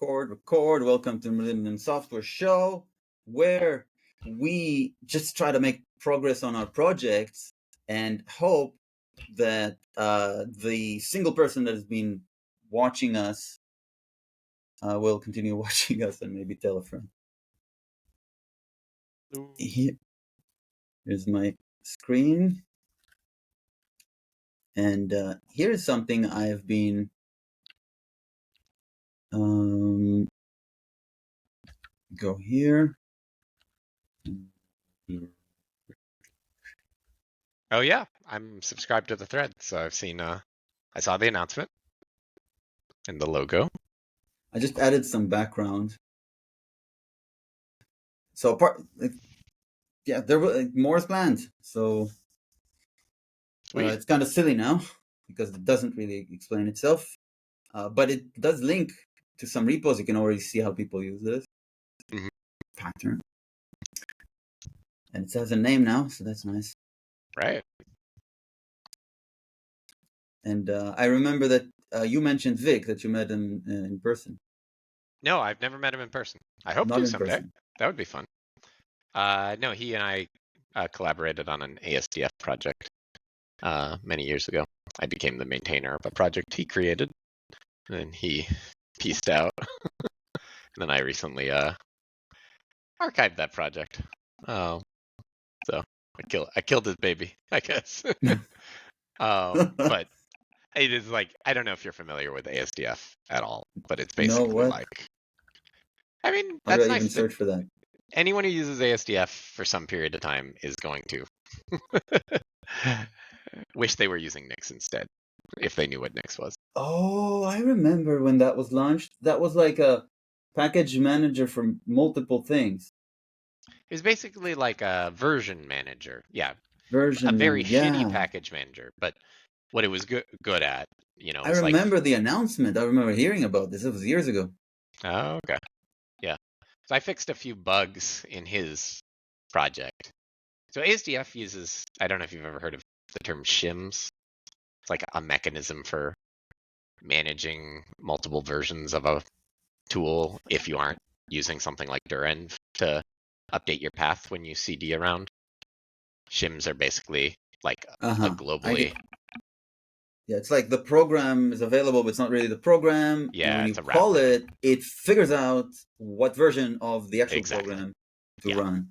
Record. Welcome to Molybdenum Software Show, where we just try to make progress on our projects and hope that the single person that has been watching us will continue watching us and maybe tell a friend. Here's my screen. And here is something I have been go here. Oh yeah, I'm subscribed to the thread, so I've seen. I saw the announcement and the logo. I just added some background. So there was more is planned. So it's kind of silly now because it doesn't really explain itself, but it does link to some repos. You can already see how people use this pattern, and it has a name now, so that's nice. Right. And I remember that you mentioned Vic, that you met him in person. No, I've never met him in person. I hope to someday. That would be fun. No, he and I collaborated on an ASDF project many years ago. I became the maintainer of a project he created, and he pieced out. And then I recently archived that project. So I killed his baby, I guess. But it is like, I don't know if you're familiar with ASDF at all, but it's basically like, I mean, that's How do I nice. even search for that? Anyone who uses ASDF for some period of time is going to wish they were using Nix instead, if they knew what Nix was. Oh, I remember when that was launched. That was like a package manager for multiple things. It was basically like a version manager. Yeah. A very shitty package manager, but what it was good at, I remember the announcement. I remember hearing about this. It was years ago. Oh, okay. Yeah. So I fixed a few bugs in his project. So ASDF uses, I don't know if you've ever heard of the term shims. It's like a mechanism for managing multiple versions of a tool if you aren't using something like durenv to update your path when you CD around. Shims are basically like a globally. Yeah, it's like the program is available, but it's not really the program. Yeah, and when you call it, it figures out what version of the actual program to run.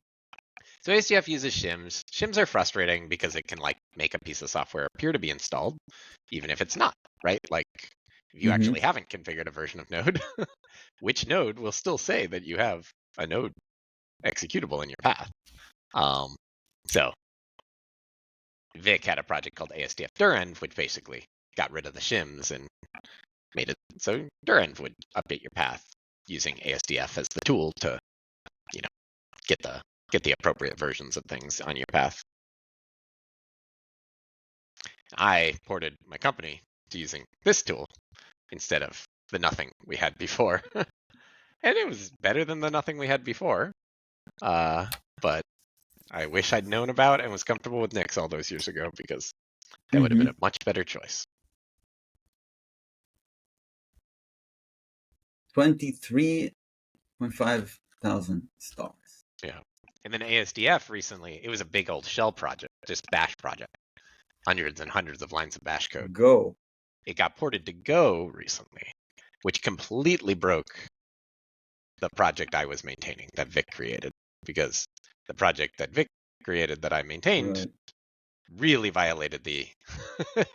So ASDF uses shims. Shims are frustrating because it can like make a piece of software appear to be installed, even if it's not, right? Like if you actually haven't configured a version of Node, which node will still say that you have a node executable in your path. So Vic had a project called ASDF durenv, which basically got rid of the shims and made it so durenv would update your path using ASDF as the tool to, get the appropriate versions of things on your path. I ported my company to using this tool instead of the nothing we had before. And it was better than the nothing we had before. But I wish I'd known about and was comfortable with Nix all those years ago, because that would have been a much better choice. 23.5 thousand stars. Yeah. And then ASDF recently, it was a big old shell project, just bash project. Hundreds and hundreds of lines of bash code. Go. It got ported to Go recently, which completely broke the project I was maintaining that Vic created, because the project that Vic created that I maintained really violated the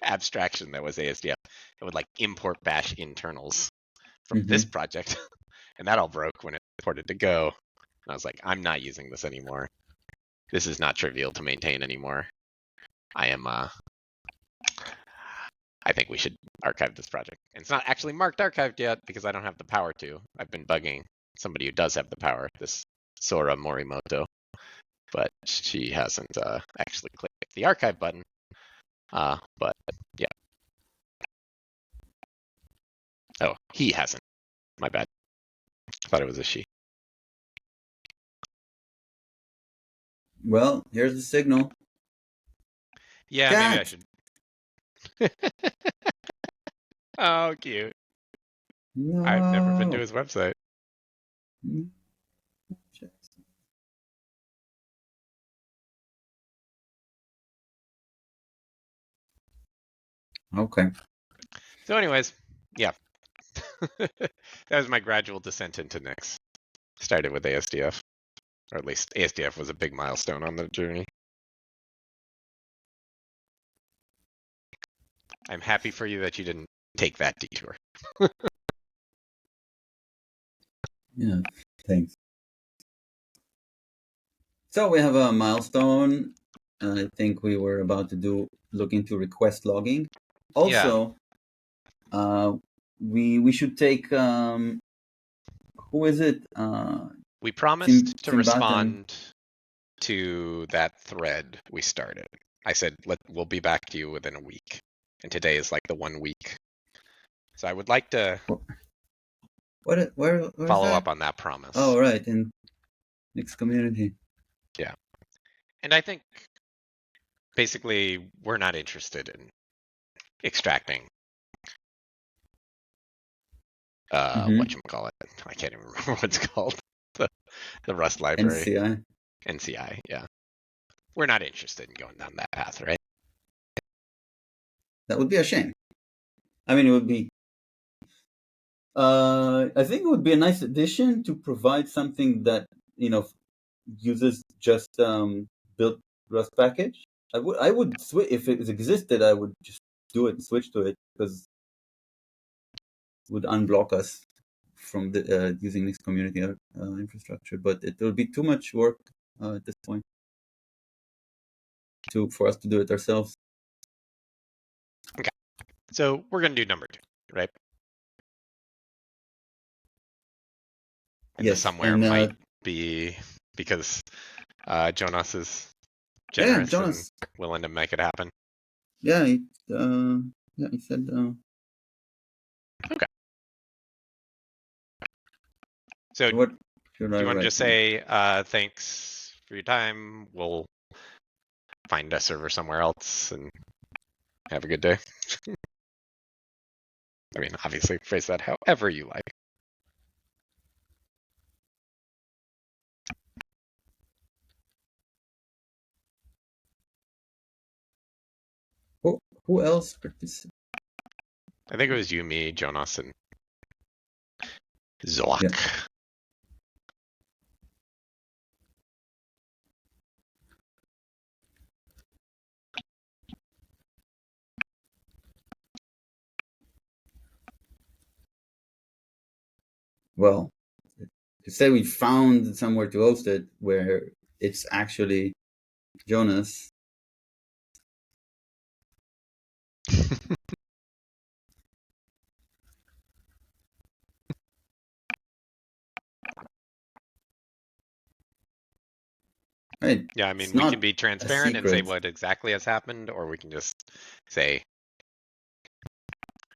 abstraction that was ASDF. It would like import bash internals from this project, and that all broke when it ported to Go. And I was like, I'm not using this anymore. This is not trivial to maintain anymore. I think we should archive this project. And it's not actually marked archived yet because I don't have the power to. I've been bugging somebody who does have the power, this Sora Morimoto, but she hasn't actually clicked the archive button. But yeah. Oh, he hasn't. My bad. Thought it was a she. Well, here's the signal. Yeah, cat. Maybe I should. Oh, cute. I've never been to No. his website. Okay. So, anyways, yeah. That was my gradual descent into Nix. Started with ASDF, or at least ASDF was a big milestone on the journey. I'm happy for you that you didn't take that detour. Yeah, thanks. So we have a milestone. I think we were about to look into request logging. Also, we should take who is it? We promised to Simbatan. respond to that thread we started. I said we'll be back to you within a week, and today is like the 1 week. So I would like to Where's follow that? up on that promise. Oh, right, in Nix community. Yeah, and I think basically we're not interested in extracting whatchamacallit. I can't even remember what it's called. The Rust library. NCI. NCI, yeah. We're not interested in going down that path, right? That would be a shame. I mean, it would be. I think it would be a nice addition to provide something that uses just built Rust package. I would switch if it existed. I would just do it and switch to it because it would unblock us from the using this community infrastructure. But it would be too much work at this point for us to do it ourselves. Okay, so we're gonna do number 2, right? And Yes, the somewhere might be because Jonas is generous Jonas. and willing to make it happen. Yeah, he said. Okay. So What do should I you want to write? just say thanks for your time? We'll find a server somewhere else and have a good day. I mean, obviously, phrase that however you like. Who else participated? I think it was you, me, Jonas, and Zoak. Yeah. Well, to say we found somewhere to host it where it's actually Jonas. Right. Yeah, I mean, we can be transparent and say what exactly has happened, or we can just say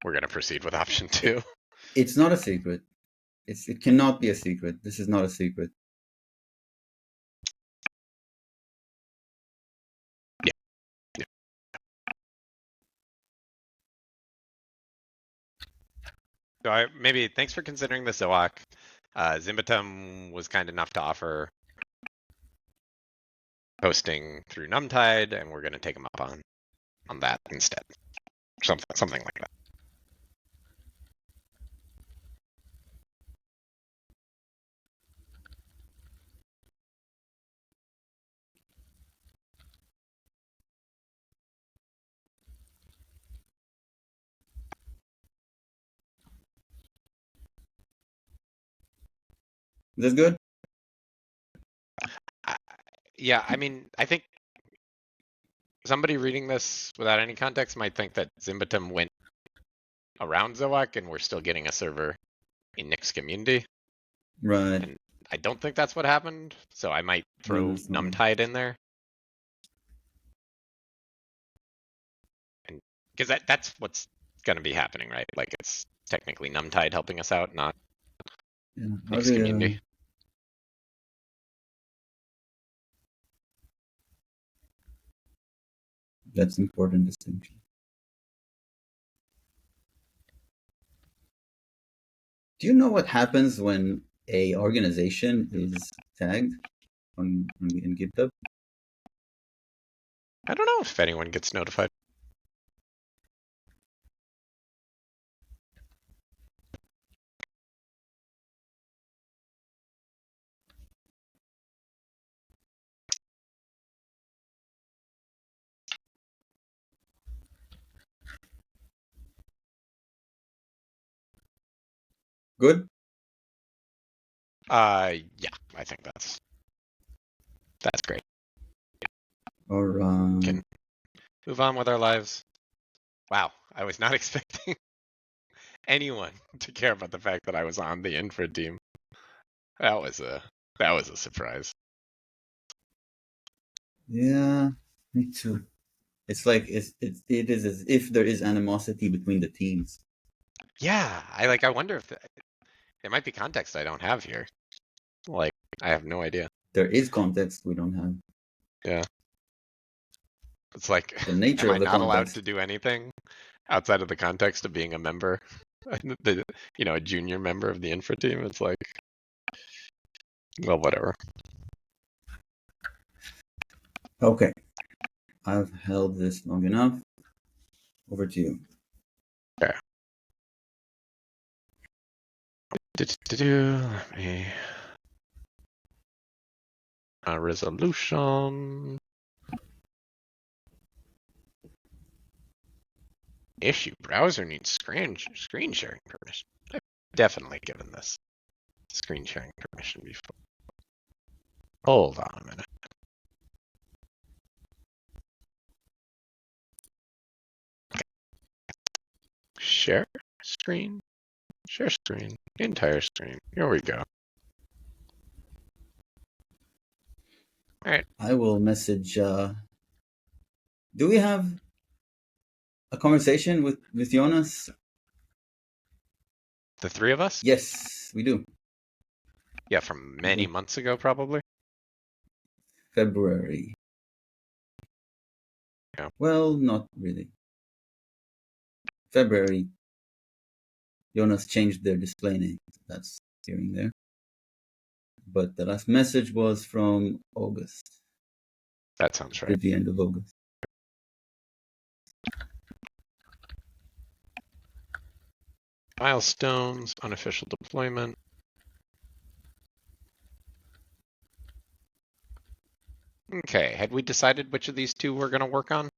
we're going to proceed with option 2. It's not a secret. It cannot be a secret. This is not a secret. Yeah. So maybe thanks for considering the Zoak. Zimbatum was kind enough to offer hosting through Numtide, and we're going to take him up on that instead. Something like that. Is this good? Yeah, I mean, I think somebody reading this without any context might think that Zimbatum went around Zoak and we're still getting a server in Nix community. Right. And I don't think that's what happened, so I might throw Numtide in there. And because that's what's going to be happening, right? Like it's technically Numtide helping us out, not Nix community. That's an important distinction. Do you know what happens when a organization is tagged in GitHub? I don't know if anyone gets notified. Good? Yeah, I think that's great. All right. Can move on with our lives. Wow, I was not expecting anyone to care about the fact that I was on the infra team. That was a surprise. Yeah, me too. It's like it is as if there is animosity between the teams. Yeah, I wonder if there might be context I don't have here. Like, I have no idea. There is context we don't have. Yeah. It's like, The nature am I of the not allowed context. to do anything outside of the context of being a member? A junior member of the infra team? It's like, well, whatever. Okay. I've held this long enough. Over to you. Okay. Let me... resolution. Issue. Browser needs screen sharing permission. I've definitely given this screen sharing permission before. Hold on a minute. Okay. Share screen. Share screen. Entire screen. Here we go. All right. I will message. Do we have a conversation with Jonas? The three of us? Yes, we do. Yeah, from many months ago, probably. February. Yeah. Well, not really. February. Jonas changed their display name. That's hearing there. But the last message was from August. That sounds right. At the end of August. Milestones, unofficial deployment. Okay, had we decided which of these two we're going to work on?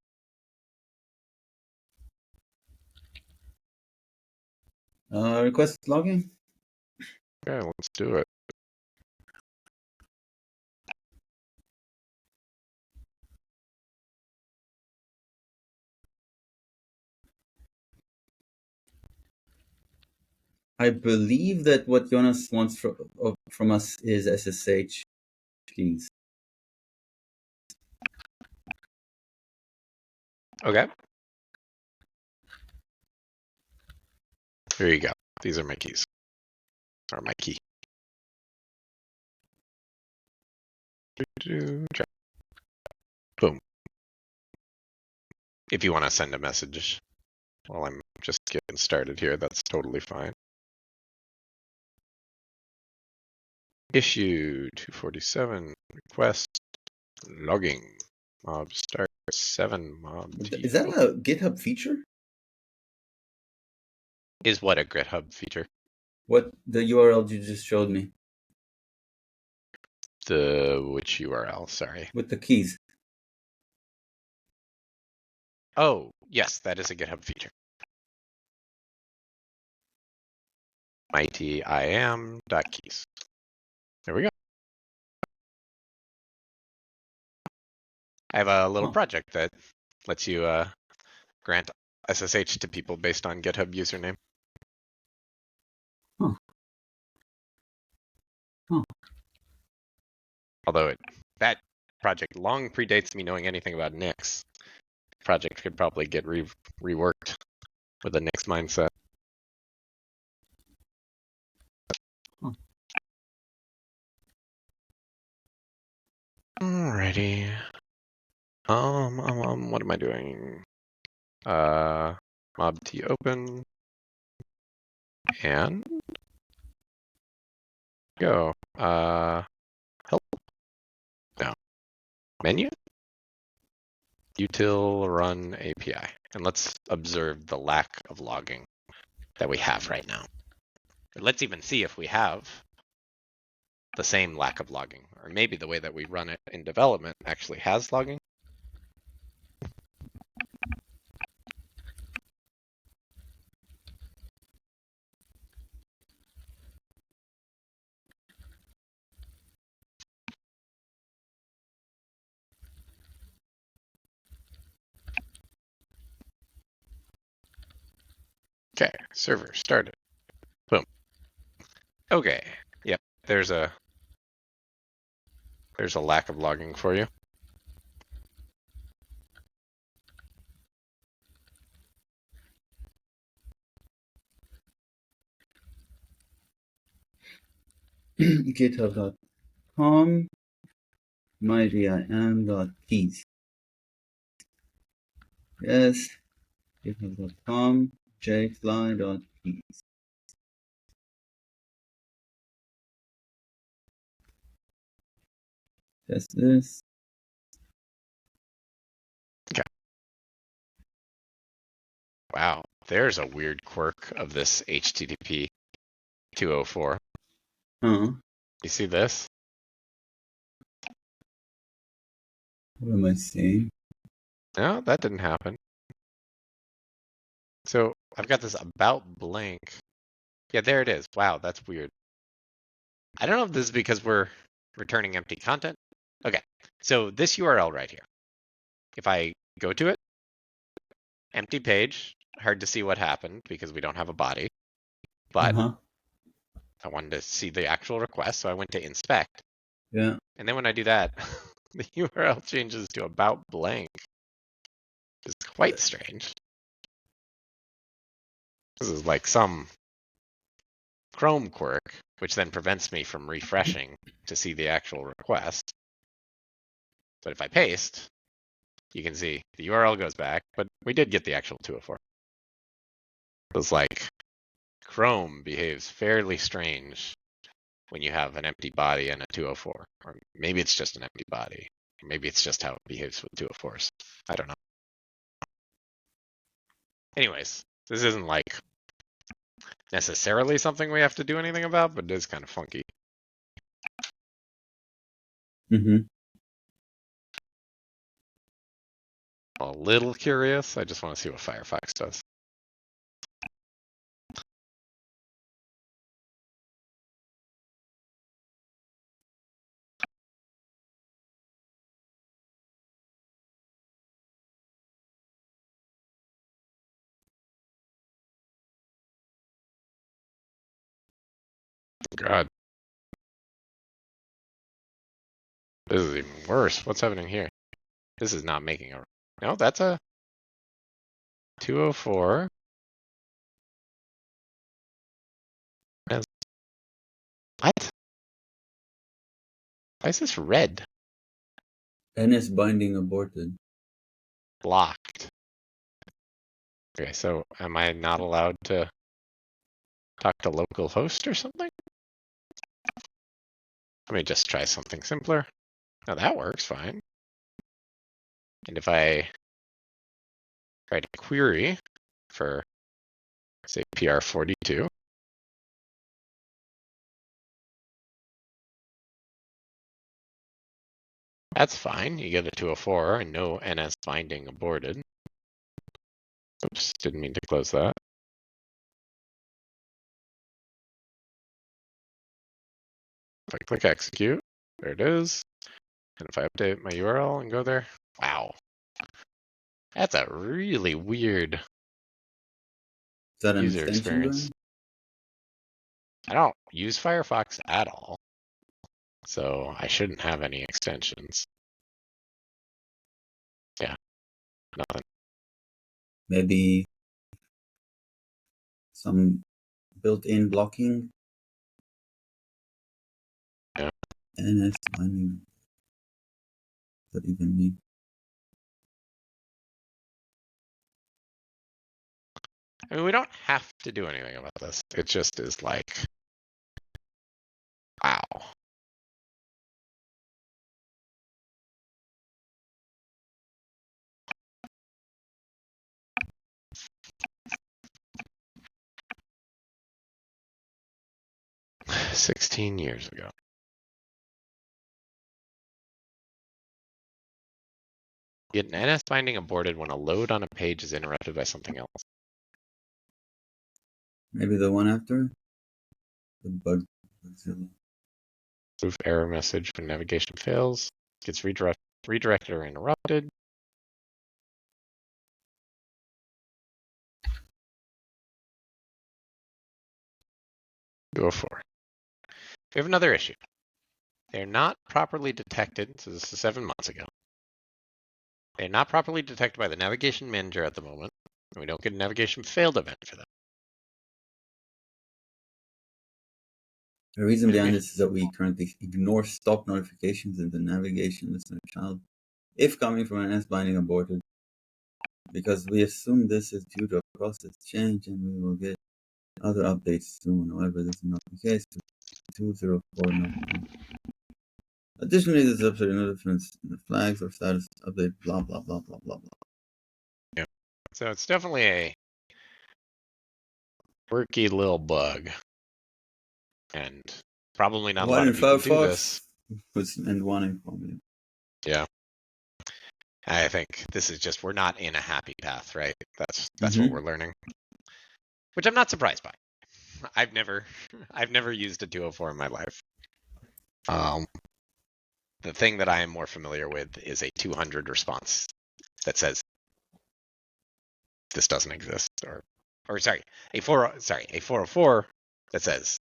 Request logging? Okay, let's do it. I believe that what Jonas wants from us is SSH keys. Okay. Here you go. These are my keys. Or my key. Boom. If you want to send a message while I'm just getting started here, that's totally fine. Issue 247, request, logging, mob start 7, mob T. Is that a GitHub feature? Is what a GitHub feature? What the URL you just showed me? Which URL? Sorry. With the keys. Oh, yes, that is a GitHub feature. mightyim.keys. There we go. I have a little project that lets you grant SSH to people based on GitHub username. Huh. Although that project long predates me knowing anything about Nix. The project could probably get reworked with a Nix mindset. Alrighty. What am I doing? Mob T open. And go? Help? No. Menu? Util run API. And let's observe the lack of logging that we have right now. Or let's even see if we have the same lack of logging. Or maybe the way that we run it in development actually has logging. Okay, server started. Boom. Okay, yep, there's a lack of logging for you. github.com myvim.keys. Yes, github.com jfly.keys. Test this. Okay. Wow, there's a weird quirk of this HTTP 204. Huh? You see this? What am I seeing? No, that didn't happen. So I've got this about blank. Yeah, there it is. Wow, that's weird. I don't know if this is because we're returning empty content. Okay, so this URL right here, if I go to it, empty page, hard to see what happened because we don't have a body, but I wanted to see the actual request, so I went to inspect. Yeah. And then when I do that, the URL changes to about blank. It's quite strange. This is like some Chrome quirk, which then prevents me from refreshing to see the actual request. But if I paste, you can see the URL goes back, but we did get the actual 204. It's like Chrome behaves fairly strange when you have an empty body and a 204. Or maybe it's just an empty body. Or maybe it's just how it behaves with 204s. I don't know. Anyways, this isn't like necessarily something we have to do anything about, but it is kind of funky. Mm-hmm. A little curious. I just want to see what Firefox does. God. This is even worse. What's happening here? This is not making a... No, that's a 204. What? Why is this red? NS binding aborted. Blocked. Okay, so am I not allowed to talk to localhost or something? Let me just try something simpler. Now that works fine. And if I write a query for, say, PR42, that's fine. You get a 204 and no NS binding aborted. Oops, didn't mean to close that. If I click execute, there it is. And if I update my URL and go there, wow. That's a really weird user experience. I don't use Firefox at all, so I shouldn't have any extensions. Yeah, nothing. Maybe some built-in blocking. Yeah. NS binding. What does that even mean? I mean, we don't have to do anything about this. It just is like, wow. 16 years ago. Get an NS binding aborted when a load on a page is interrupted by something else. Maybe the one after? The bug. Proof error message when navigation fails. Gets redirected or interrupted. Go for. We have another issue. They're not properly detected. So this is 7 months ago. They're not properly detected by the navigation manager at the moment. And we don't get a navigation failed event for them. The reason behind this is that we currently ignore stop notifications in the navigation listener child if coming from an NS binding aborted, because we assume this is due to a process change and we will get other updates soon. However, this is not the case. 204 not. Additionally, this episode no difference in the flags or status update, blah, blah, blah, blah, blah, blah. Yeah. So it's definitely a quirky little bug. And probably not a lot of people do this. And one in Formula. Yeah. I think this is just, we're not in a happy path, right? That's what we're learning. Which I'm not surprised by. I've never used a 204 in my life. The thing that I am more familiar with is a 200 response that says this doesn't exist, or sorry, a 404 that says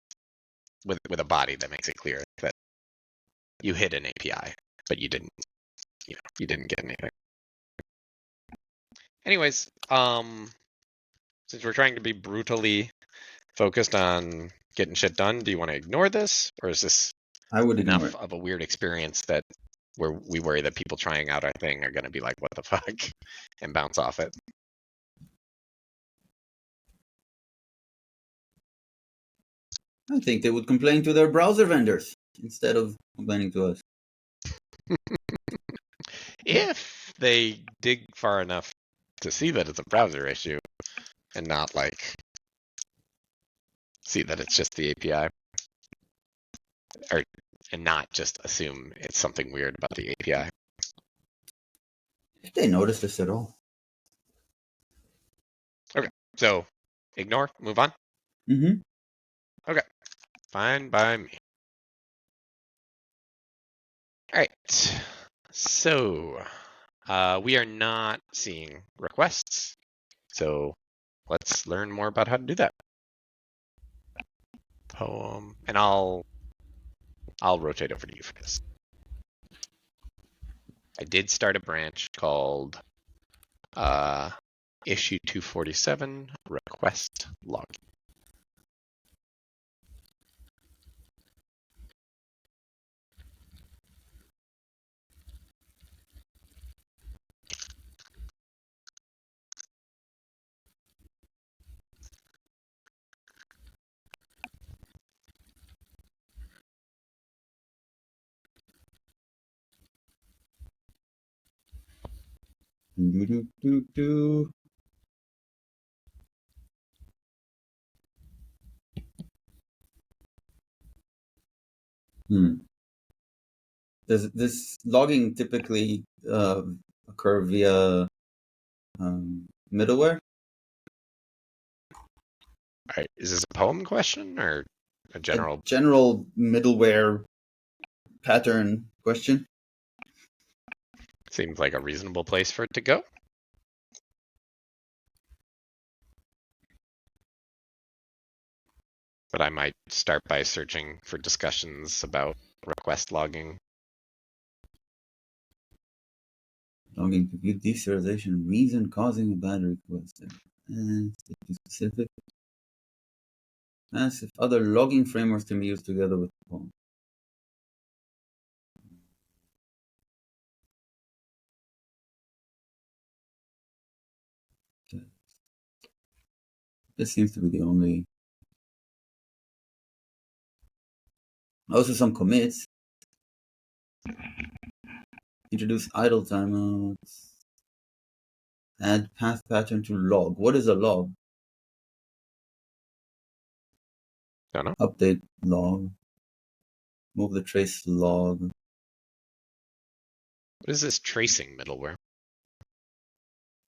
with a body that makes it clear that you hit an API, but you didn't get anything. Anyways, since we're trying to be brutally focused on getting shit done, do you want to ignore this, or is this enough of a weird experience that where we worry that people trying out our thing are going to be like, what the fuck, and bounce off it? I think they would complain to their browser vendors instead of complaining to us. If they dig far enough to see that it's a browser issue and not like see that it's just the API, and not just assume it's something weird about the API. If they notice this at all. Okay, so ignore, move on. Okay, fine by me. All right, so we are not seeing requests, so let's learn more about how to do that. Poem, and I'll rotate over to you for this. I did start a branch called issue 247 request login. Does this logging typically occur via middleware? All right, is this a poem question or a general? A general middleware pattern question. Seems like a reasonable place for it to go. But I might start by searching for discussions about request logging. Logging to view deserialization reason causing a bad request. And specific. Ask if other logging frameworks can be used together with the poem. This seems to be the only. Also some commits. Introduce idle timeouts. Add path pattern to log. What is a log? Don't know. Update log. move the trace log. What is this tracing middleware?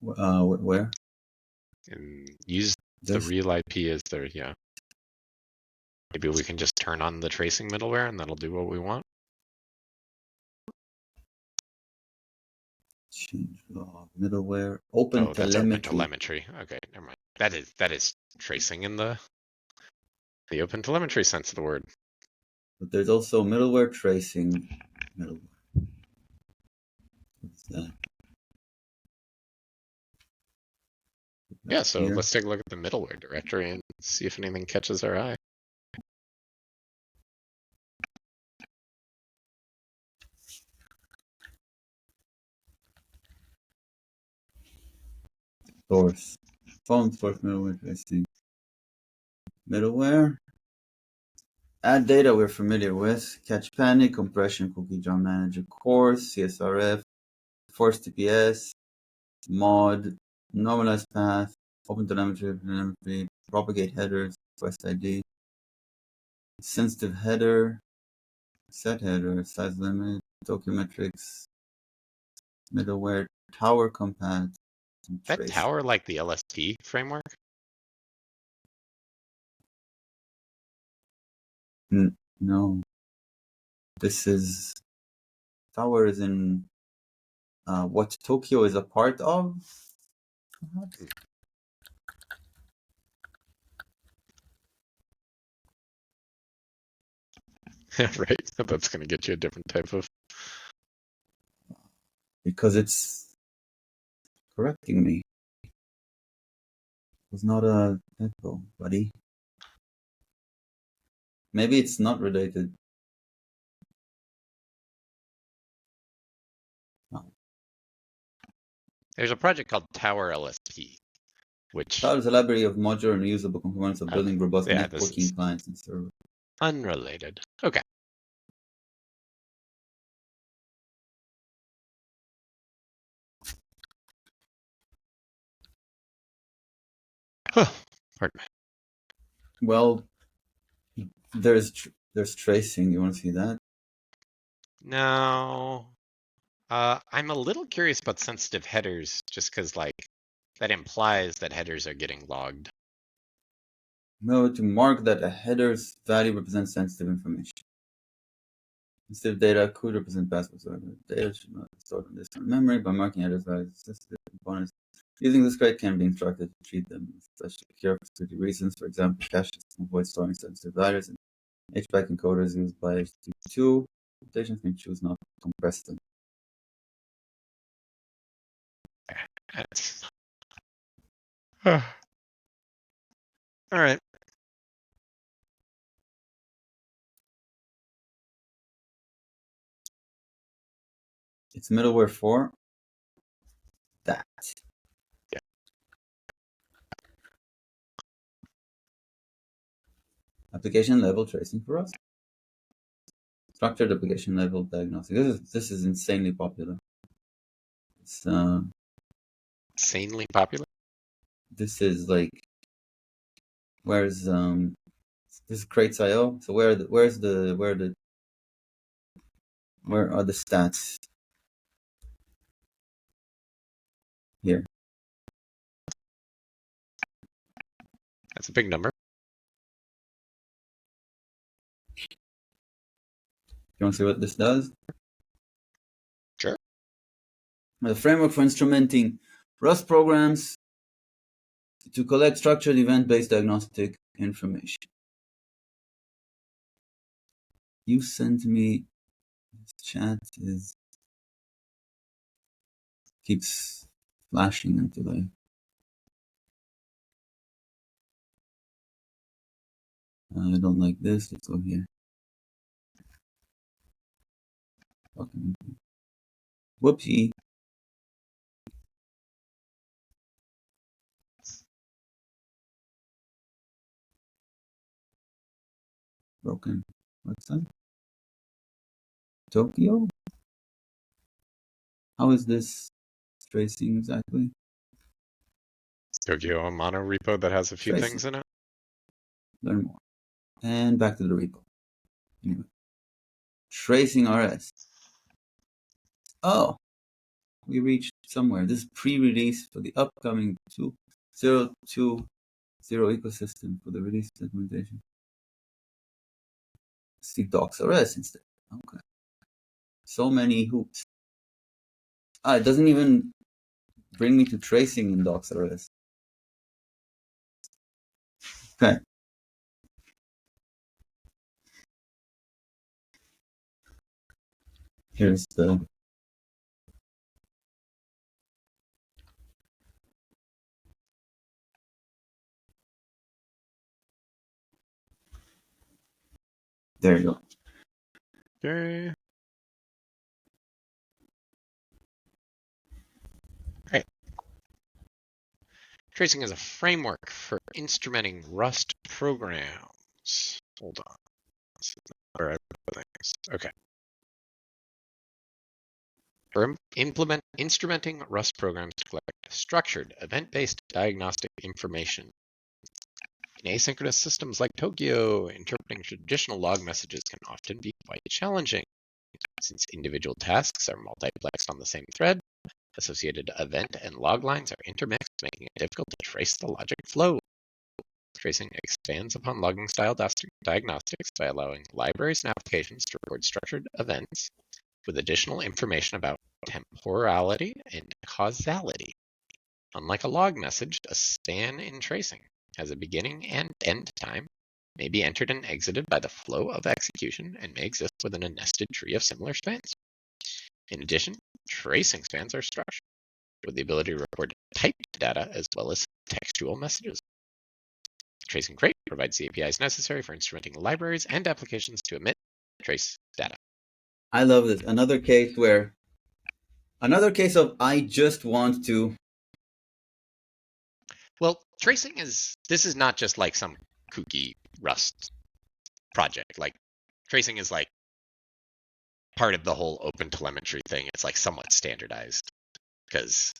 Where? And use the This? real IP as their, yeah. Maybe we can just turn on the tracing middleware and that'll do what we want. Change log middleware. Open Oh, that's telemetry. open telemetry. Okay, never mind. That is tracing in the open telemetry sense of the word. But there's also middleware tracing. Middleware. What's that? Yeah, so Here. let's take a look at the middleware directory and see if anything catches our eye. Source. Phone source middleware tracing. Middleware. Add data we're familiar with. Catch panic, compression, cookie jar manager course, CSRF, force TPS, mod, normalized path, open telemetry, propagate headers, quest ID, sensitive header, set header, size limit, Documetrics, middleware, tower compat, and That trace. tower like the LSP framework? No. This is tower is in what Tokyo is a part of. Right? That's going to get you a different type of... Because it's correcting me. It was not a typo, buddy. Maybe it's not related. No. There's a project called Tower LSP, which... Tower is a library of modular and reusable components of building robust networking clients and servers. Unrelated. Okay. Pardon me. Well, there's tracing. You want to see that? No. I'm a little curious about sensitive headers, just because, like, that implies that headers are getting logged. No, to mark that a header's value represents sensitive information. Sensitive data could represent passwords. So data should not be stored on distant memory. By marking headers values sensitive components, using this crate can be instructed to treat them as secure for security reasons. For example, caches can avoid storing sensitive values, and HBAC encoders used by HTTP2 applications can choose not to compress them. All right. It's middleware for that. Yeah. Application level tracing for us. Structured application level diagnostic. This is insanely popular. It's Insanely popular. this is like where's this is crates.io. So where are the stats? Here. That's a big number. You want to see what this does? Sure. The framework for instrumenting Rust programs to collect structured event-based diagnostic information. You sent me this chat keeps flashing until I don't like this. Let's go here. Whoopsie. Broken. What's that? Tokyo? How is this tracing exactly? Tokyo, a mono repo that has a few things in it. Learn more. And back to the repo. Anyway. Tracing RS. Oh, we reached somewhere. This is pre-release for the upcoming 2.0.2.0 ecosystem for the release documentation. See docs RS instead. Okay. So many hoops. It doesn't even bring me to tracing in docs RS. Okay. Here's the there you go. Okay. Right. Tracing is a framework for instrumenting Rust programs. Hold on. This is not where I put things. Okay. For instrumenting Rust programs to collect structured, event-based diagnostic information. In asynchronous systems like Tokyo, interpreting traditional log messages can often be quite challenging. Since individual tasks are multiplexed on the same thread, associated event and log lines are intermixed, making it difficult to trace the logic flow. Tracing expands upon logging style diagnostics by allowing libraries and applications to record structured events with additional information about temporality and causality. Unlike a log message, a span in tracing has a beginning and end time, may be entered and exited by the flow of execution, and may exist within a nested tree of similar spans. In addition, tracing spans are structured with the ability to record typed data as well as textual messages. Tracing Crate provides the APIs necessary for instrumenting libraries and applications to emit trace data. I love this. Another case of I just want to. Well, tracing this is not just like some kooky Rust project. Like tracing is like part of the whole open telemetry thing. It's like somewhat standardized because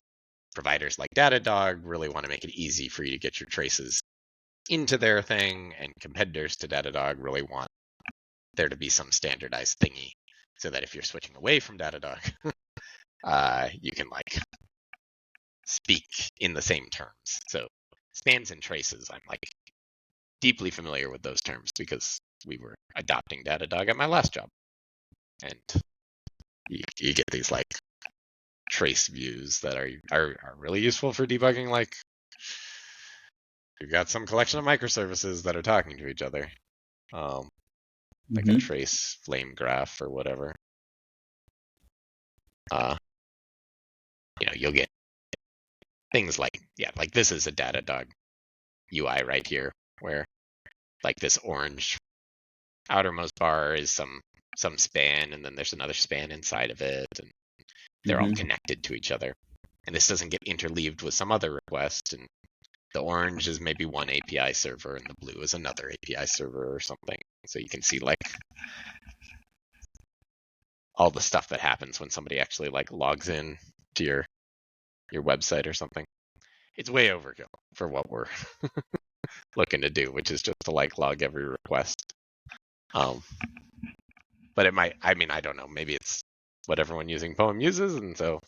providers like Datadog really want to make it easy for you to get your traces into their thing, and competitors to Datadog really want there to be some standardized thingy so that if you're switching away from Datadog, you can like speak in the same terms. So spans and traces, I'm like deeply familiar with those terms because we were adopting Datadog at my last job. And you get these like trace views that are really useful for debugging. Like you've got some collection of microservices that are talking to each other, like a trace flame graph or whatever. You'll get things like this is a Datadog UI right here, where like this orange outermost bar is some span, and then there's another span inside of it, and they're all connected to each other. And this doesn't get interleaved with some other request, and the orange is maybe one API server, and the blue is another API server or something. So you can see like all the stuff that happens when somebody actually like logs in to your website or something. It's way overkill for what we're looking to do, which is just to like log every request. But it might, I don't know, maybe it's what everyone using Poem uses, and so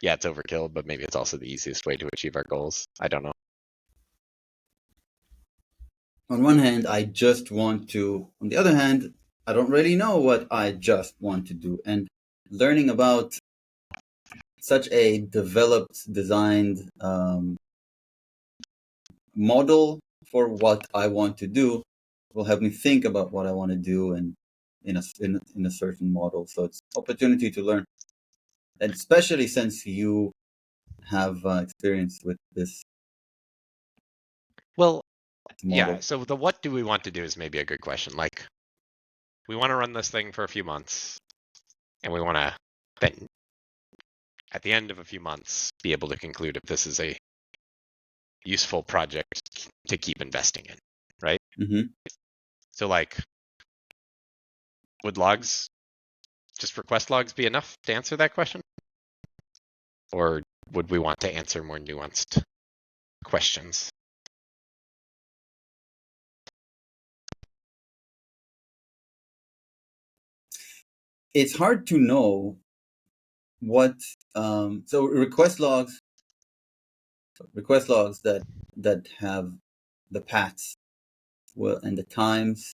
yeah, it's overkill, but maybe it's also the easiest way to achieve our goals. I don't know. On one hand, I just want to. On the other hand, I don't really know what I just want to do. And learning about such a developed, designed model for what I want to do will help me think about what I want to do and in a certain model. So it's opportunity to learn, and especially since you have experience with this. Well, model. yeah. So the what do we want to do is maybe a good question. Like, we want to run this thing for a few months, and we want to then, at the end of a few months, be able to conclude if this is a useful project to keep investing in, right? So like, would logs, just request logs, be enough to answer that question? Or would we want to answer more nuanced questions? it's hard to know what. So request logs that have the paths and the times,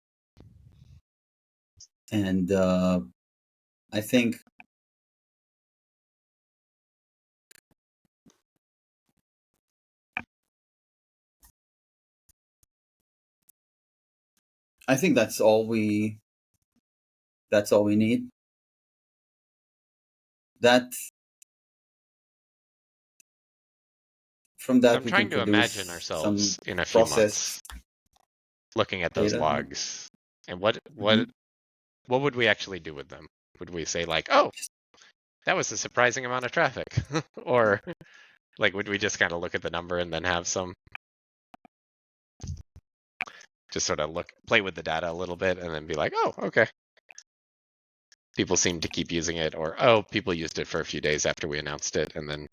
and I think that's all we need. That from that I'm we can trying to imagine produce some ourselves in a few process months looking at those data. logs, and what Mhm. would we actually do with them? Would we say like, oh, that was a surprising amount of traffic, or like would we just kind of look at the number and then have some just sort of play with the data a little bit and then be like, oh, okay, people seem to keep using it, or oh, people used it for a few days after we announced it, and then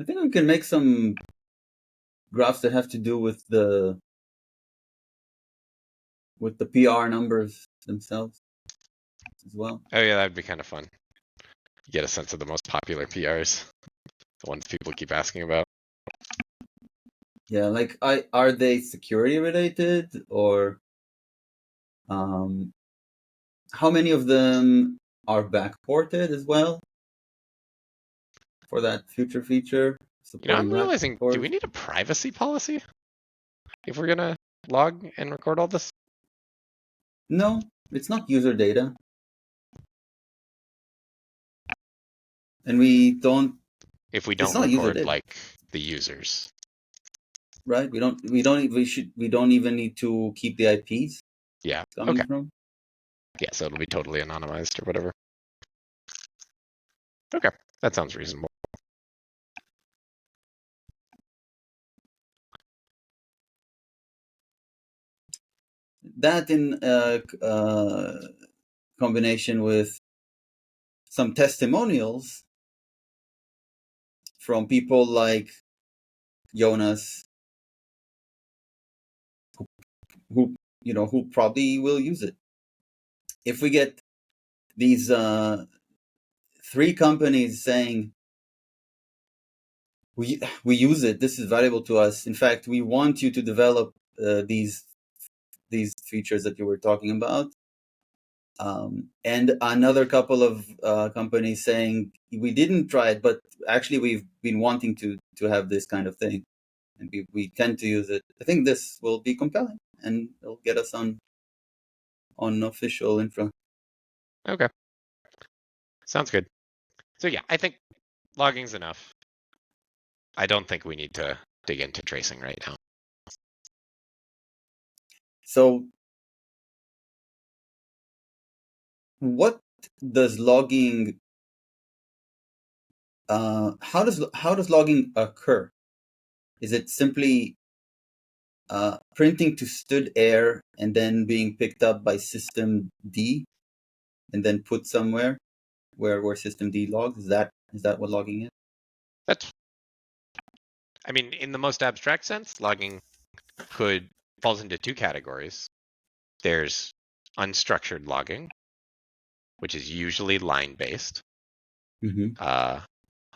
I think we can make some graphs that have to do with the PR numbers themselves as well. oh yeah, that'd be kind of fun. Get a sense of the most popular PRs, the ones people keep asking about. Yeah, like are they security related, or how many of them are backported as well for that future feature supporting I'm realizing, do backport? we need a privacy policy if we're gonna log and record all this? No, it's not user data, and we don't. If we It's don't not user record data, like the users, right? We don't even need to keep the IPs yeah, coming okay, from. yeah, so it'll be totally anonymized or whatever. Okay, that sounds reasonable. That in combination with some testimonials from people like Jonas, who who probably will use it. If we get these 3 companies saying we use it, this is valuable to us. In fact, we want you to develop these features that you were talking about. And another couple of companies saying we didn't try it, but actually we've been wanting to have this kind of thing, and we tend to use it. I think this will be compelling, and it'll get us on official infra. Okay, sounds good. So yeah, I think logging's enough. I don't think we need to dig into tracing right now. So what does logging how does logging occur? Is it simply printing to std err and then being picked up by system D and then put somewhere where system D logs? Is that what logging is? That's, I mean, in the most abstract sense, logging falls into 2 categories. There's unstructured logging, which is usually line-based. Mm-hmm.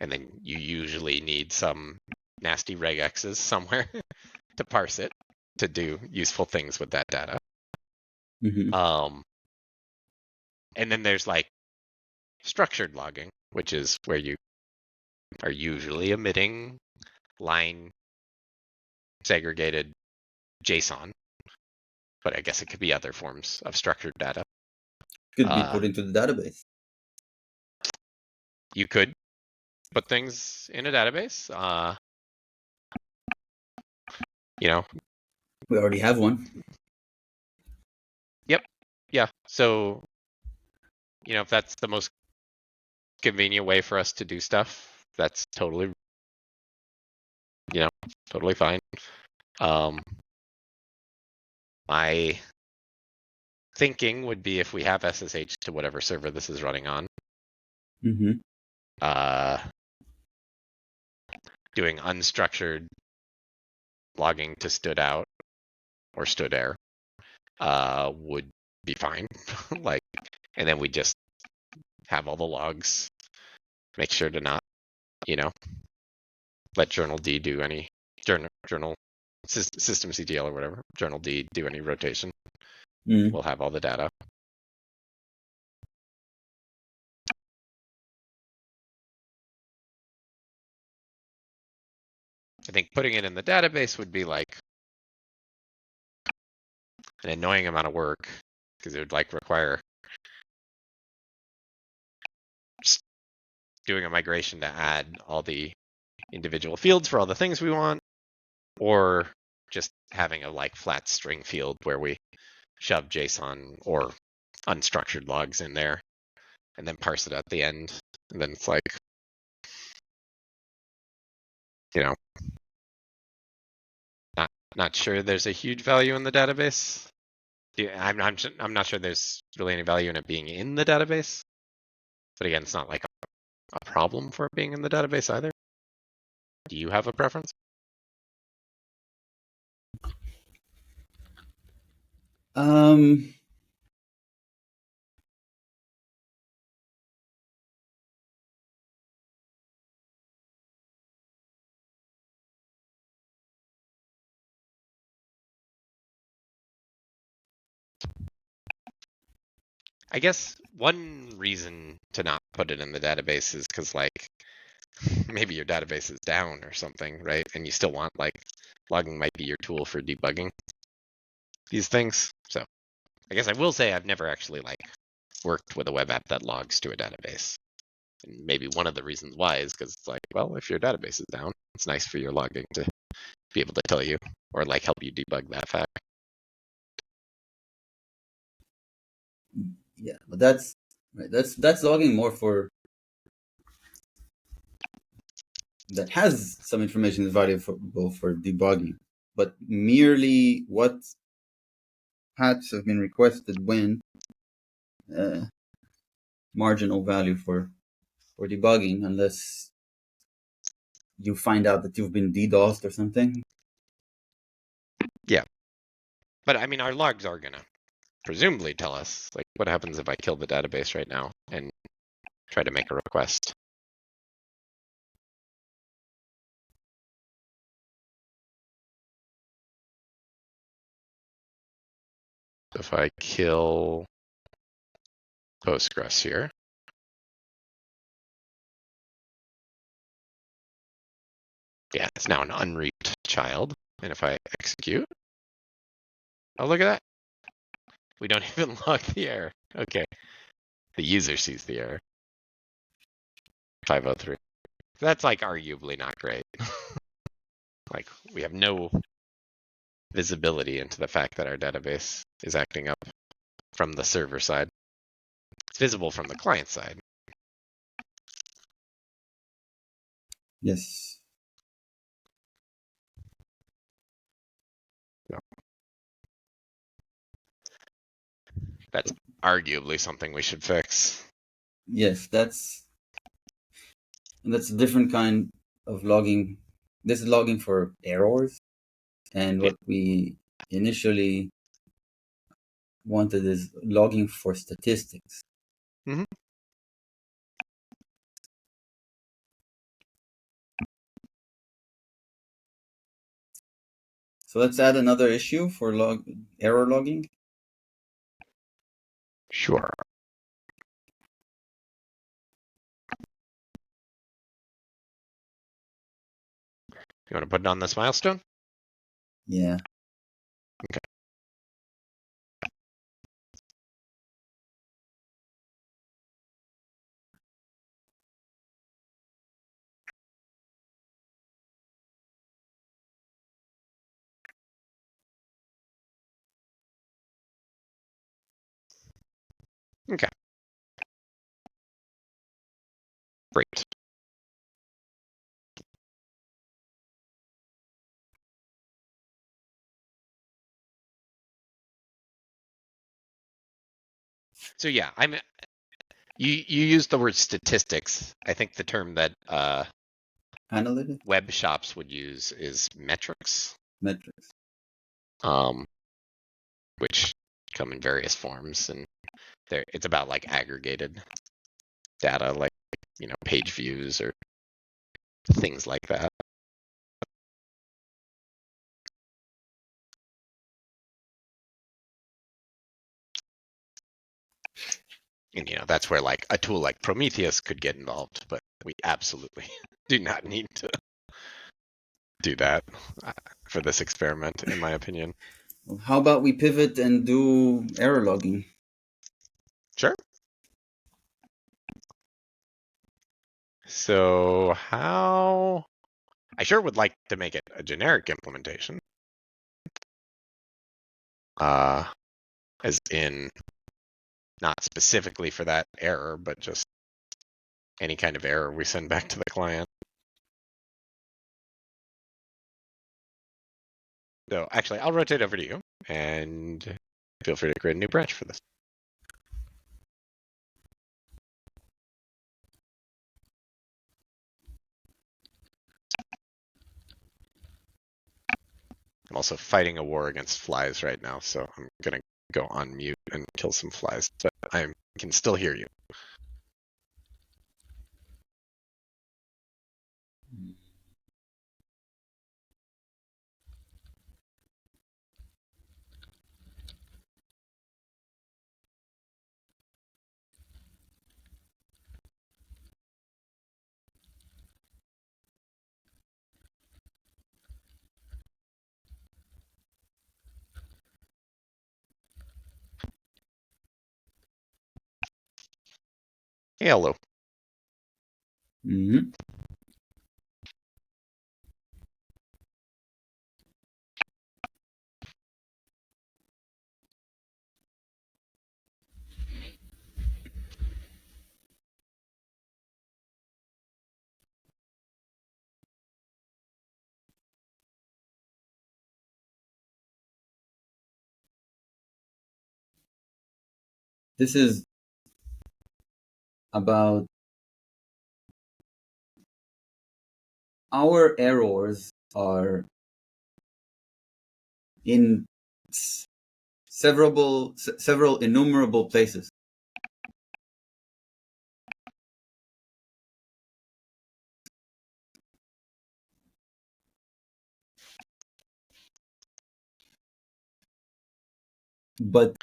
And then you usually need some nasty regexes somewhere to parse it to do useful things with that data. Mm-hmm. And then there's like structured logging, which is where you are usually emitting line segregated JSON, but I guess it could be other forms of structured data. Could be put into the database. You could put things in a database. We already have one. Yep. Yeah. So, if that's the most convenient way for us to do stuff, that's totally fine. My thinking would be if we have SSH to whatever server this is running on, Mm-hmm. Doing unstructured logging to std out or std err would be fine. Like And then we just have all the logs, make sure to not, let journal D do any journal systemctl or whatever, journal D do any rotation. We'll have all the data. I think putting it in the database would be like an annoying amount of work because it would require just doing a migration to add all the individual fields for all the things we want, or just having a flat string field where we shove JSON or unstructured logs in there and then parse it at the end. And then it's not sure there's a huge value in the database. I'm not sure there's really any value in it being in the database. But again, it's not like a problem for it being in the database either. Do you have a preference? I guess one reason to not put it in the database is because maybe your database is down or something, right? And you still want logging might be your tool for debugging these things. So I guess I will say I've never actually worked with a web app that logs to a database. And maybe one of the reasons why is because it's well, if your database is down, it's nice for your logging to be able to tell you or help you debug that fact. Yeah, but that's right. That's logging more for that has some information that's valuable for debugging, but merely what patches have been requested when marginal value for debugging, unless you find out that you've been DDoSed or something. Yeah, but I mean, our logs are gonna presumably tell us what happens if I kill the database right now and try to make a request. If I kill Postgres here, yeah, it's now an unreaped child. And if I execute, oh, look at that. We don't even log the error. Okay. The user sees the error. 503. That's arguably not great. We have no visibility into the fact that our database is acting up from the server side. It's visible from the client side. Yes. Yeah. That's arguably something we should fix. Yes, that's a different kind of logging. This is logging for errors, and what we initially wanted is logging for statistics. Mm-hmm. So let's add another issue for error logging. Sure. You want to put it on this milestone? Yeah. Okay. Okay. Great. So yeah, you used the word statistics. I think the term that Analytics? web shops would use is metrics. Metrics. Which come in various forms, and It's about like aggregated data, like page views or things like that. And that's where like a tool like Prometheus could get involved, but we absolutely do not need to do that for this experiment, in my opinion. How about we pivot and do error logging? Sure. So I sure would like to make it a generic implementation. As in not specifically for that error, but just any kind of error we send back to the client. So actually, I'll rotate over to you and feel free to create a new branch for this. I'm also fighting a war against flies right now, so I'm going to go on mute and kill some flies, but I can still hear you. Hey, hello. Mm-hmm. This is about our errors are in several innumerable places. But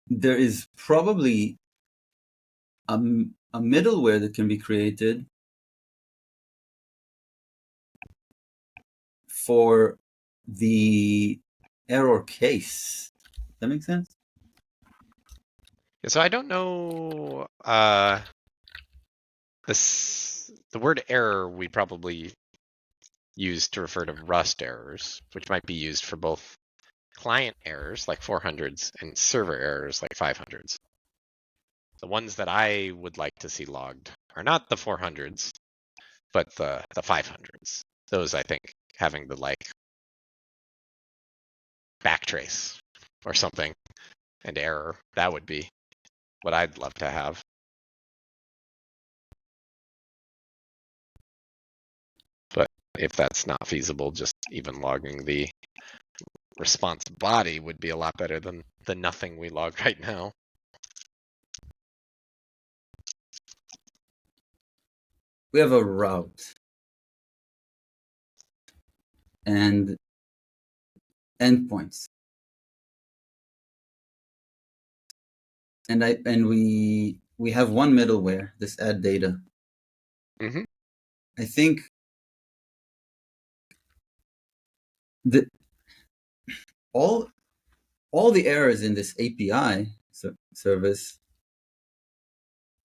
there is probably a middleware that can be created for the error case. Does that make sense? Yeah, so I don't know the word error we probably use to refer to Rust errors, which might be used for both client errors like 400s and server errors like 500s. The ones that I would like to see logged are not the 400s, but the 500s. Those, I think, having the like backtrace or something and error, that would be what I'd love to have. But if that's not feasible, just even logging the response body would be a lot better than the nothing we log right now. We have a route and endpoints, and we have one middleware, this add data. Mm-hmm. I think that all the errors in this API service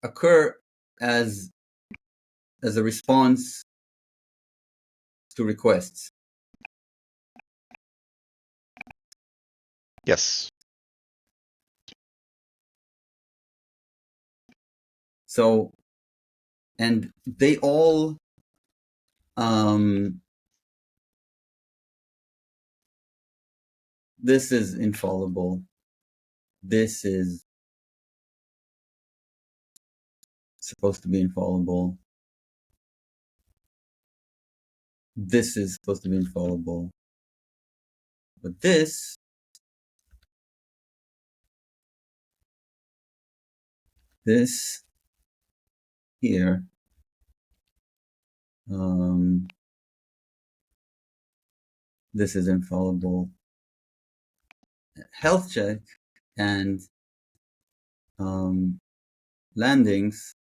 occur as a response to requests. Yes. So, and they all this is infallible. This is supposed to be infallible. This is supposed to be infallible. But this this here, this is infallible health check, and landings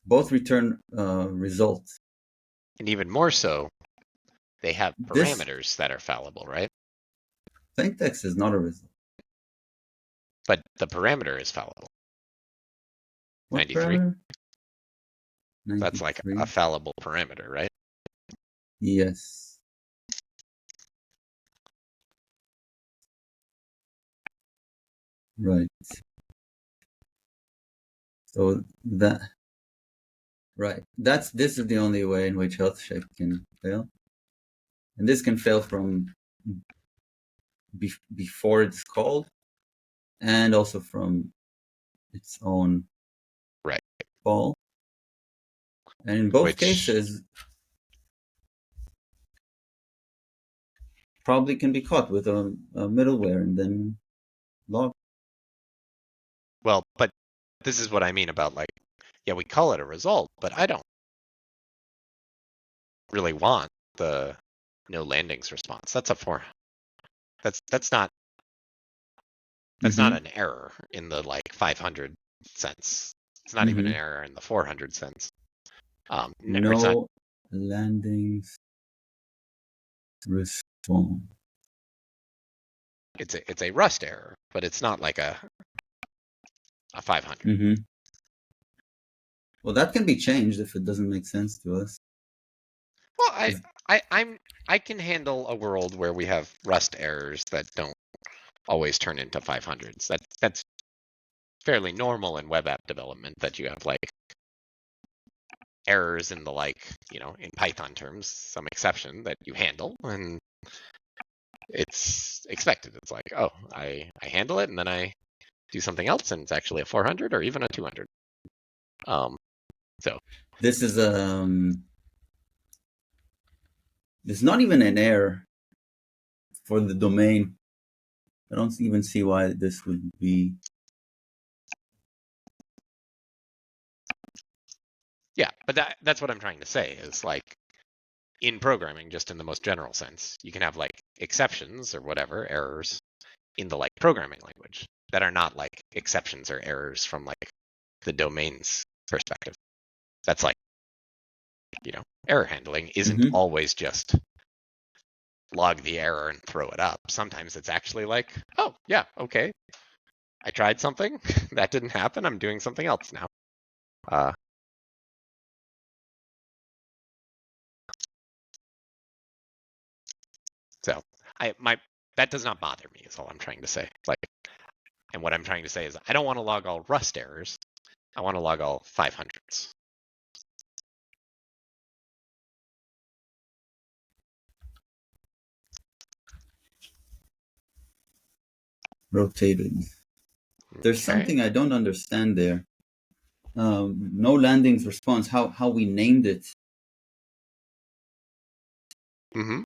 both return results. And even more so, they have This parameters that are fallible, right? plain text is not a result. But the parameter is fallible. What 93. parameter? That's like 93. a fallible parameter, right? Yes. Right. So that, right. This is the only way in which health check can fail. And this can fail from before it's called, and also from its own right call. And in both cases, probably can be caught with a middleware and then log. Well, but this is what I mean about like, yeah, we call it a result, but I don't really want the no landings response. That's a four. That's not an error in the like 500 sense. It's not even an error in the 400 sense. No landings response. It's a Rust error, but it's not like a 500. Well, that can be changed if it doesn't make sense to us. Well, I can handle a world where we have Rust errors that don't always turn into 500s. That's fairly normal in web app development, that you have like errors in the like, in Python terms, some exception that you handle, and it's expected. It's like, oh, I handle it, and then I do something else, and it's actually a 400 or even a 200. So this is it's not even an error for the domain. I don't even see why this would be. Yeah, but that's what I'm trying to say is like, in programming, just in the most general sense, you can have like exceptions or whatever, errors in the like programming language that are not like exceptions or errors from like the domain's perspective. That's like, error handling isn't always just log the error and throw it up. Sometimes it's actually like, oh yeah, okay, I tried something, that didn't happen, I'm doing something else now. So that does not bother me, is all I'm trying to say. Like, and what I'm trying to say is I don't want to log all Rust errors. I want to log all 500s. Rotated. There's something I don't understand there. No landings response. How we named it. Mm-hmm.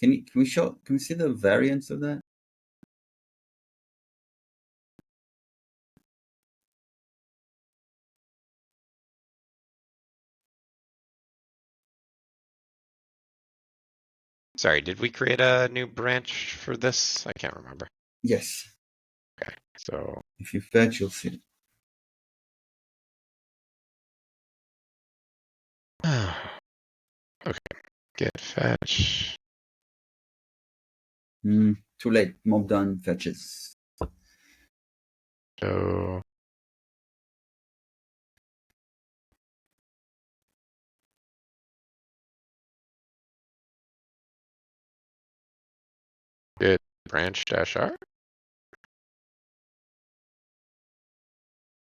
Can we see the variants of that? Sorry, did we create a new branch for this? I can't remember. Yes. Okay, so if you fetch, you'll see it. Okay, get fetch. Too late. Mob done fetches. So get branch -r.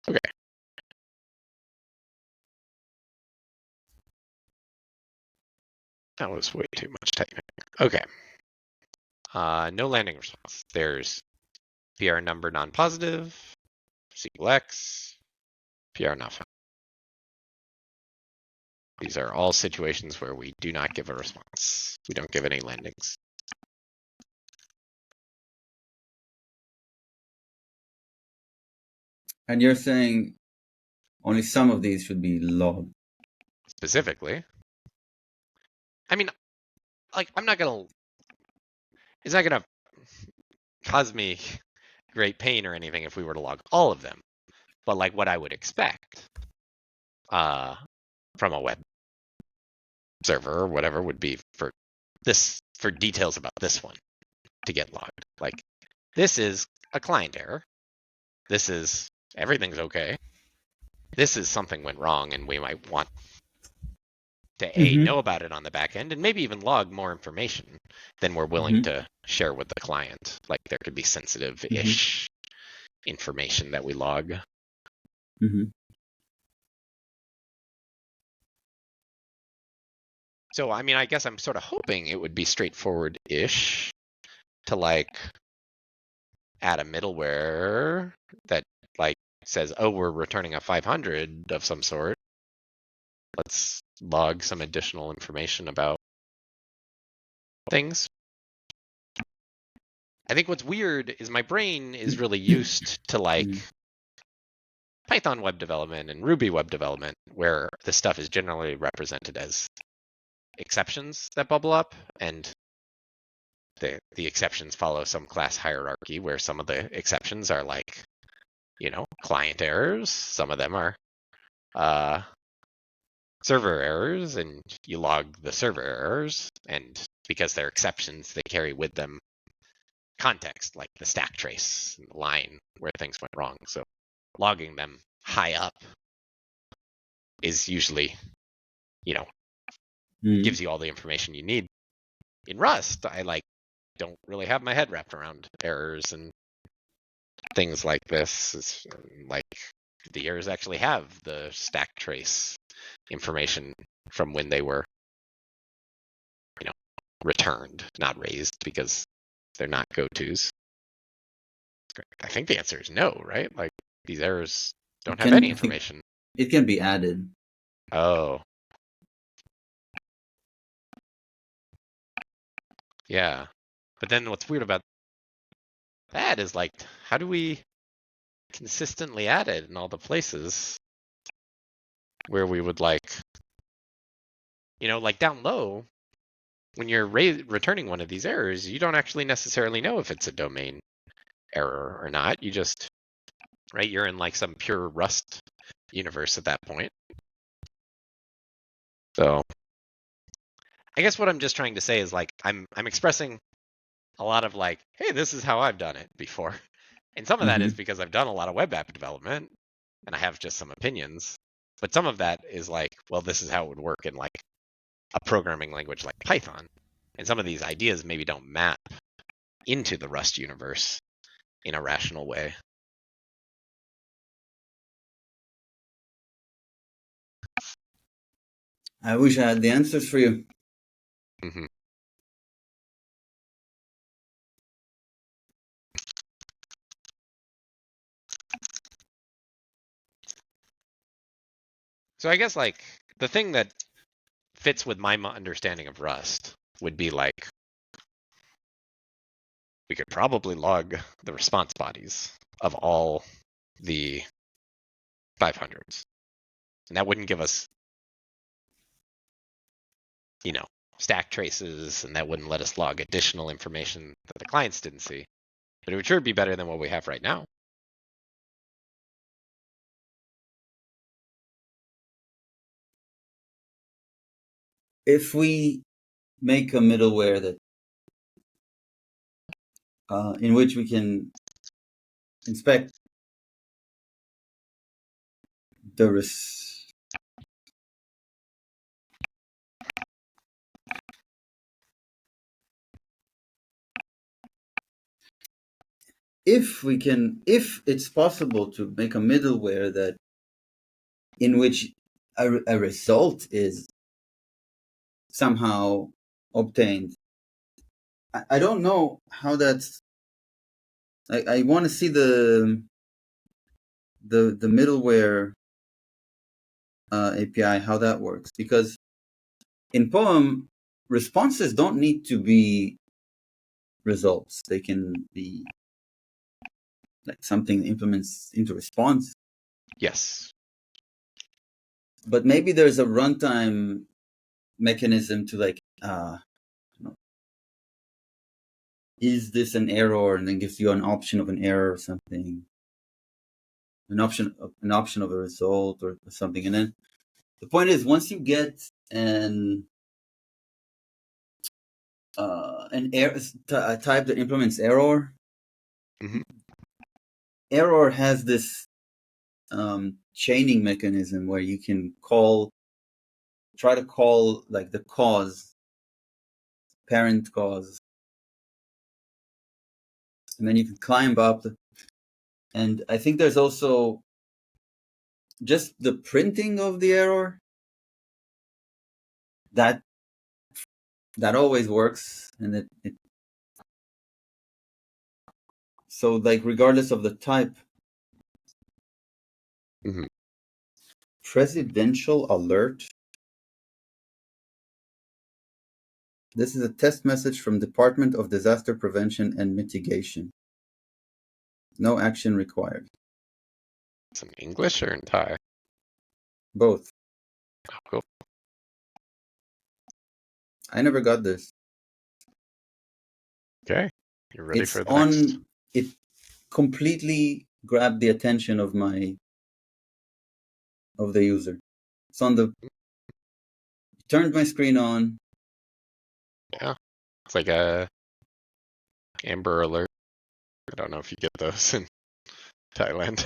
Okay. That was way too much typing. Okay. No landing response. There's PR number non-positive, SQL X, PR not found. These are all situations where we do not give a response. We don't give any landings. And you're saying Only some of these should be logged. Specifically. I mean, like, it's not gonna cause me great pain or anything if we were to log all of them. But like what I would expect from a web server or whatever would be for details about this one to get logged. Like, this is a client error. This is everything's okay. This is something went wrong, and we might want to know about it on the back end and maybe even log more information than we're willing to share with the client. Like, there could be sensitive-ish information that we log. So, I mean, I guess I'm sort of hoping it would be straightforward-ish to, like, add a middleware that, like, says, oh, we're returning a 500 of some sort. Let's log some additional information about things. I think what's weird is my brain is really used to, like, Python web development and Ruby web development, where this stuff is generally represented as exceptions that bubble up, and the exceptions follow some class hierarchy where some of the exceptions are like, client errors. Some of them are server errors, and you log the server errors, and because they're exceptions, they carry with them context, like the stack trace, the line where things went wrong. So logging them high up is usually, gives you all the information you need. In Rust, I don't really have my head wrapped around errors and things like this. It's like the errors actually have the stack trace information from when they were, returned, not raised, because they're not go-tos. I think the answer is no, right? Like, these errors don't have any information. It can be added. Oh. Yeah. But then what's weird about that is, like, how do we consistently add it in all the places where we would, like down low, when you're returning one of these errors, you don't actually necessarily know if it's a domain error or not. You just, right, you're in like some pure Rust universe at that point. So I guess what I'm just trying to say is, like, I'm expressing a lot of, like, hey, this is how I've done it before. And some of that is because I've done a lot of web app development and I have just some opinions. But some of that is like, well, this is how it would work in like a programming language like Python. And some of these ideas maybe don't map into the Rust universe in a rational way. I wish I had the answers for you. Mm-hmm. So I guess, like, the thing that fits with my understanding of Rust would be, like, we could probably log the response bodies of all the 500s. And that wouldn't give us, stack traces, and that wouldn't let us log additional information that the clients didn't see. But it would sure be better than what we have right now. If we make a middleware that in which we can inspect the if it's possible to make a middleware that in which a result is somehow obtained. I don't know how that's. I want to see the middleware API, how that works, because in Poem, responses don't need to be results. They can be like something that implements into response. Yes. But maybe there's a runtime mechanism to like, is this an error, and then gives you an option of an error or something, an option of a result or something. And then the point is, once you get an error type that implements error, error has this chaining mechanism where you can try to call like the cause, parent cause, and then you can climb up. And I think there's also just the printing of the error that always works, and it so like regardless of the type. Presidential alert. This is a test message from Department of Disaster Prevention and Mitigation. No action required. It's in English or in Thai? Both. Oh, cool. I never got this. Okay, you're ready for the next. It completely grabbed the attention of the user. It's on the. Turned my screen on. Yeah, it's like a Amber Alert. I don't know if you get those in Thailand.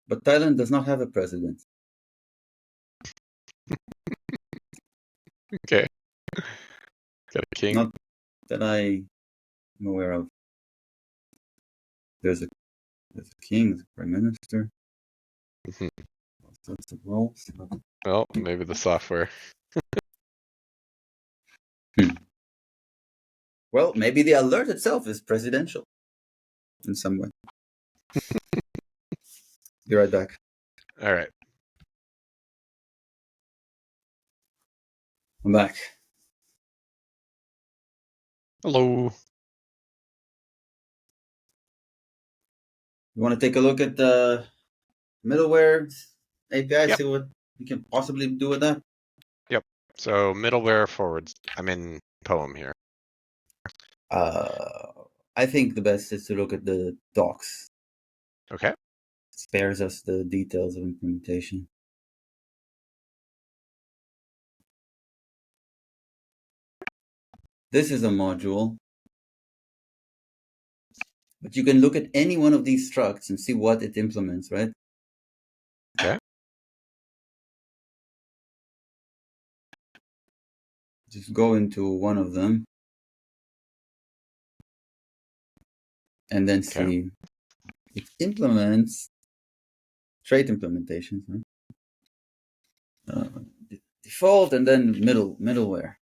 But Thailand does not have a president. Okay. Got a king? Not that I am aware of. There's a king, there's a prime minister. Lots of roles. Well, maybe the software. Well, maybe the alert itself is presidential in some way. Be right back. All right. I'm back. Hello. You want to take a look at the middleware API, see what you can possibly do with that? Yep. So middleware forwards. I'm in Poem here. I think the best is to look at the docs. Okay. Spares us the details of implementation. This is a module. But you can look at any one of these structs and see what it implements, right? Okay. Just go into one of them and then see it implements trait implementations, right? Default and then middleware.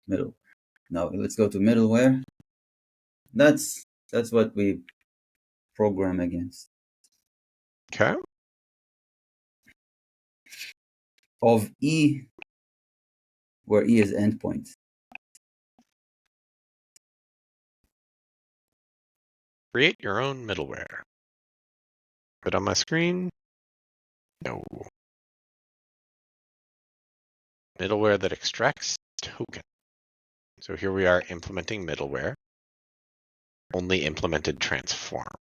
Now let's go to middleware. That's what we program against. Okay. Of E, where E is endpoint. Create your own middleware. Put on my screen. No. Middleware that extracts token. So here we are implementing middleware. Only implemented transform.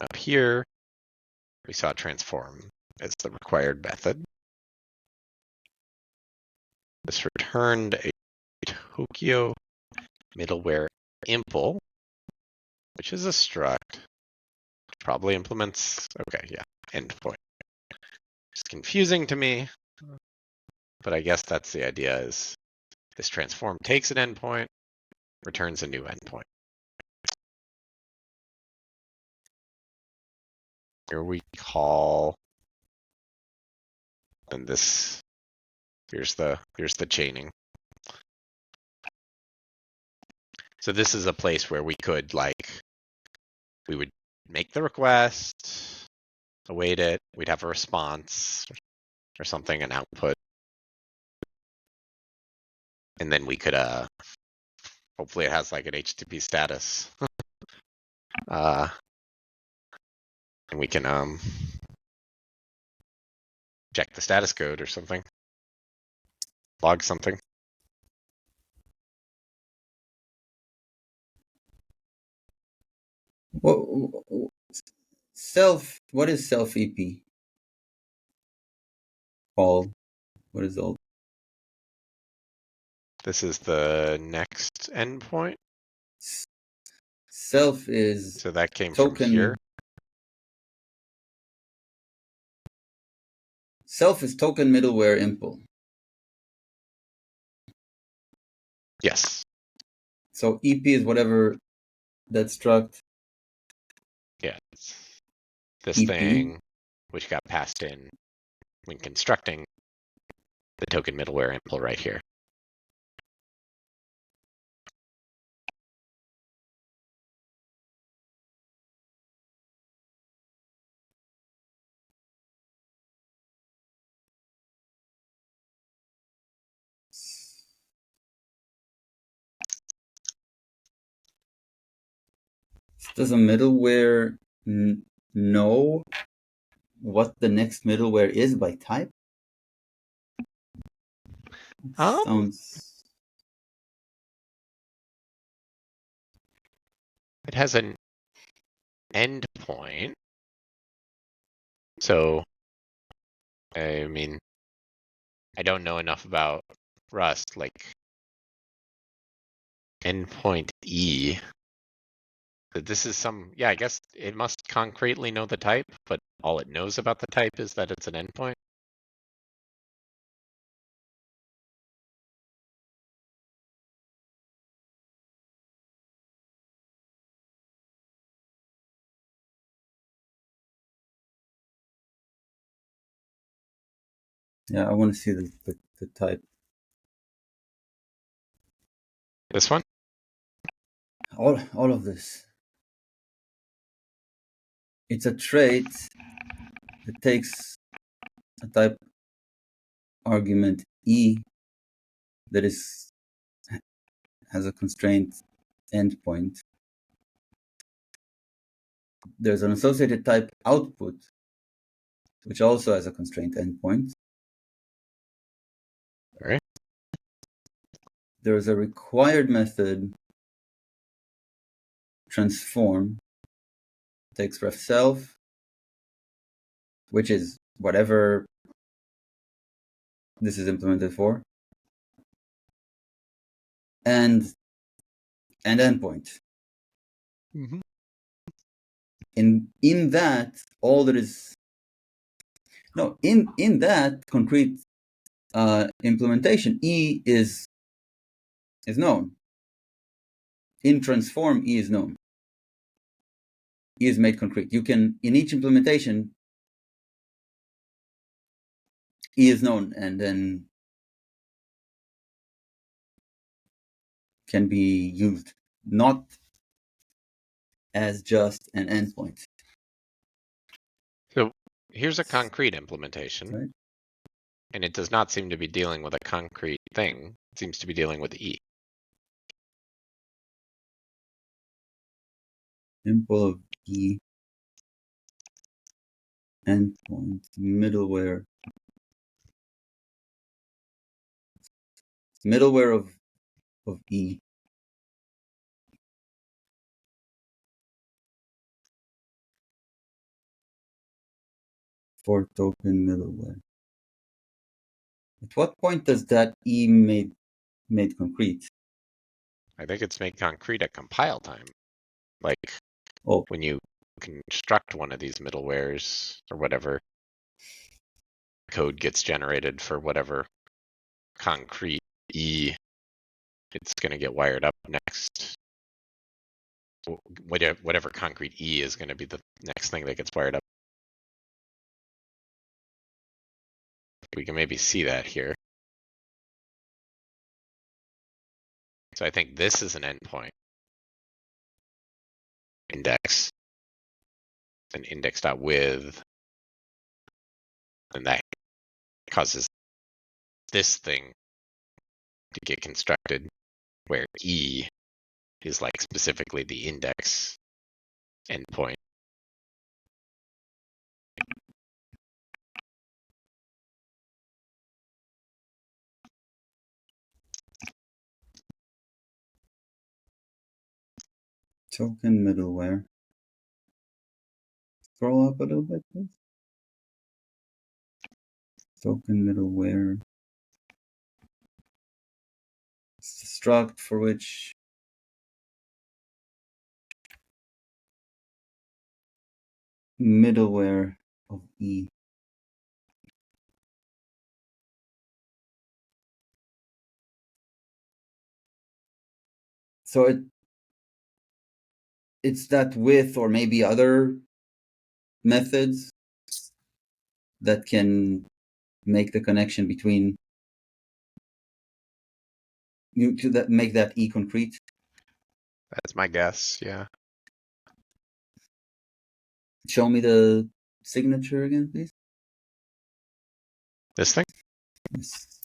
Up here, we saw transform as the required method. This returned a Tokyo middleware impl, which is a struct. Probably implements, okay, yeah, endpoint. It's confusing to me, but I guess that's the idea, is this transform takes an endpoint, returns a new endpoint. Here we call, and this, here's the chaining. So this is a place where we could, like, we would make the request, await it, we'd have a response or something, an output. And then we could, hopefully it has like an HTTP status and we can check the status code or something, log something. What is self EP called? What is all? This is the next endpoint. Self is so that came token from here. Self is token middleware impl. Yes. So EP is whatever that struct. Yeah. It's this EP. thing which got passed in when constructing the token middleware impl right here. Does a middleware know what the next middleware is by type? Sounds. It has an endpoint. So, I mean, I don't know enough about Rust, like endpoint E. This is yeah, I guess it must concretely know the type, but all it knows about the type is that it's an endpoint. Yeah, I want to see the type. This one? All of this. It's a trait that takes a type argument E that has a constraint endpoint. There's an associated type output, which also has a constraint endpoint. All right. There's a required method transform, takes ref self, which is whatever this is implemented for, and endpoint. Mm-hmm. In that, all that is in that concrete implementation, E is known. In transform, E is known. E is made concrete. You can, in each implementation, E is known and then can be used, not as just an endpoint. So here's a concrete implementation, right? And it does not seem to be dealing with a concrete thing. It seems to be dealing with E. Impl of E endpoint middleware of E. For token middleware. At what point does that E made concrete? I think it's made concrete at compile time. Like when you construct one of these middlewares or whatever, code gets generated for whatever concrete E it's going to get wired up next. Whatever concrete E is going to be the next thing that gets wired up. We can maybe see that here. So I think this is an endpoint index, an index.with, and that causes this thing to get constructed where E is like specifically the index endpoint. Token middleware. Scroll up a little bit, please. Token middleware. It's the struct for which middleware of E. So it's that with or maybe other methods that can make the connection between you to that make that E concrete. That's my guess, yeah. Show me the signature again, please. This thing? Yes.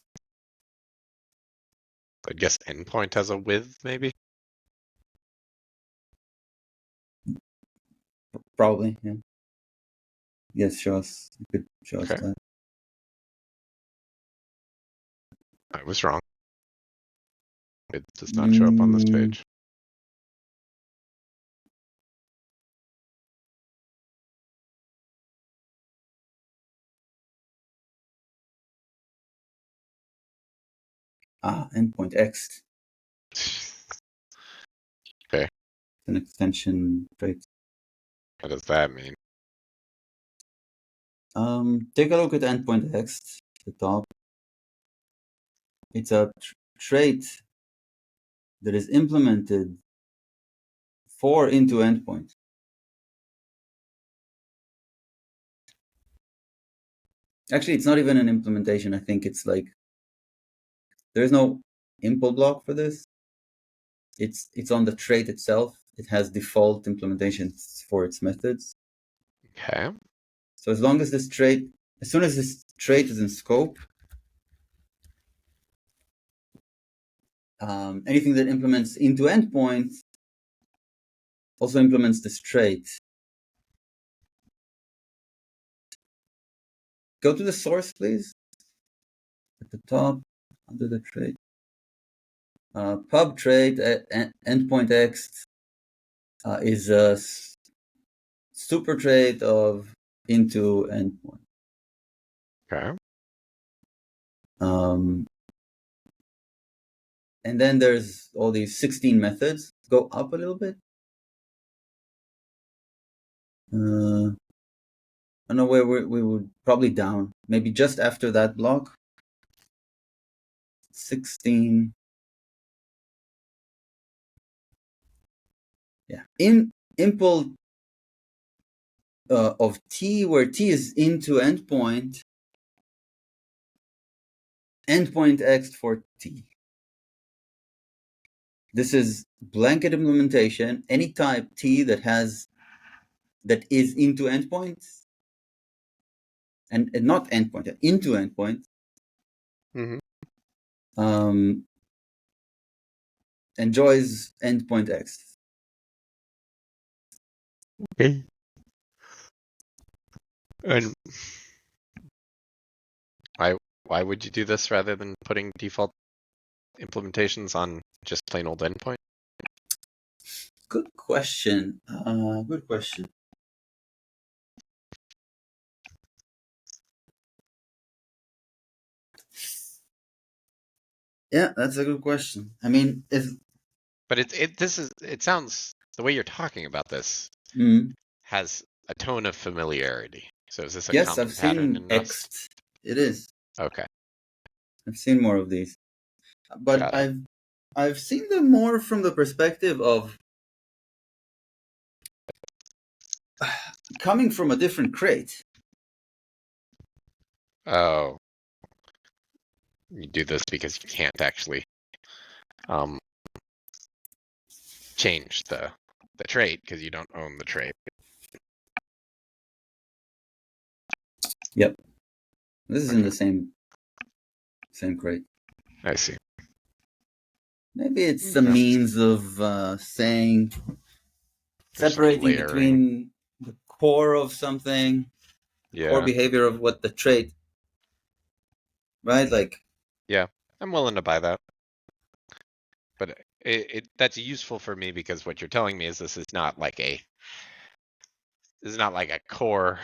I guess endpoint has a with, maybe? Probably, yeah. Yes, show us. You could show us that. I was wrong. It does not show up on this page. Endpoint X. Okay. An extension trait. What does that mean? Take a look at endpoint X at the top. It's a trait that is implemented for into endpoint. Actually, it's not even an implementation. I think it's like there's no impl block for this. It's on the trait itself. It has default implementations for its methods. Okay. So as soon as this trait is in scope, anything that implements into endpoint also implements this trait. Go to the source, please. At the top, under the trait. Pub trait endpoint X is a super trait of into endpoint. Okay. And then there's all these 16 methods. Go up a little bit. I know where we would probably down, maybe just after that block. 16. Yeah. In impl of T, where T is into endpoint X for T. This is blanket implementation. Any type T that is into endpoint and not endpoint, into endpoint. Enjoys endpoint X. Okay. And why would you do this rather than putting default implementations on just plain old endpoint? Good question. Good question. Yeah, that's a good question. I mean, but it sounds the way you're talking about this has a tone of familiarity. So is this a yes, common I've pattern seen in X. It is. Okay. I've seen more of these, but I've seen them more from the perspective of coming from a different crate. Oh, you do this because you can't actually change the trait because you don't own the trait. Yep. This is in the same crate. I see. Maybe it's a means of saying separating between the core of something, core behavior of what the trait, right? Like, yeah, I'm willing to buy that. But that's useful for me because what you're telling me is this is not like a core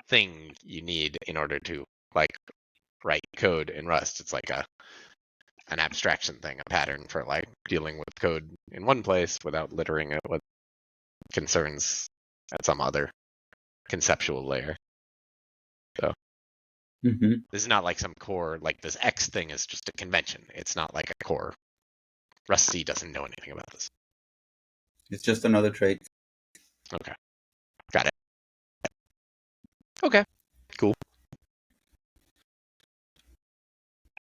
thing you need in order to like write code in Rust. It's like an abstraction thing, a pattern for like dealing with code in one place without littering it with concerns at some other conceptual layer. So this is not like some core, like this X thing is just a convention. It's not like a core. Rust C doesn't know anything about this. It's just another trait. Okay. Got it. Okay. Cool.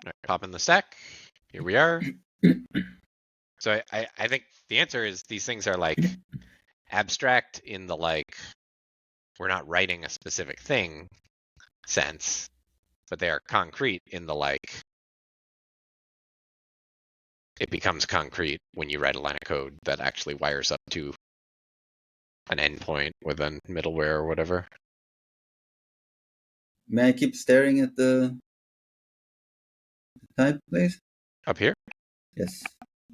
Right, pop in the stack. Here we are. So I think the answer is these things are like abstract in the like we're not writing a specific thing sense, but they are concrete in the like it becomes concrete when you write a line of code that actually wires up to an endpoint with a middleware or whatever. May I keep staring at the type, please? Up here? Yes.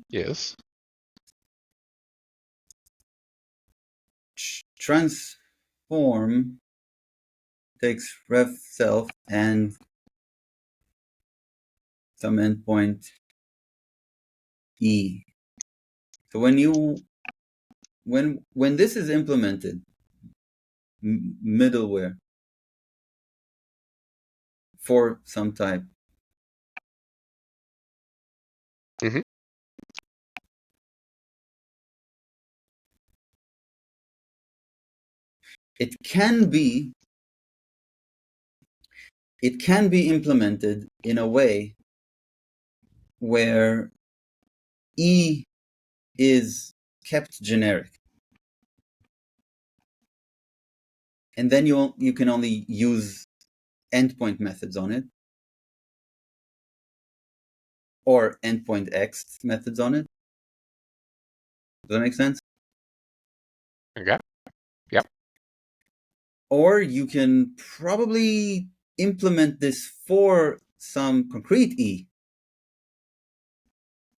Yes. Transform takes ref self and some endpoint E. So when this is implemented, middleware for some type, it can be implemented in a way where E is kept generic, and then you can only use endpoint methods on it or endpoint X methods on it. Does that make sense? Okay. Yep. Or you can probably implement this for some concrete E,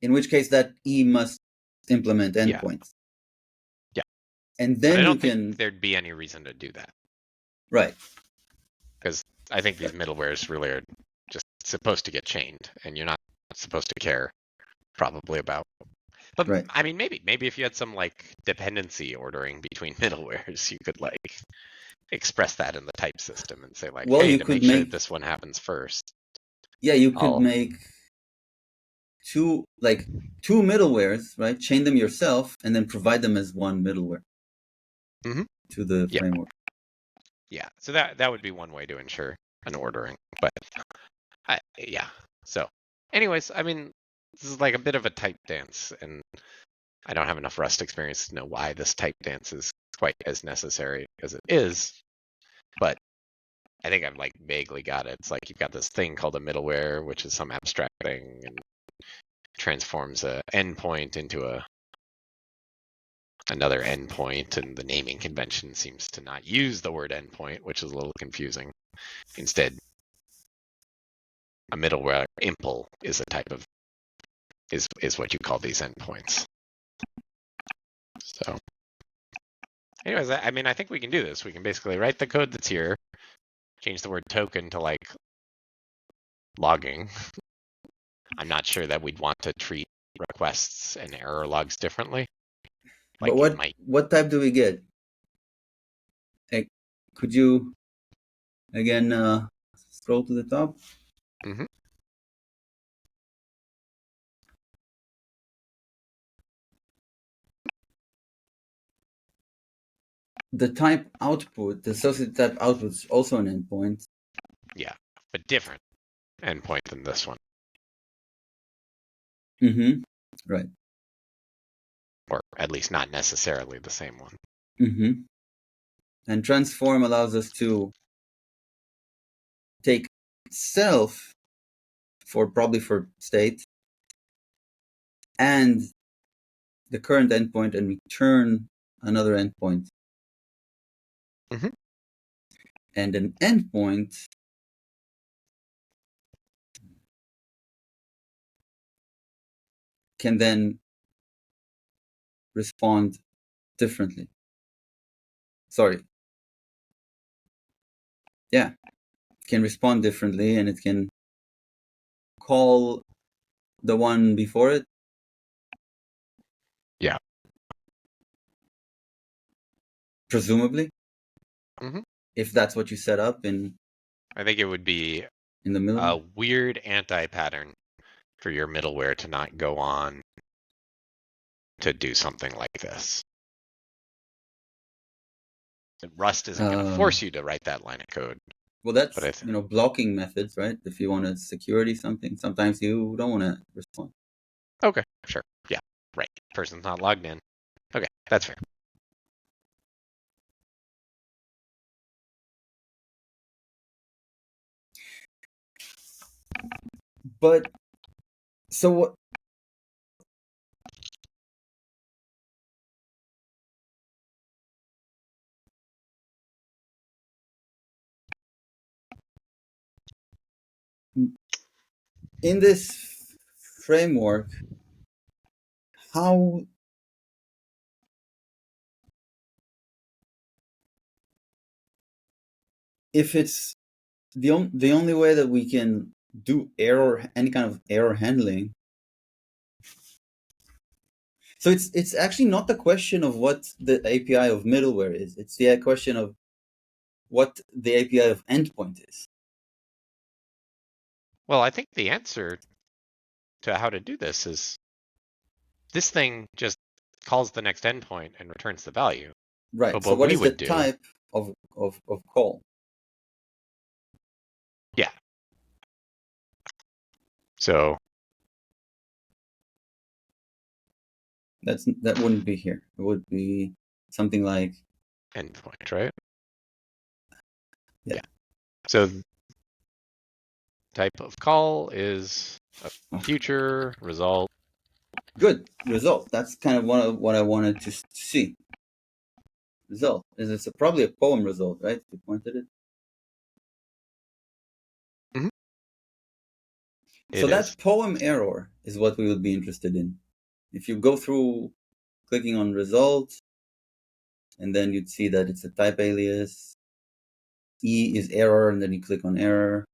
in which case that E must implement endpoints. Yeah. And then but I don't think there'd be any reason to do that. Right. Because I think these middlewares really are just supposed to get chained, and you're not supposed to care probably about. But right. I mean, maybe if you had some like dependency ordering between middlewares, you could like express that in the type system and say like, well, hey, to make sure that this one happens first. Yeah, you could make two middlewares, right? Chain them yourself and then provide them as one middleware to the framework. Yeah, so that would be one way to ensure an ordering. But yeah. So anyways, I mean, this is like a bit of a type dance, and I don't have enough Rust experience to know why this type dance is quite as necessary as it is. But I think I've like vaguely got it. It's like you've got this thing called a middleware, which is some abstract thing, and transforms a endpoint into another endpoint, and the naming convention seems to not use the word endpoint, which is a little confusing. Instead, a middleware impl is a type of is what you call these endpoints. So anyways, I mean, I think we can do this. We can basically write the code that's here, change the word token to like logging. I'm not sure that we'd want to treat requests and error logs differently. Like, but what type do we get? Hey, could you again scroll to the top? The type output, the associated type output is also an endpoint. Yeah, but different endpoint than this one. Right. Or at least not necessarily the same one. And transform allows us to take self probably for state and the current endpoint and return another endpoint. Mm-hmm. And an endpoint can then respond differently. Sorry. Yeah, can respond differently, and it can call the one before it. Yeah. Presumably. Mm-hmm. If that's what you set up in. I think it would be in the middle. A weird anti-pattern for your middleware to not go on to do something like this. And Rust isn't going to force you to write that line of code. Well, that's blocking methods, right? If you want to security something, sometimes you don't want to respond. Okay, sure. Yeah, right. Person's not logged in. Okay, that's fair. But so what? In this framework, how if it's the only way that we can do any kind of error handling. So it's actually not the question of what the API of middleware is. It's the question of what the API of endpoint is. Well, I think the answer to how to do this is this thing just calls the next endpoint and returns the value. Right. But so what is the type of call? Yeah. So that wouldn't be here. It would be something like endpoint, right? Yeah. So type of call is a future result. Good result. That's kind of what I wanted to see. Result is it's probably a poem result, right? You pointed it. Mm-hmm. So that poem error is what we would be interested in. If you go through clicking on result, and then you'd see that it's a type alias. E is error, and then you click on error.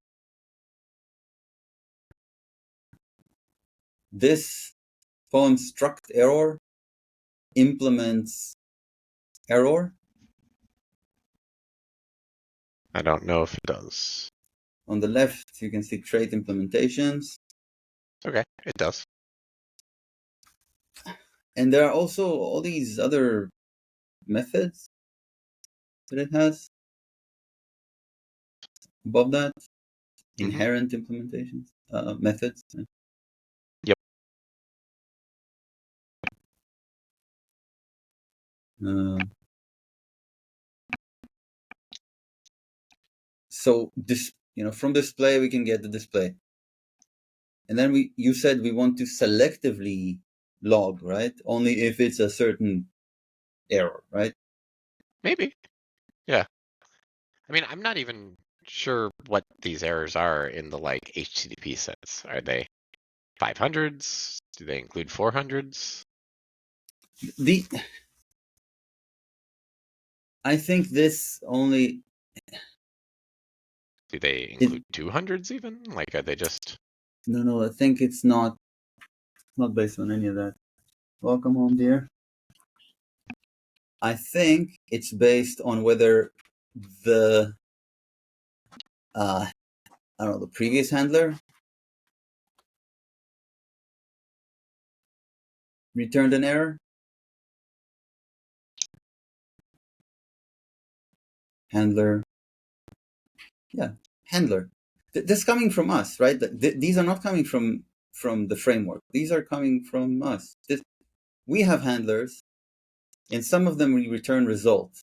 This poem struct error implements error. I don't know if it does. On the left, you can see trait implementations. Okay, it does. And there are also all these other methods that it has above that. Inherent implementations, methods. Yep. So this, from display we can get the display, and then you said we want to selectively log, right? Only if it's a certain error, right? Maybe. Yeah. I mean, I'm not even sure what these errors are in the HTTP sense. Are they 500s? Do they include 400s? I think this only. Do they include 200s even? Are they just? No. I think it's not based on any of that. Welcome home, dear. I think it's based on whether the the previous handler returned an error. Handler. Yeah, handler. This is coming from us, right? These are not coming from the framework. These are coming from us. We have handlers. In some of them, we return results.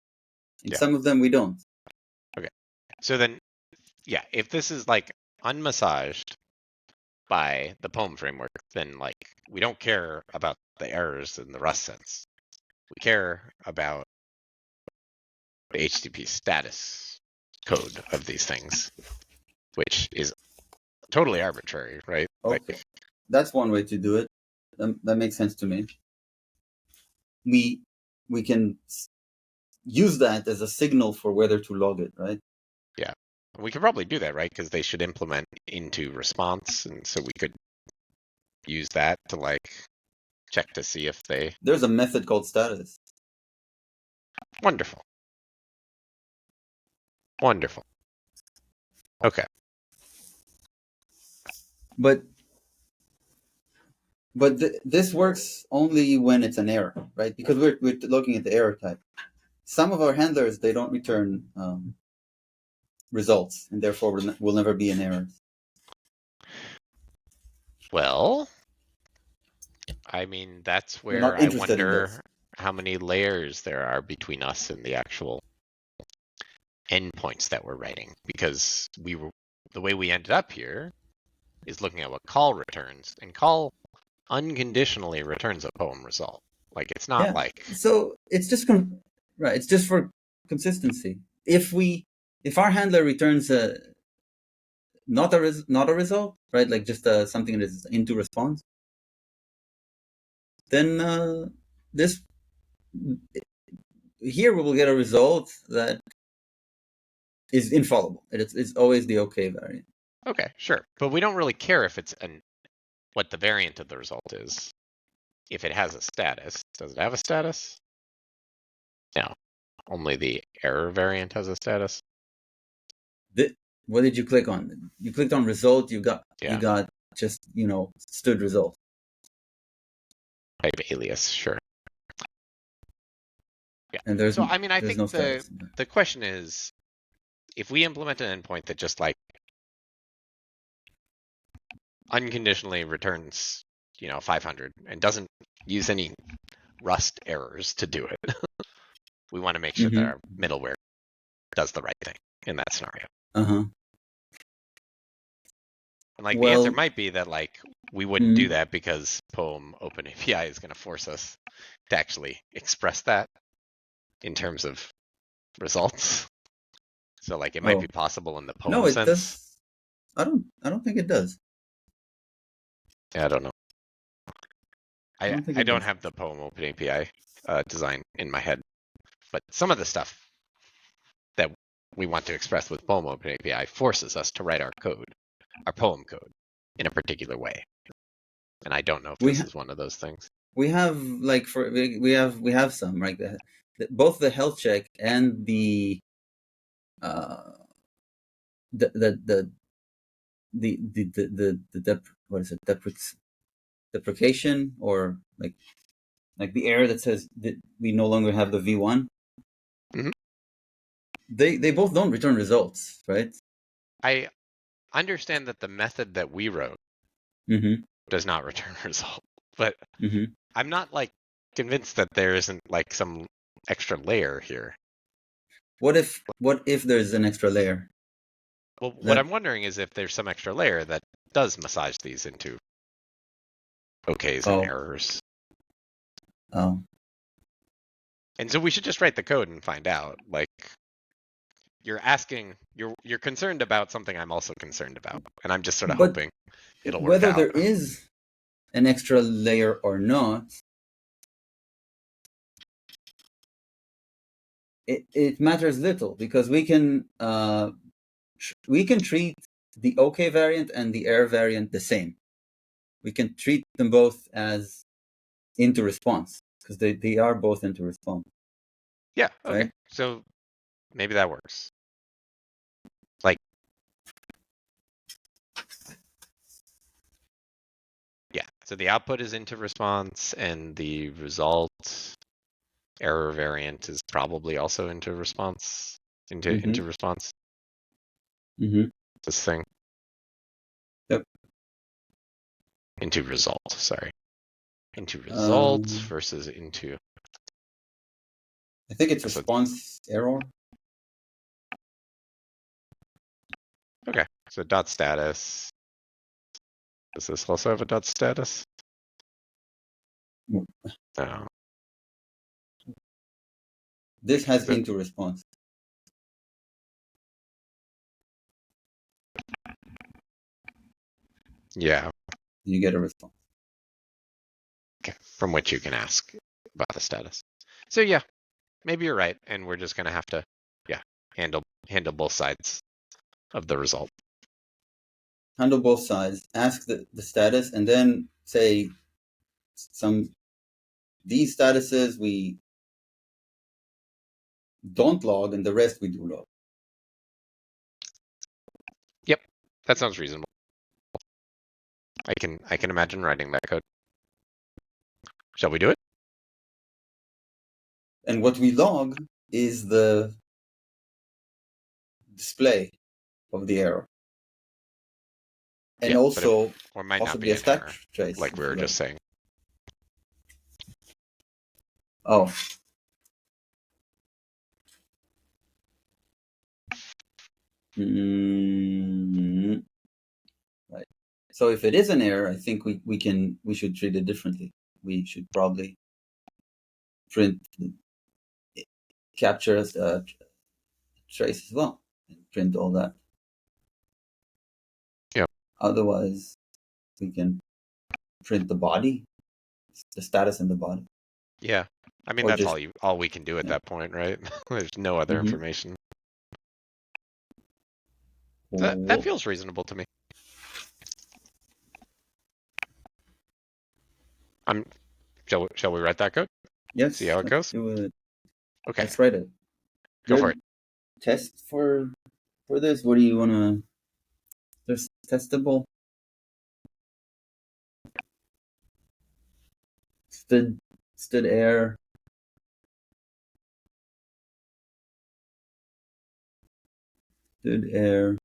In some of them, we don't. Okay. So then, yeah, if this is unmassaged, by the POEM framework, then like we don't care about the errors in the Rust sense. We care about the HTTP status code of these things, which is totally arbitrary, right? Okay, Like, that's one way to do it. That makes sense to me. We can use that as a signal for whether to log it, right? yeah, we could probably do that, right? Because they should implement into response, and so we could use that to like check to see if they. There's a method called status. Wonderful. Wonderful. Okay. But this works only when it's an error, right? Because we're looking at the error type. Some of our handlers, they don't return results, and therefore will never be an error. Well, I mean, that's We're not where I interested in those. wonder how many layers there are between us and the actual endpoints that we're writing, because the way we ended up here is looking at what call returns, and call unconditionally returns a POEM result. Like, it's not like. So it's just right. It's just for consistency. If our handler returns not a result, right? Like just something that is into response, then this here we will get a result that is infallible. It's always the OK variant. Okay, sure, but we don't really care if it's what the variant of the result is. If it has a status, does it have a status? No, only the error variant has a status. What did you click on? You clicked on result. You got just std result. Type alias, sure. Yeah. And there's so I mean, I think no status. The question is, if we implement an endpoint that just like unconditionally returns 500 and doesn't use any Rust errors to do it, we want to make sure that our middleware does the right thing in that scenario. And like the answer might be that like we wouldn't do that because POEM OpenAPI is going to force us to actually express that in terms of results. So like it might be possible in the POEM sense. No, it does. I don't think it does. Yeah, I don't know. I don't have the POEM OpenAPI design in my head, but some of the stuff that we want to express with POEM OpenAPI forces us to write our code, our POEM code, in a particular way. And I don't know if this is one of those things. We have like we have some right both the health check and the what is it, deprecation, or like the error that says that we no longer have the v1. They both don't return results, right? I understand that the method that we wrote does not return a result, but I'm not like convinced that there isn't like some extra layer here. What if there's an extra layer? Well, what I'm wondering is if there's some extra layer that does massage these into OKs and errors. Oh. And so we should just write the code and find out. Like, you're asking, you're concerned about something I'm also concerned about, and I'm just sort of hoping it'll work whether out. There is an extra layer or not, it matters little, because we can treat the OK variant and the error variant the same. We can treat them both as into response, because they are both into response. Yeah, okay. Right? So maybe that works. Like, yeah, so the output is into response, and the result error variant is probably also into response. Into response. This thing. Yep. Into result, sorry. Into result versus into. I think it's response error. Okay, so dot status. Does this also have a dot status? No. No. This has into response. Yeah. You get a response. Okay. From which you can ask about the status. So yeah, maybe you're right, and we're just gonna have to, handle both sides of the result. Handle both sides. Ask the status, and then say these statuses we don't log, and the rest we do log. Yep, that sounds reasonable. I can imagine writing that code. Shall we do it? And what we log is the display of the error. And also or might possibly not be a stack error, trace. like we were just saying. Oh. Right. So if it is an error, I think we should treat it differently. We should probably capture a trace as well, and print all that. Yeah. Otherwise, we can print the body, the status in the body. Yeah. I mean, that's all we can do at that point, right? There's no other information. That feels reasonable to me. Shall we write that code? Yes. See how it goes? Okay. Let's write it. Go for it. Test for this? What do you want to... There's testable. Stood error. Stood error.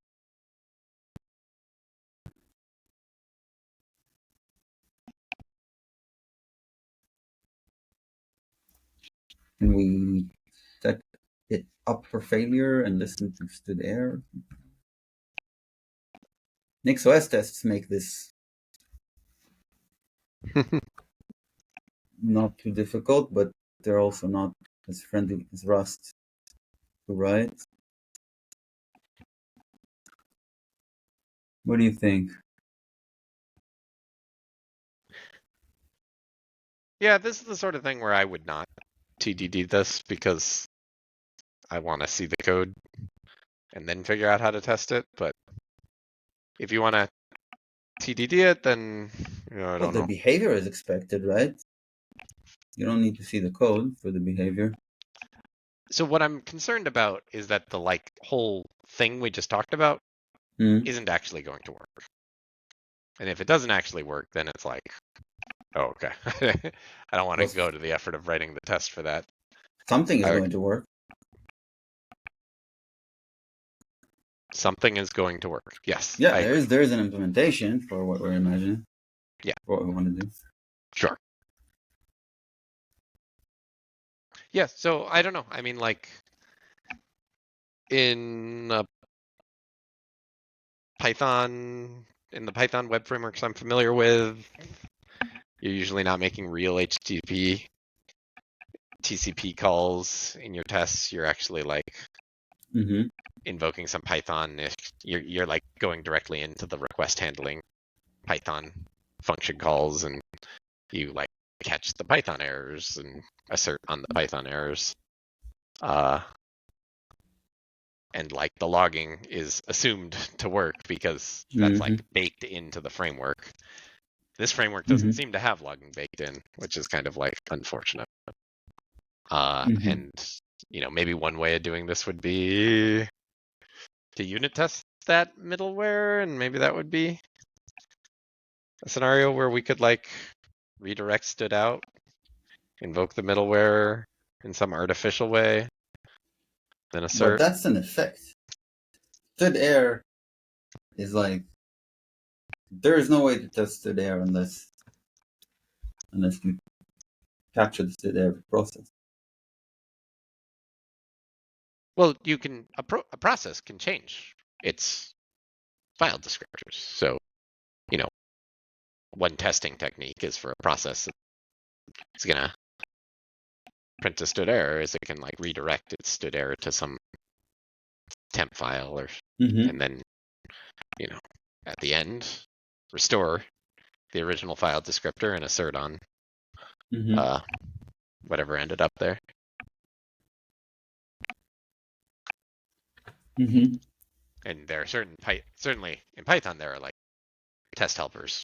And we set it up for failure and listen to stood error. NixOS tests make this not too difficult, but they're also not as friendly as Rust to write. What do you think? Yeah, this is the sort of thing where I would not TDD this because I want to see the code and then figure out how to test it. But if you want to TDD it, then I don't know. The behavior is expected, right? You don't need to see the code for the behavior. So what I'm concerned about is that the whole thing we just talked about isn't actually going to work. And if it doesn't actually work, then it's like, oh, okay. I don't want to go to the effort of writing the test for that. Something is going to work. Something is going to work. Yes. Yeah, there is an implementation for what we're imagining. Yeah. For what we want to do. Sure. Yeah, so I don't know. I mean, in Python, in the Python web frameworks I'm familiar with, you're usually not making real HTTP TCP calls in your tests. You're actually invoking some Python. You're going directly into the request handling Python function calls, and you catch the Python errors and assert on the Python errors. And the logging is assumed to work because that's baked into the framework. This framework doesn't seem to have logging baked in, which is kind of unfortunate. And maybe one way of doing this would be to unit test that middleware, and maybe that would be a scenario where we could redirect stood out, invoke the middleware in some artificial way, then assert. But that's an effect. Stood error is there is no way to test stood error unless you capture the stood error process. Well, you can a process can change its file descriptors. So, one testing technique is for a process. It's gonna print a std error is it can like redirect its std error to some temp file or and then at the end restore the original file descriptor and assert on whatever ended up there. And there are certainly in Python there are like test helpers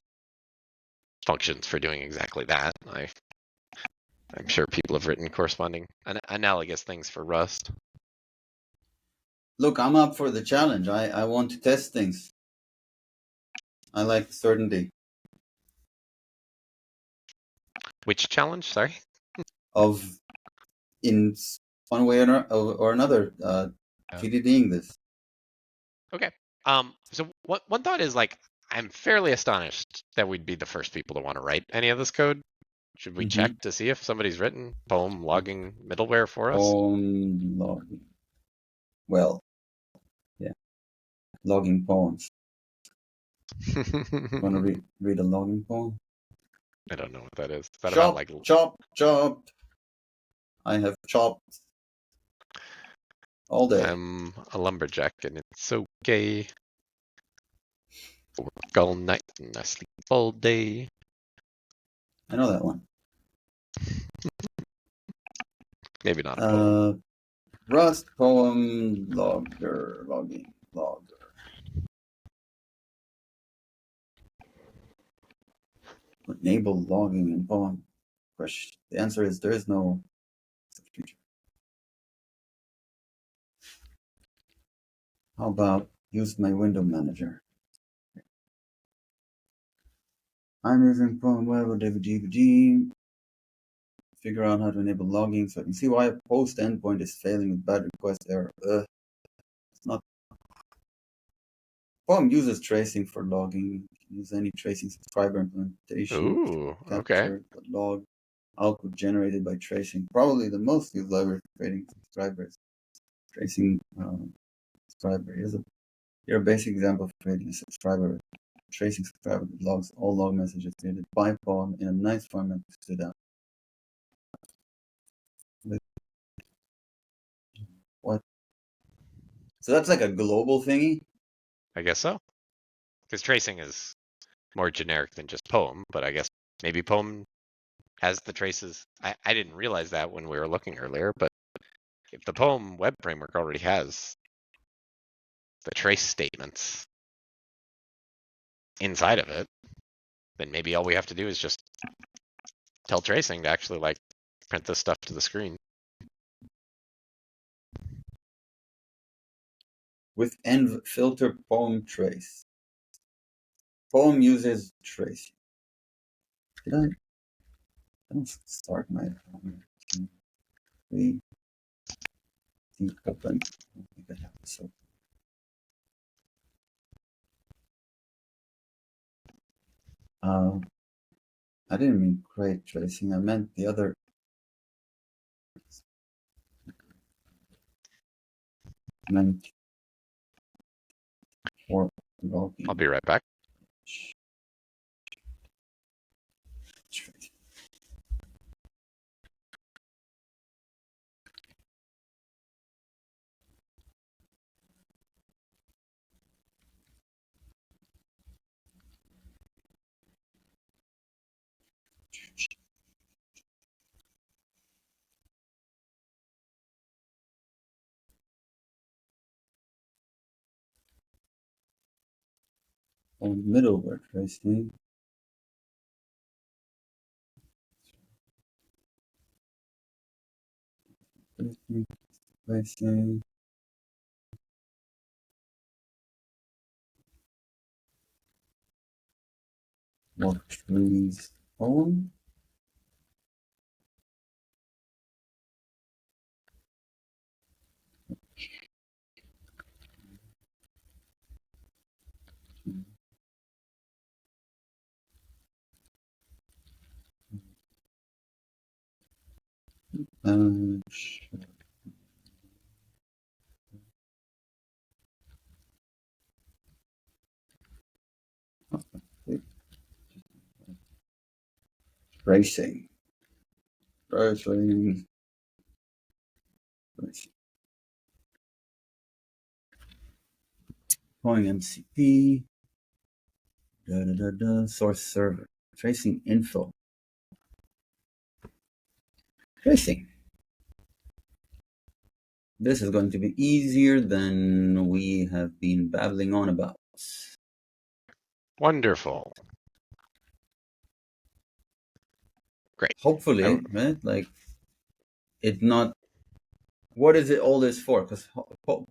functions for doing exactly that. I'm sure people have written corresponding analogous things for Rust. Look, I'm up for the challenge. I want to test things. I like certainty. Which challenge? Sorry. Of in one way or another, TDDing this. Okay. So one thought is like I'm fairly astonished that we'd be the first people to want to write any of this code. Should we check to see if somebody's written POEM logging middleware for us? POEM logging. Well, yeah, logging poems. Want to read a logging poem? I don't know what that is. Is that Chop, about like chopped. I have chopped all day. I'm a lumberjack and it's okay. I work all night and I sleep all day. I know that one. Maybe not a poem. Rust poem logging. Enable logging in poem. Question. The answer is there is no such feature. How about use my window manager? I'm using poem web or DVD. Figure out how to enable logging so I can see why a post endpoint is failing with bad request error. It's not. POEM uses tracing for logging. Use any tracing subscriber implementation. Ooh, capture the log output generated by tracing. Probably the most used library for creating subscribers. Tracing subscriber. Here's a basic example of creating a subscriber. Tracing subscriber that logs all log messages created by POEM in a nice format to stood out. What? So that's like a global thingy? I guess so. Because tracing is more generic than just POEM, but I guess maybe POEM has the traces. I didn't realize that when we were looking earlier, but if the POEM web framework already has the trace statements inside of it, then maybe all we have to do is just tell tracing to actually like print this stuff to the screen. With env filter POEM trace. POEM uses tracing. Did I don't start my we open? I don't think I have this open. I didn't mean create tracing. I meant the other. I meant for logging. I'll be right back. On middleware tracing. Tracing. What trees on? Tracing. Calling MCP. Source server. Tracing info. Tracing. This is going to be easier than we have been babbling on about. Wonderful. Great. Hopefully, right? Like, it not. What is it all this for? Because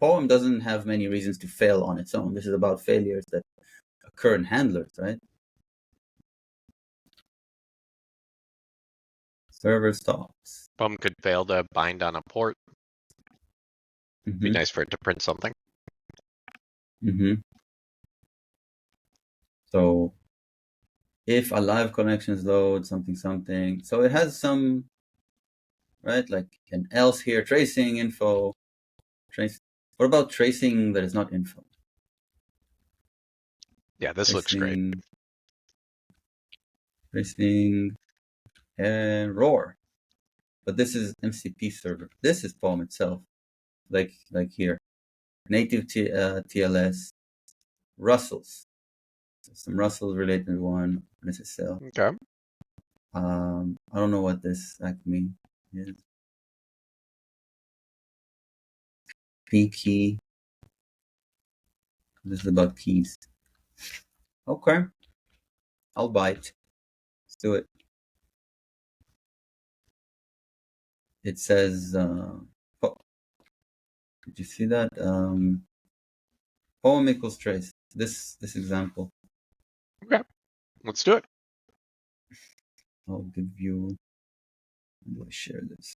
Poem doesn't have many reasons to fail on its own. This is about failures that occur in handlers, right? Server stops. Poem could fail to bind on a port. It'd be nice for it to print something. So if a live connections load something, so it has some, right? Like an else here, tracing info. What about tracing that is not info? Yeah, this looks great. Tracing error. But this is MCP server. This is Poem itself. Like here. Native TLS. Russells. Some Russells related one. SSL. Okay. I don't know what this actually is. P key. This is about keys. Okay. I'll bite. Let's do it. It says, did you see that? Poem equals trace. This example. Okay. Let's do it. I'll give you. How do I share this?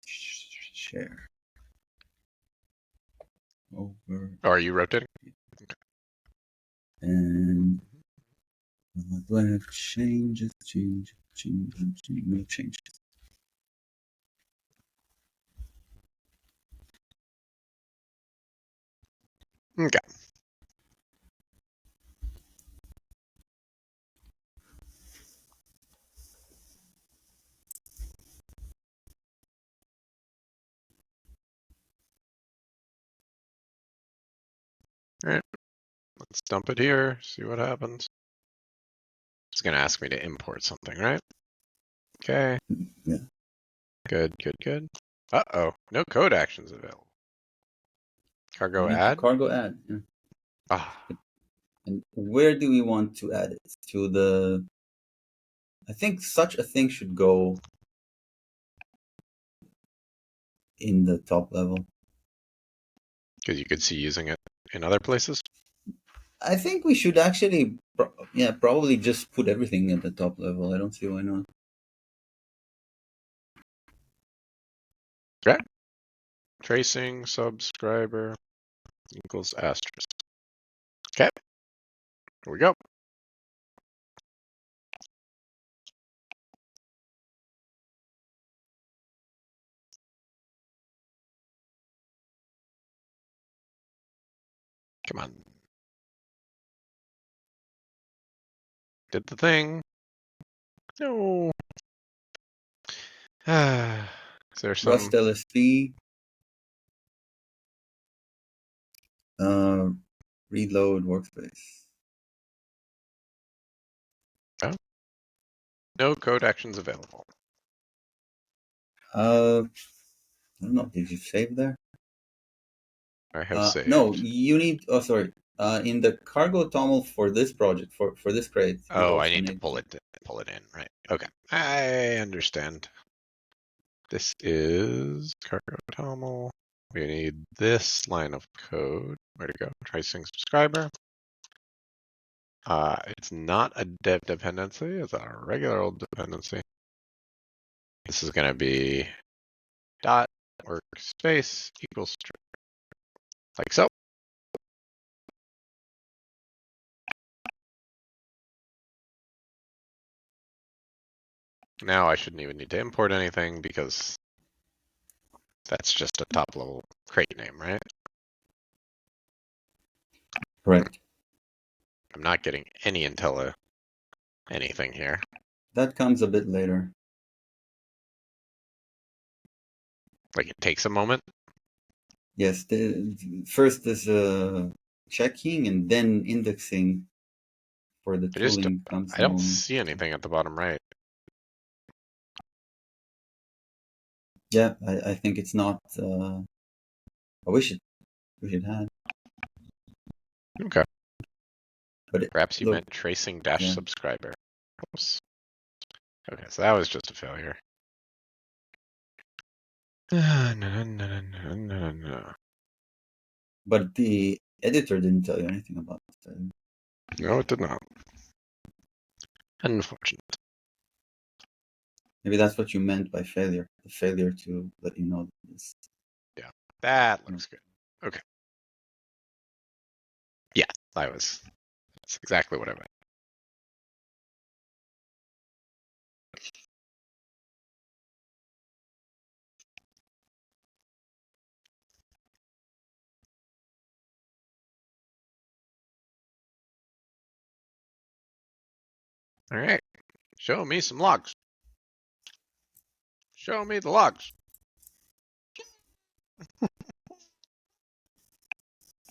Share. Over. Oh, are you rotating? Okay. And do I have changes? No changes. Okay. All right. Let's dump it here, see what happens. It's going to ask me to import something, right? Okay. Yeah. Good. Uh-oh. No code actions available. Cargo add? Cargo add. Yeah. Ah. And where do we want to add it? To the... I think such a thing should go in the top level. Because you could see using it in other places? I think we should actually, probably just put everything at the top level. I don't see why not. Okay. Tracing subscriber equals asterisk. Okay. Here we go. Come on. Did the thing. No. Is there some... Rust LSP. Reload workspace. Oh. No code actions available. I don't know. Did you save there? I have saved. No, you need. Oh, sorry. In the cargo toml for this project, for this crate. Oh, I need to pull it in, right? Okay, I understand. This is cargo toml. We need this line of code. Where to go? Tracing subscriber. It's not a dev dependency. It's a regular old dependency. This is going to be dot workspace equals string, like so. Now I shouldn't even need to import anything because that's just a top level crate name, right? Correct. I'm not getting any Intella anything here. That comes a bit later. Like it takes a moment? Yes, first is checking and then indexing for the tooling comes I don't along. see anything at the bottom right. Yeah, I think it's not. I wish it had. Okay. But Perhaps you look, meant tracing dash yeah. subscriber. Oops. Okay, so that was just a failure. No. But the editor didn't tell you anything about it. No, it did not. Unfortunate. Maybe that's what you meant by failure. The failure to let you know this. Yeah, that looks good. Okay. Yeah, that's exactly what I meant. All right. Show me some logs. Show me the logs.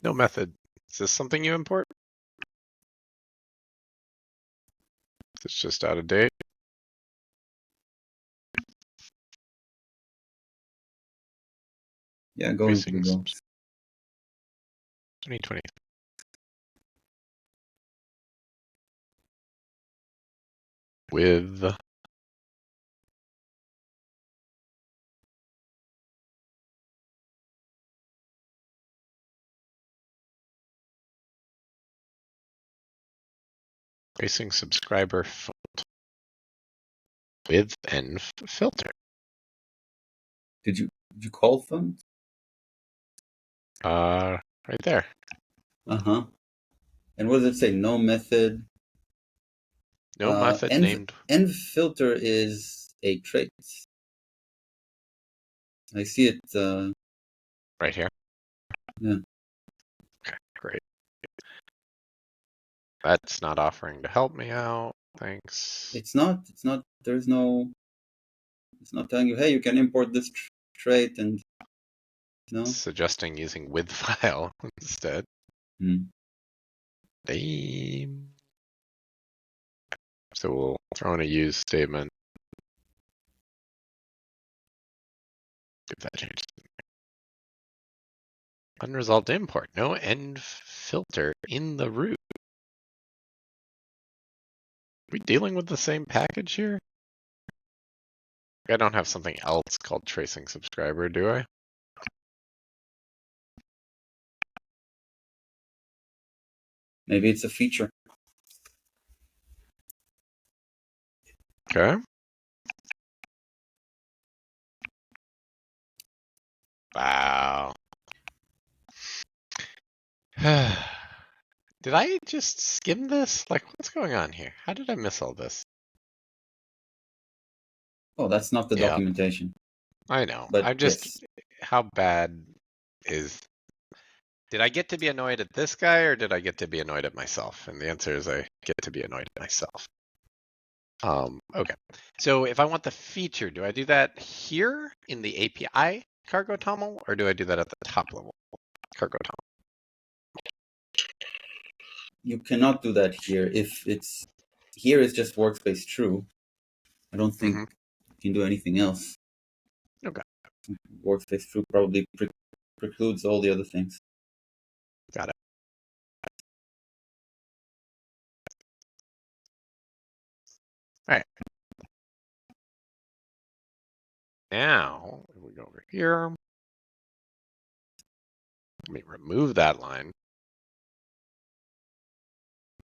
No method. Is this something you import? It's just out of date. Yeah, go into the docs. 2020. With tracing subscriber font with and filter. Did you call font? Right there. Uh-huh. And what does it say? No method. No method named. Env filter is a trait. I see it. Right here. Yeah. Okay, great. That's not offering to help me out. Thanks. It's not. There's no. It's not telling you, hey, you can import this trait and. No. It's suggesting using with file instead. So we'll throw in a use statement. If that changes. Unresolved import. No env filter in the root. Are we dealing with the same package here? I don't have something else called tracing subscriber, do I? Maybe it's a feature. Okay. Wow. Did I just skim this? Like, what's going on here? How did I miss all this? Oh, that's not the documentation. I know. But I'm just, yes. how bad is... Did I get to be annoyed at this guy, or did I get to be annoyed at myself? And the answer is I get to be annoyed at myself. Okay. So if I want the feature, do I do that here in the API cargo toml, or do I do that at the top level cargo toml? You cannot do that here. If it's here, it's just workspace true. I don't think you can do anything else. Okay. Workspace true probably precludes all the other things. Got it. All right. Now, if we go over here, let me remove that line.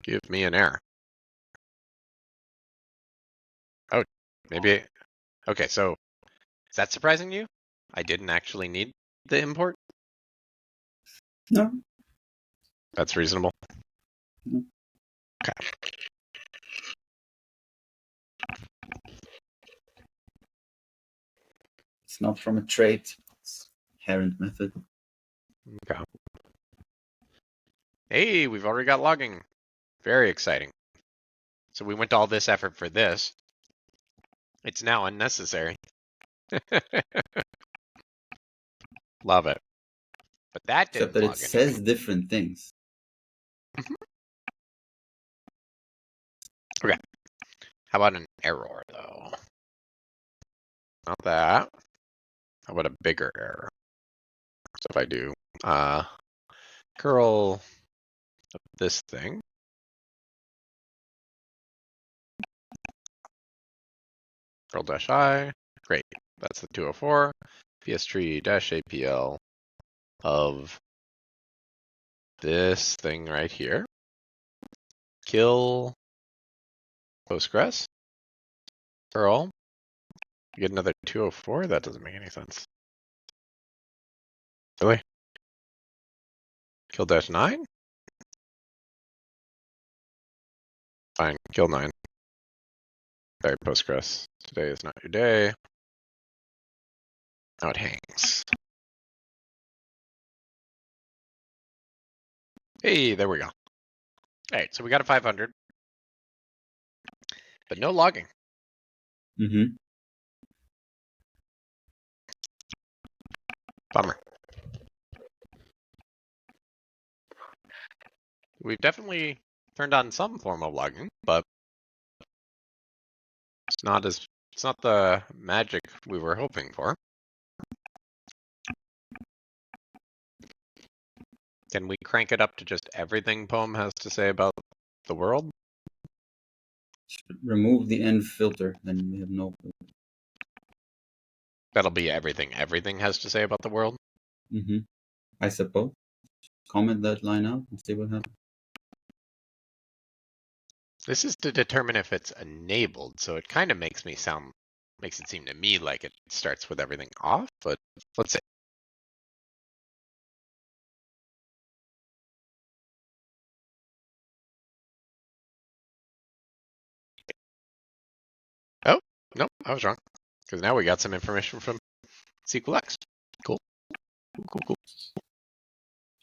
Give me an error. Oh, maybe. Okay, so is that surprising you? I didn't actually need the import? No. That's reasonable. No. Okay. It's not from a trait. It's inherent method. Okay. Hey, we've already got logging. Very exciting. So we went to all this effort for this. It's now unnecessary. Love it. But that Except didn't that log it says anything. different things. Okay. How about an error, though? Not that. How about a bigger error? So if I do curl this thing, curl dash I, great. That's the 204. PS tree dash APL of this thing right here. Kill Postgres. Curl. You get another 204? That doesn't make any sense. Really? Kill dash 9? Fine, kill 9. Sorry, Postgres. Today is not your day. Now it hangs. Hey, there we go. All right, so we got a 500, but no logging. Mm-hmm. Bummer. We've definitely turned on some form of logging, but it's not the magic we were hoping for. Can we crank it up to just everything Poem has to say about the world? Remove the end filter, then we have no filter. That'll be everything has to say about the world? Mm-hmm. I suppose. Comment that line out and see what happens. This is to determine if it's enabled, so it kind of makes it seem to me like it starts with everything off, but let's see. Oh, no, I was wrong. Because now we got some information from SQLX. Cool. Cool.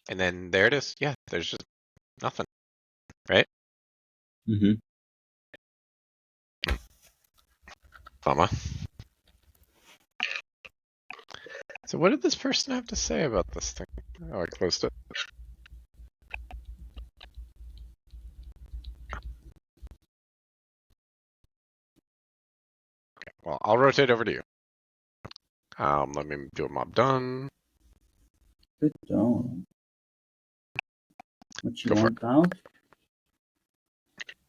And then there it is. Yeah, there's just nothing, right? Mm-hmm. Bummer. So what did this person have to say about this thing? Oh, I closed it. Okay, well, I'll rotate over to you. Let me do a mob done. Good dog. What you Go for want out?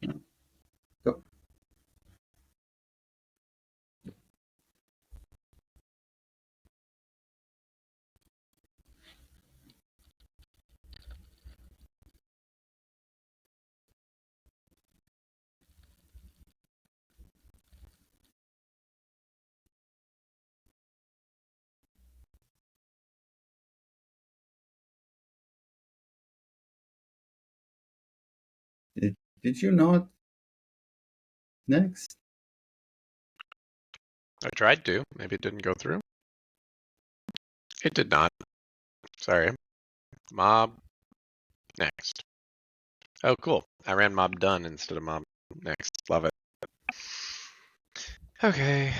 No. Go. Did you not? Next. I tried to. Maybe it didn't go through. It did not. Sorry. Mob next. Oh, cool. I ran mob done instead of mob next. Love it. Okay.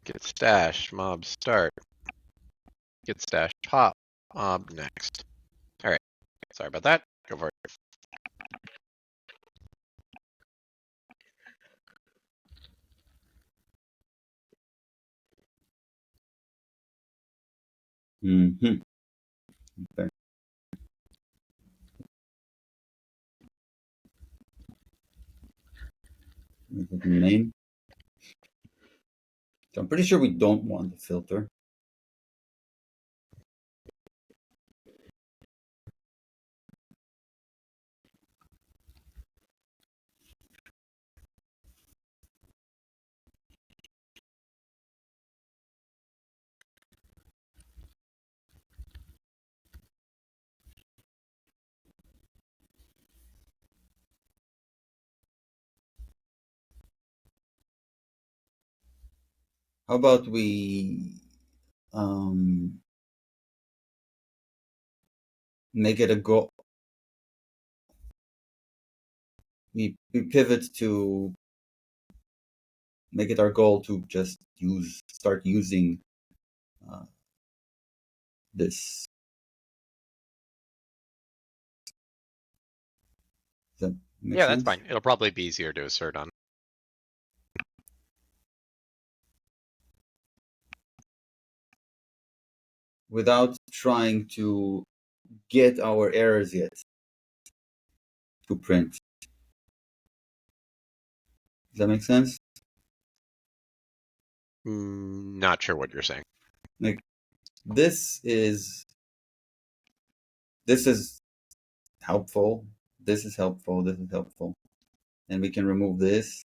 Get stash, mob start. Get stash pop, mob next. All right. Sorry about that. Go for it. Mm-hmm. Okay. Name. So I'm pretty sure we don't want the filter. How about we make it a goal? We pivot to make it our goal to just start using this. Does that make Yeah, sense? that's fine. It'll probably be easier to assert on. Without trying to get our errors yet to print. Does that make sense? Not sure what you're saying. Like this is helpful. This is helpful. This is helpful. And we can remove this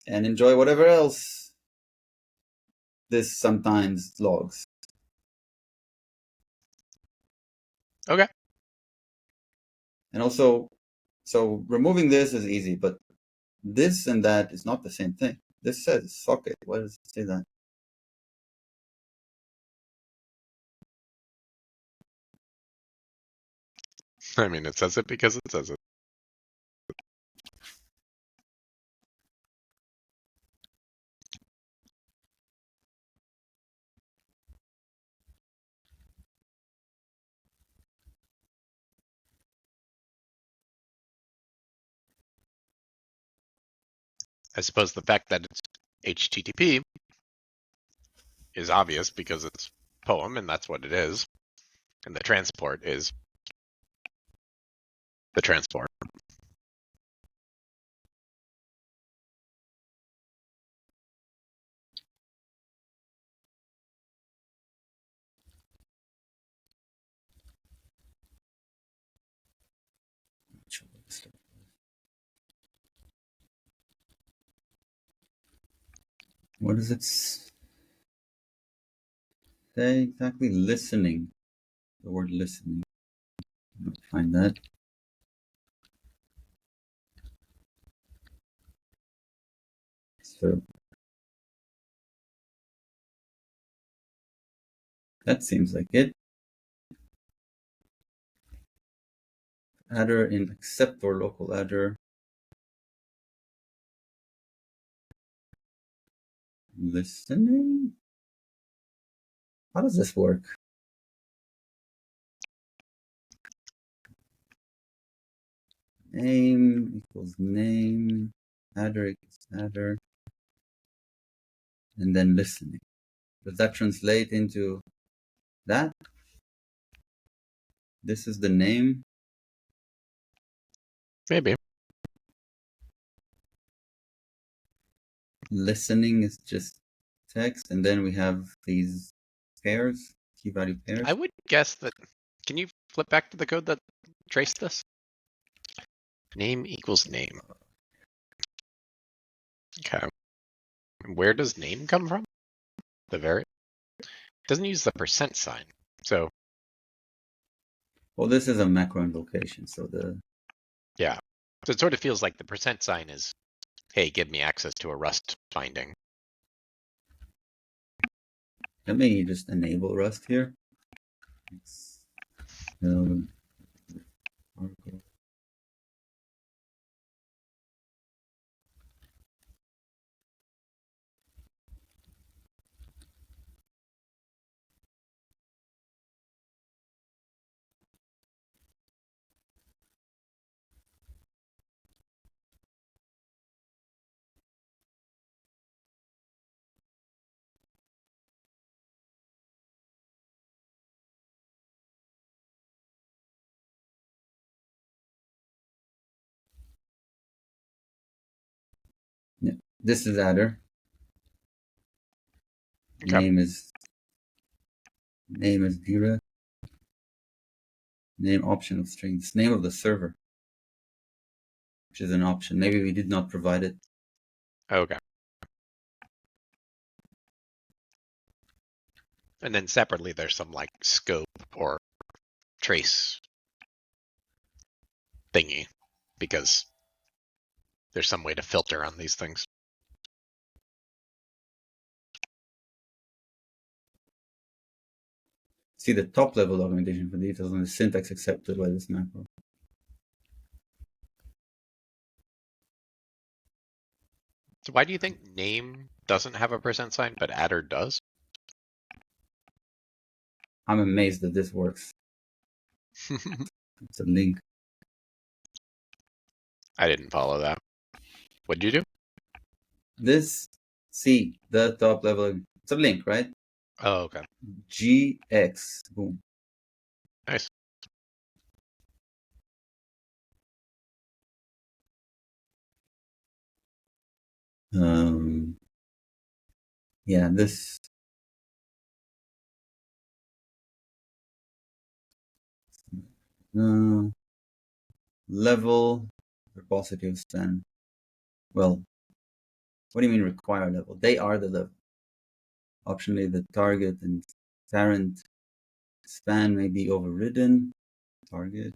and enjoy whatever else this sometimes logs. Okay. And also, so removing this is easy, but this and that is not the same thing. This says socket. Why does it say that? I mean, it says it because it says it. I suppose the fact that it's HTTP is obvious because it's poem and that's what it is. And the transport is the transport. What does it say exactly? Listening. The word listening. Find that. So that seems like it. Adder in accept or local adder. Listening? How does this work? Name equals name. Adder equals adder. And then listening. Does that translate into that? This is the name. Maybe. Listening is just text, and then we have these pairs, key value pairs. I would guess that. Can you flip back to the code that traced this? Name equals name. Okay. Where does name come from? The variable. Doesn't use the percent sign. So. Well, this is a macro invocation, so the. Yeah. So it sort of feels like the percent sign is, hey, give me access to a Rust finding. Let me just enable Rust here. Article. Yeah, this is adder. Okay. Name is Dira. Name option of strings. Name of the server, which is an option. Maybe we did not provide it. Okay. And then separately, there's some like scope or trace thingy because there's some way to filter on these things. See the top level documentation for details on the syntax accepted by this macro. So why do you think name doesn't have a percent sign, but adder does? I'm amazed that this works. It's a link. I didn't follow that. What'd you do? This, see, the top level, it's a link, right? Oh, okay. GX, boom. Nice. Yeah, this. Level, repository of span. Well, what do you mean require level? They are the level. Optionally, the target and parent span may be overridden. Target.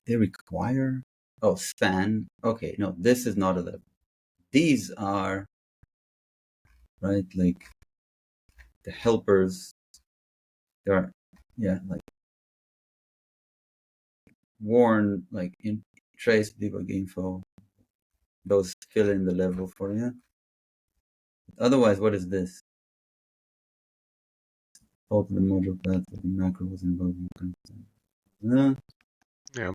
They require. Oh, span. Okay, no, this is not a level. These are, right, like the helpers. There are, yeah, like warn, like in trace debug info. Those fill in the level for you. Otherwise, what is this? Open the module path of the macro was involved in content. Yeah.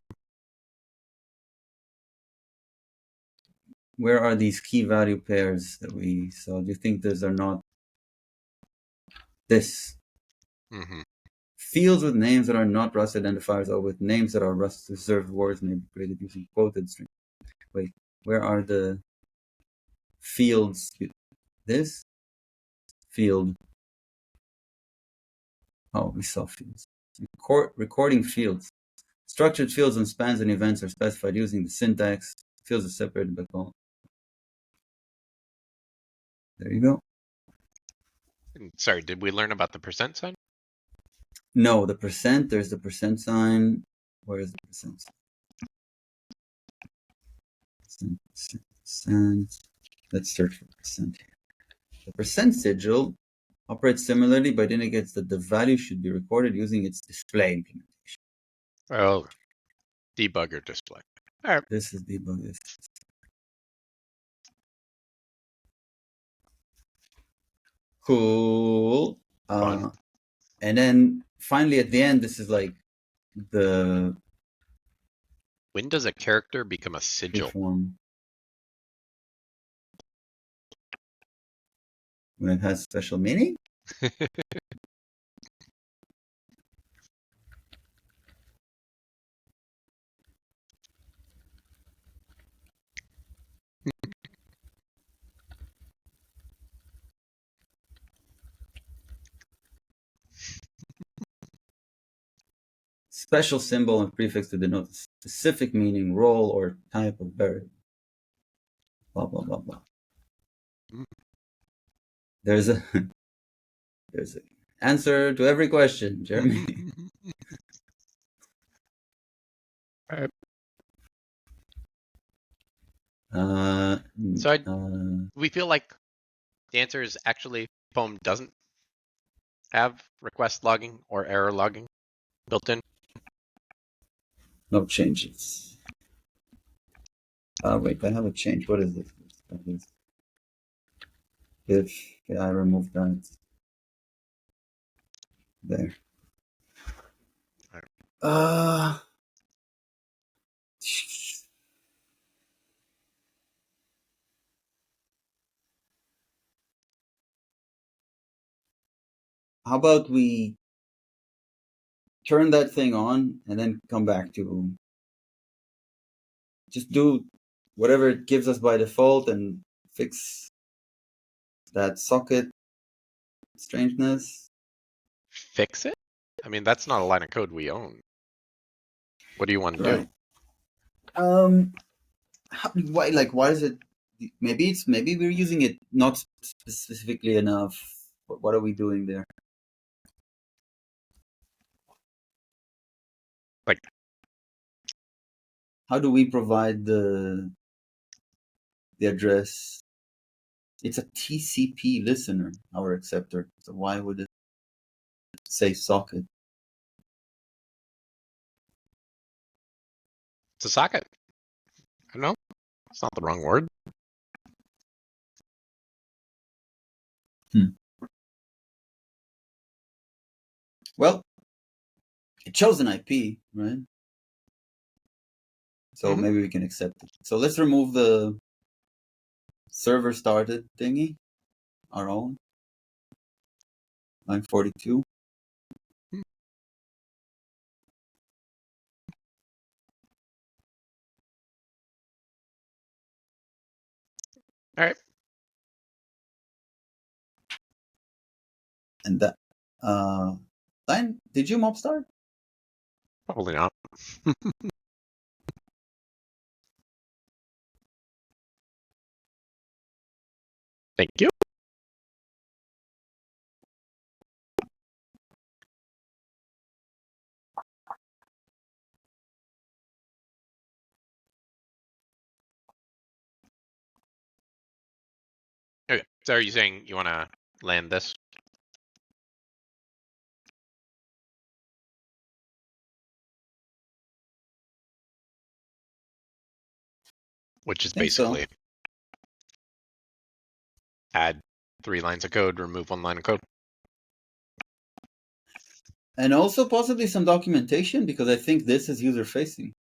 Where are these key value pairs that we saw? Do you think those are not this? Mm-hmm. Fields with names that are not Rust identifiers or with names that are Rust reserved words may be created using quoted string. Wait, where are the fields? This field. Oh, we saw fields. Recording fields. Structured fields and spans and events are specified using the syntax. Fields are separated by column. There you go. Sorry, did we learn about the percent sign? No, the percent. There's the percent sign. Where is the percent sign? Percent. Let's search for percent here. The percent sigil operates similarly, but indicates that the value should be recorded using its display implementation. Oh, debugger display. All right. This is debug this. Cool. Fun. And then finally at the end, this is like the When does a character become a sigil? reform. When it has special meaning? Special symbol and prefix to denote a specific meaning, role, or type of variable. Blah, blah, blah, blah. There's an answer to every question, Jeremy. We feel like the answer is actually POEM doesn't have request logging or error logging built in. No changes. Wait, I have a change. What is this? If I remove that. There. How about we turn that thing on and then come back to just do whatever it gives us by default and fix that socket strangeness. Fix it? I mean, that's not a line of code we own. What do you want to do? Why is it? Maybe we're using it not specifically enough. What are we doing there? Like, how do we provide the address? It's a TCP listener, our acceptor. So why would it say socket? it's a socket. I don't know. It's not the wrong word. Well, it shows an IP, right? So maybe we can accept it. So let's remove the server started thingy, our own, line 42. All right. And that, line, did you mob start? Probably not. Thank you. Okay. So are you saying you want to land this? Which is basically add 3 lines of code, remove 1 line of code. And also possibly some documentation, because I think this is user-facing.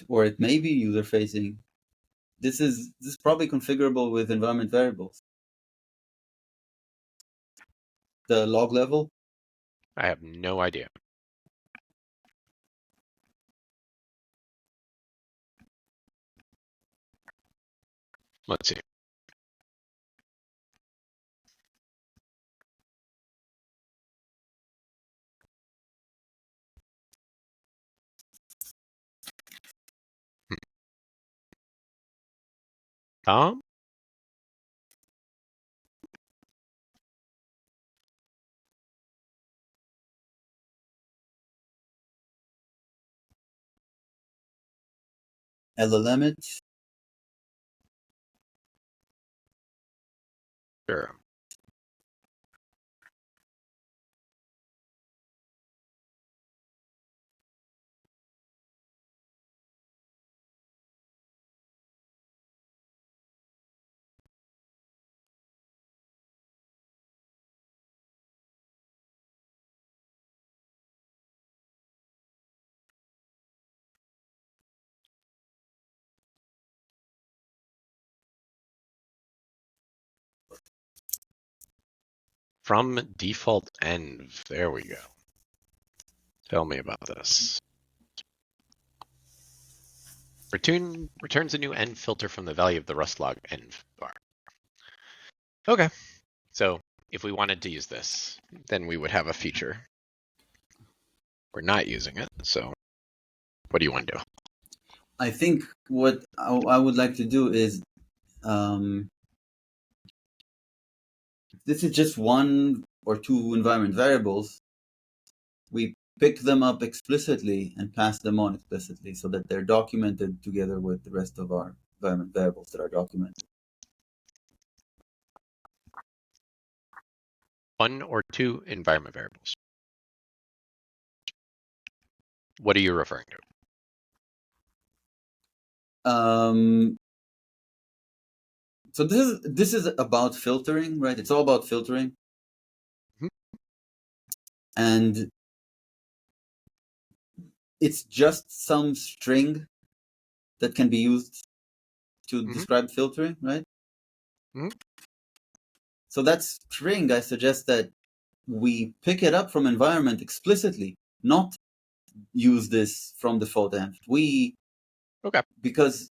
Or it may be user-facing. This is probably configurable with environment variables. The log level. I have no idea. Let's see. Tom? LLM it. Sure. From default env. There we go. Tell me about this. Returns a new env filter from the value of the Rust log env var. Okay. So if we wanted to use this, then we would have a feature. We're not using it, so what do you want to do? I think what I would like to do is, this is just 1 or 2 environment variables. We pick them up explicitly and pass them on explicitly so that they're documented together with the rest of our environment variables that are documented. 1 or 2 environment variables. What are you referring to? So this is about filtering, right? It's all about filtering. And it's just some string that can be used to describe filtering, right? So that string, I suggest that we pick it up from environment explicitly, not use this from default env. Because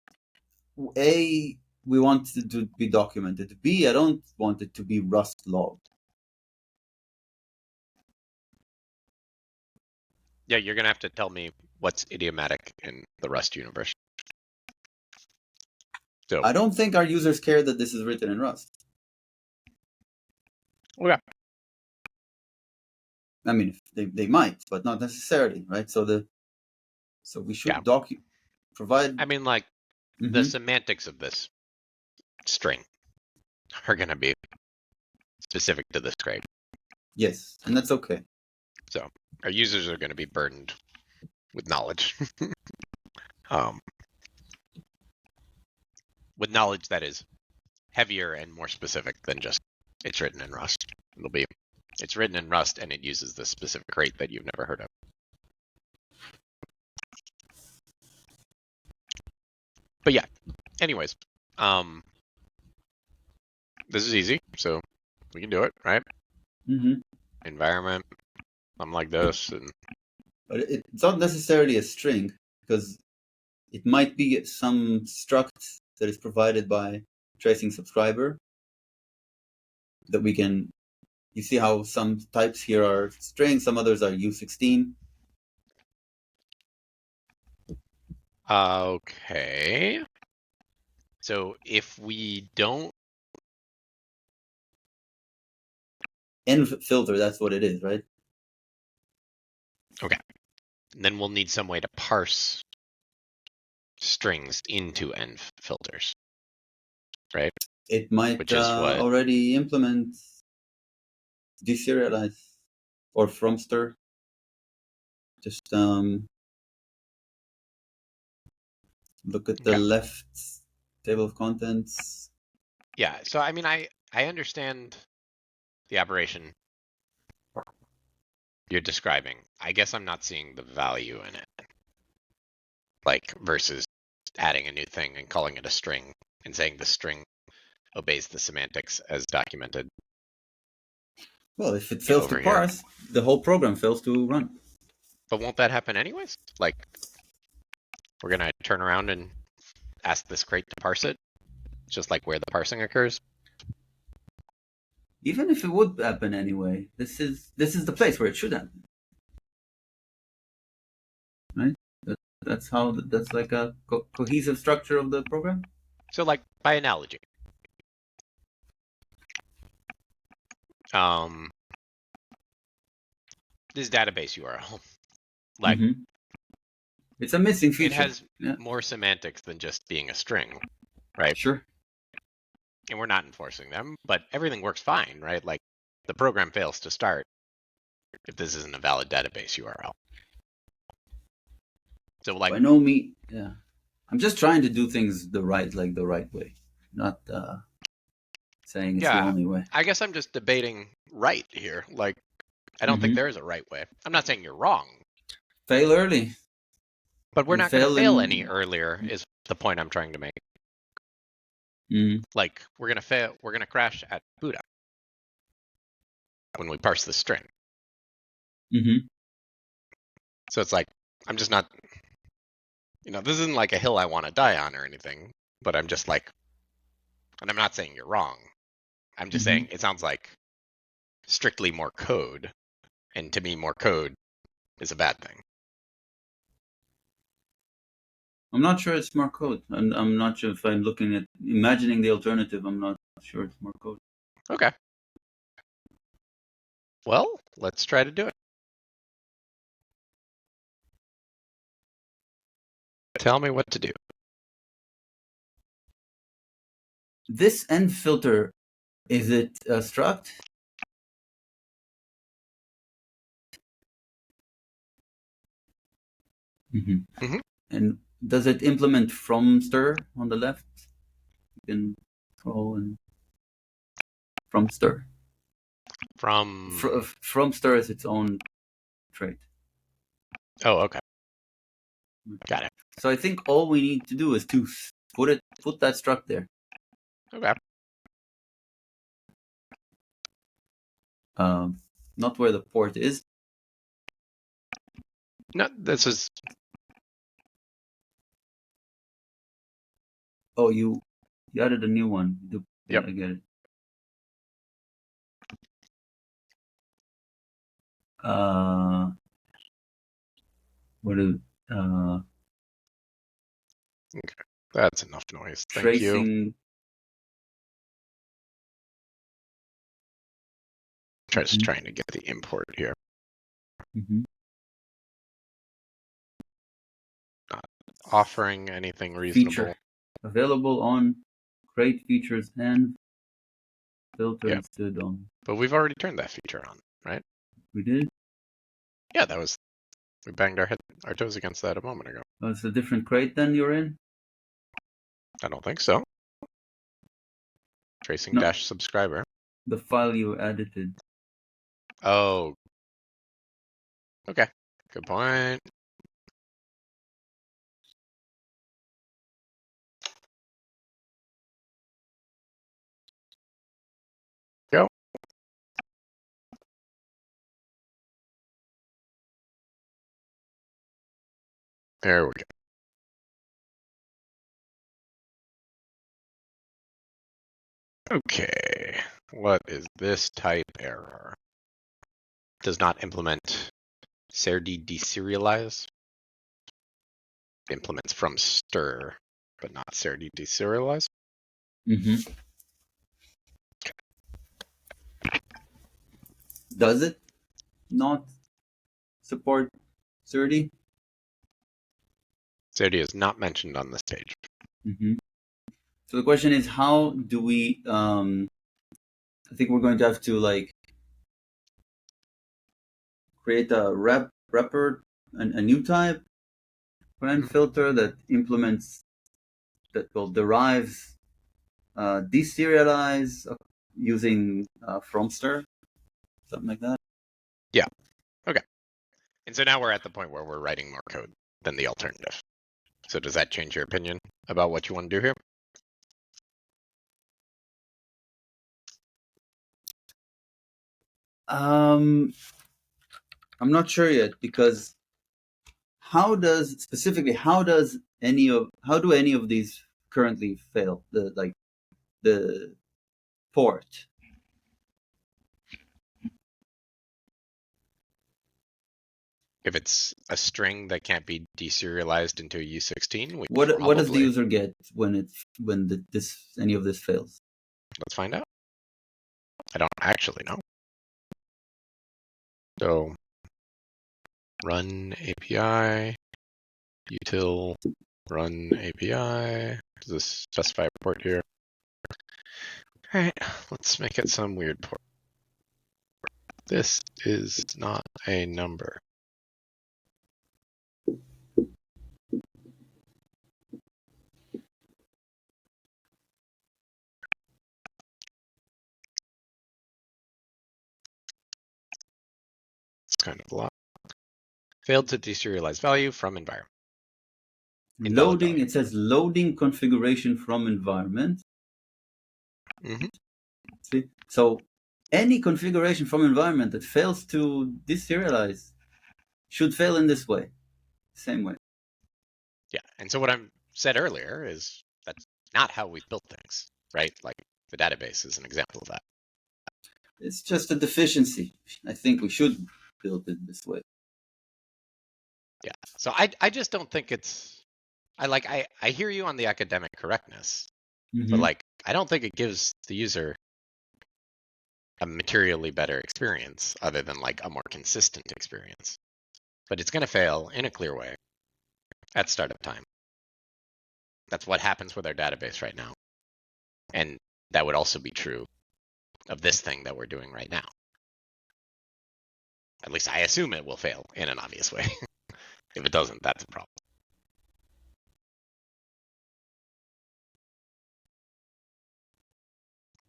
A, we want it to be documented. B, I don't want it to be Rust logged. Yeah, you're gonna have to tell me what's idiomatic in the Rust universe. So I don't think our users care that this is written in Rust. Okay. I mean, they might, but not necessarily, right? So we should provide. I mean, like the semantics of this string are gonna be specific to this grade. Yes, and that's okay. So our users are gonna be burdened with knowledge. with knowledge that is heavier and more specific than just it's written in Rust. It'll be it's written in Rust and it uses this specific crate that you've never heard of. But yeah, anyways, this is easy, so we can do it, right? Mm-hmm. Environment, something like this, and but it's not necessarily a string, because it might be some struct that is provided by tracing subscriber that we can. You see how some types here are strings, some others are U16. okay. So if we don't Env filter, that's what it is, right? okay, then we'll need some way to parse strings into env filters, right? It might Which is what already implement deserialize or fromster. Just look at the left table of contents. Yeah, so I mean, I understand the operation you're describing. I guess I'm not seeing the value in it. Like, versus adding a new thing and calling it a string and saying the string obeys the semantics as documented. Well, if it fails to parse, the whole program fails to run. But won't that happen anyways? Like, we're going to turn around and ask this crate to parse it, just like where the parsing occurs? Even if it would happen anyway, this is the place where it should happen, right? That's like a cohesive structure of the program. So, like, by analogy, this database URL, like, it's a missing feature. It has more semantics than just being a string, right? Sure. And we're not enforcing them, but everything works fine, right? Like, the program fails to start if this isn't a valid database URL. So, like, by no means, yeah. I'm just trying to do things the right way, not saying it's the only way. I guess I'm just debating right here. Like, I don't think there is a right way. I'm not saying you're wrong. Fail early. But we're not going to fail any earlier is the point I'm trying to make. Like, we're going to fail. We're going to crash at boot up when we parse the string. So it's like, I'm just not, this isn't like a hill I want to die on or anything, but I'm just like, and I'm not saying you're wrong. I'm just saying it sounds like strictly more code. And to me, more code is a bad thing. I'm not sure it's more code. I'm not sure if I'm looking at imagining the alternative. I'm not sure it's more code. Okay. Well, let's try to do it. Tell me what to do. This env filter, is it a struct? And does it implement fromster on the left? You can call and fromster. Fromster is its own trait. Oh, okay. Got it. So I think all we need to do is to put that struct there. Okay. Not where the port is. No, this is. Oh, you added a new one. Yep. I get it. What is Okay, that's enough noise. Thank tracing. You. Just trying to get the import here. Not offering anything reasonable. Feature available on crate features and filter instead on. But we've already turned that feature on, right? We did? Yeah, that was. We banged our toes against that a moment ago. Oh, it's a different crate than you're in? I don't think so. Tracing dash subscriber. The file you edited. Oh. Okay. Good point. Go. There we go. Okay, what is this type error? Does not implement serde deserialize. Implements from stir, but not serde deserialize. Mm-hmm. Does it not support serde? Serde is not mentioned on this page. Mm-hmm. So the question is, how do we? I think we're going to have to like create a wrapper, a new type brand filter that implements that will derives deserialize using from stir, something like that. Yeah. Okay. And so now we're at the point where we're writing more code than the alternative. So does that change your opinion about what you want to do here? I'm not sure yet, because how do any of these currently fail? The port. If it's a string that can't be deserialized into a U16, What does the user get when any of this fails? Let's find out. I don't actually know. So run API, util run API. Does this specify a port here? All right, let's make it some weird port. This is not a number. It's kind of a lot. Failed to deserialize value from environment. Loading, it says loading configuration from environment. Mm-hmm. See? So any configuration from environment that fails to deserialize should fail in this way, same way. Yeah, and so what I said earlier is that's not how we've built things, right? Like the database is an example of that. It's just a deficiency. I think we should build it this way. Yeah, so I just don't think it's, I hear you on the academic correctness, but like I don't think it gives the user a materially better experience other than like a more consistent experience. But it's going to fail in a clear way at startup time. That's what happens with our database right now. And that would also be true of this thing that we're doing right now. At least I assume it will fail in an obvious way. If it doesn't, that's a problem.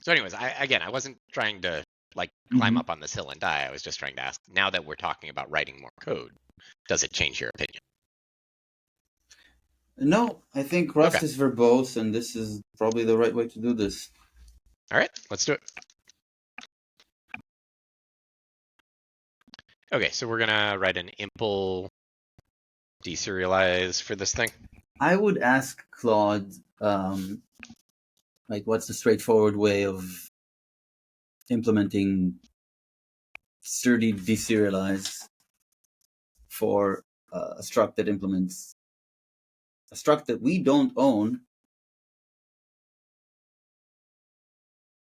So anyways, I wasn't trying to like climb up on this hill and die. I was just trying to ask, now that we're talking about writing more code, does it change your opinion? No, I think Rust is verbose, and this is probably the right way to do this. All right, let's do it. Okay, so we're gonna write an impl deserialize for this thing. I would ask Claude, like, what's the straightforward way of implementing sturdy deserialize for a struct that implements a struct that we don't own.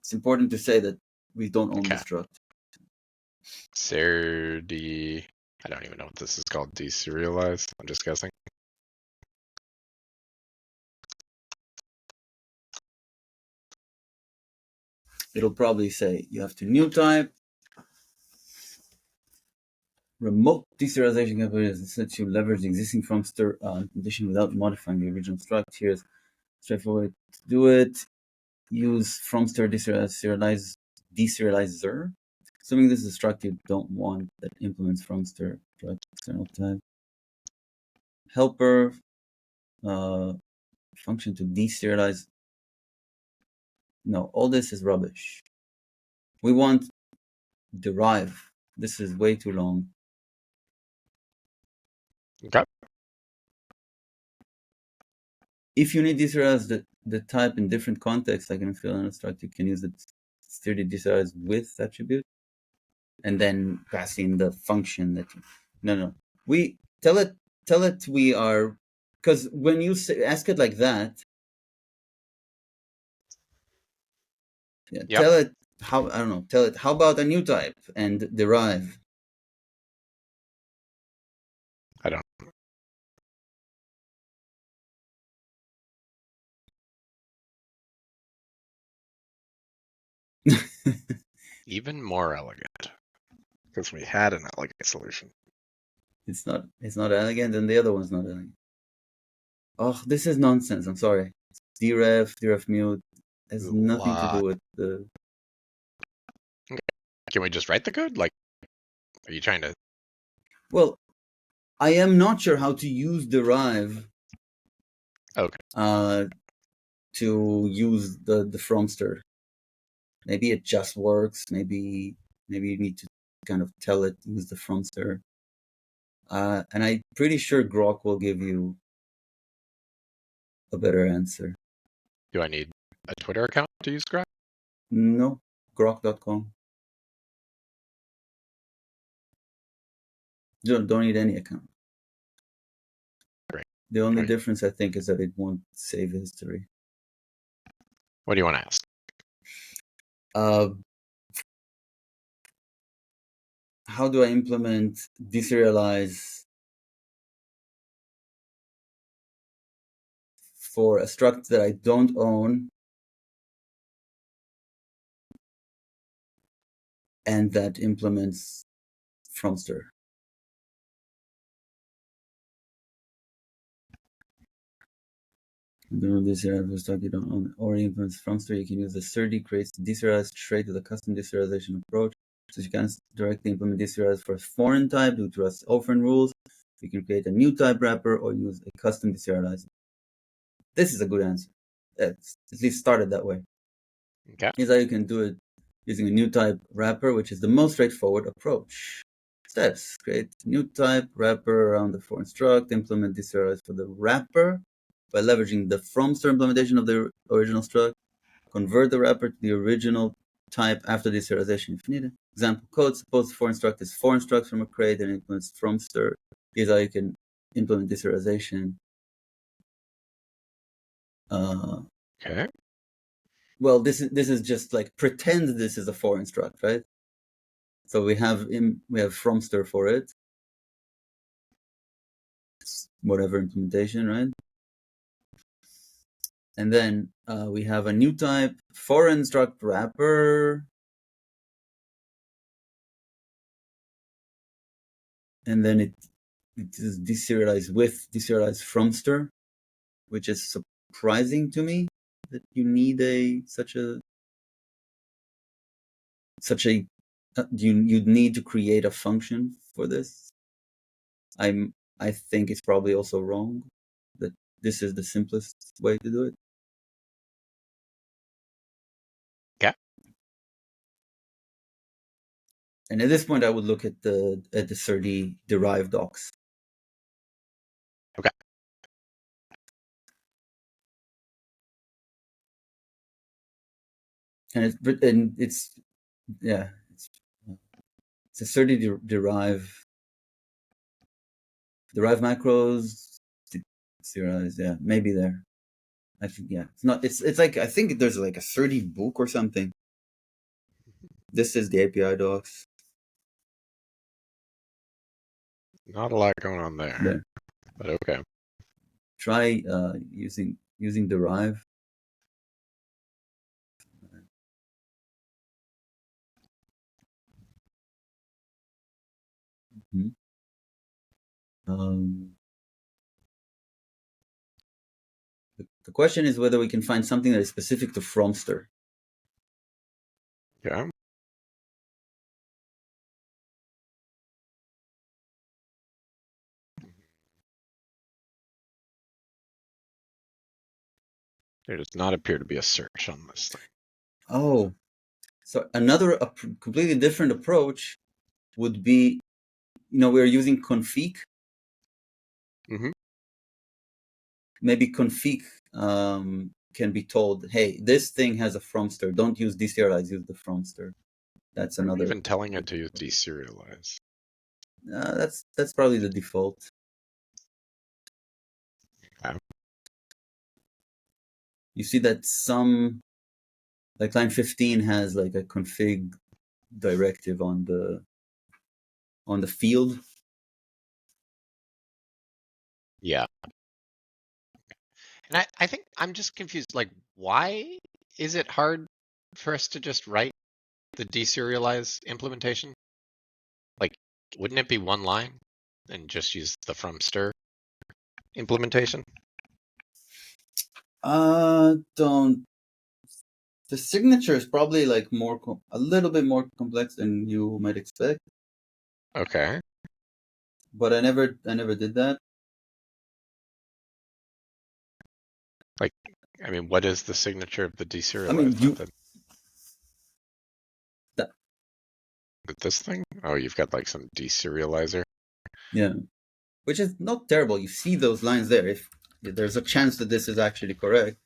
It's important to say that we don't own the struct. Serde, I don't even know what this is called, deserialized. I'm just guessing. It'll probably say you have to new type, remote deserialization capabilities that you leverage the existing from stir condition without modifying the original struct. Here's a straightforward way to do it. use fromster deserializer. Assuming this is a struct you don't want that implements fromster external type. Helper function to deserialize. No, all this is rubbish. We want derive. This is way too long. Okay. If you need deserialize the type in different contexts, like in a field and a struct, you can use the sturdy deserialize with attribute, and then pass in the function that. No. We tell it we are, because when you ask it like that, Yep. tell it how, I don't know, tell it how about a new type and derive. I don't. Even more elegant, because we had an elegant solution. It's not elegant, and the other one's not elegant. Oh, this is nonsense. I'm sorry. Deref mute has nothing to do with the. Okay. Can we just write the code? Like, are you trying to? Well, I am not sure how to use derive. Okay. To use the fromster. Maybe it just works. Maybe you need to kind of tell it use the fromster. And I'm pretty sure Grok will give you a better answer. Do I need a Twitter account to use Grok? No, grok.com. Don't need any account. Great. The only difference, I think, is that it won't save history. What do you want to ask? How do I implement deserialize for a struct that I don't own and that implements fromster? This struct you don't own or implements fromster, you can use the SERDI creates the deserialize trait with a custom deserialization approach. So you can directly implement deserialize for a foreign type due to Rust's orphan rules. You can create a new type wrapper or use a custom deserializer. This is a good answer. It's at least started that way. Okay. Here's how you can do it using a new type wrapper, which is the most straightforward approach. Steps: create new type wrapper around the foreign struct, implement deserialize for the wrapper by leveraging the fromster implementation of the original struct, convert the wrapper to the original type after deserialization if needed. Example code: suppose the foreign struct is foreign struct from a crate and implements fromster. Here's how you can implement deserialization. Okay. Well, this is just like pretend this is a foreign struct, right? So we have fromster for it, whatever implementation, right? And then we have a new type foreign struct wrapper, and then it is deserialized with deserialized fromster, which is surprising to me that you need you'd need to create a function for this. I think it's probably also wrong that this is the simplest way to do it. Yeah. And at this point, I would look at the SERDI derive docs. Okay. And it's a SERDI derive macros. Serialize, yeah, maybe there. I think it's not. It's like I think there's like a SERDI book or something. This is the API docs. Not a lot going on there. But okay. Try using derive. Mm-hmm. The question is whether we can find something that is specific to Fromster. Yeah. There does not appear to be a search on this thing. Oh, so another completely different approach would be, we're using config. Mm-hmm. Maybe config can be told, hey, this thing has a Fromster. Don't use deserialize, use the Fromster. That's another. Even telling it to use deserialize. That's probably the default. Okay. You see that some, like line 15 has like a config directive on the field. Yeah. And I think I'm just confused. Like, why is it hard for us to just write the deserialize implementation? Like, wouldn't it be one line and just use the from stir implementation? Don't. The signature is probably like a little bit more complex than you might expect. Okay. But I never did that. Like, I mean, what is the signature of the deserialize method? With this thing? Oh, you've got like some deserializer. Yeah, which is not terrible. You see those lines there. If there's a chance that this is actually correct.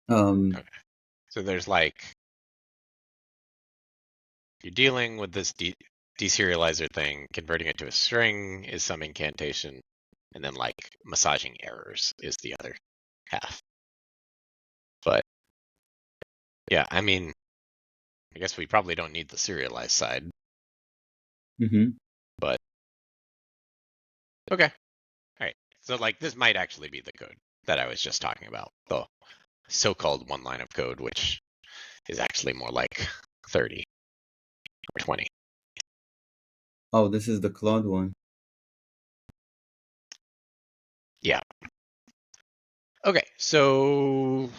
Okay. So there's like, you're dealing with this deserializer thing, converting it to a string is some incantation, and then like massaging errors is the other half. But yeah, I mean, I guess we probably don't need the serialized side. Mm-hmm. But okay. All right. So like this might actually be the code that I was just talking about. The so-called one line of code, which is actually more like 30 or 20. Oh, this is the Claude one. Yeah. Okay, so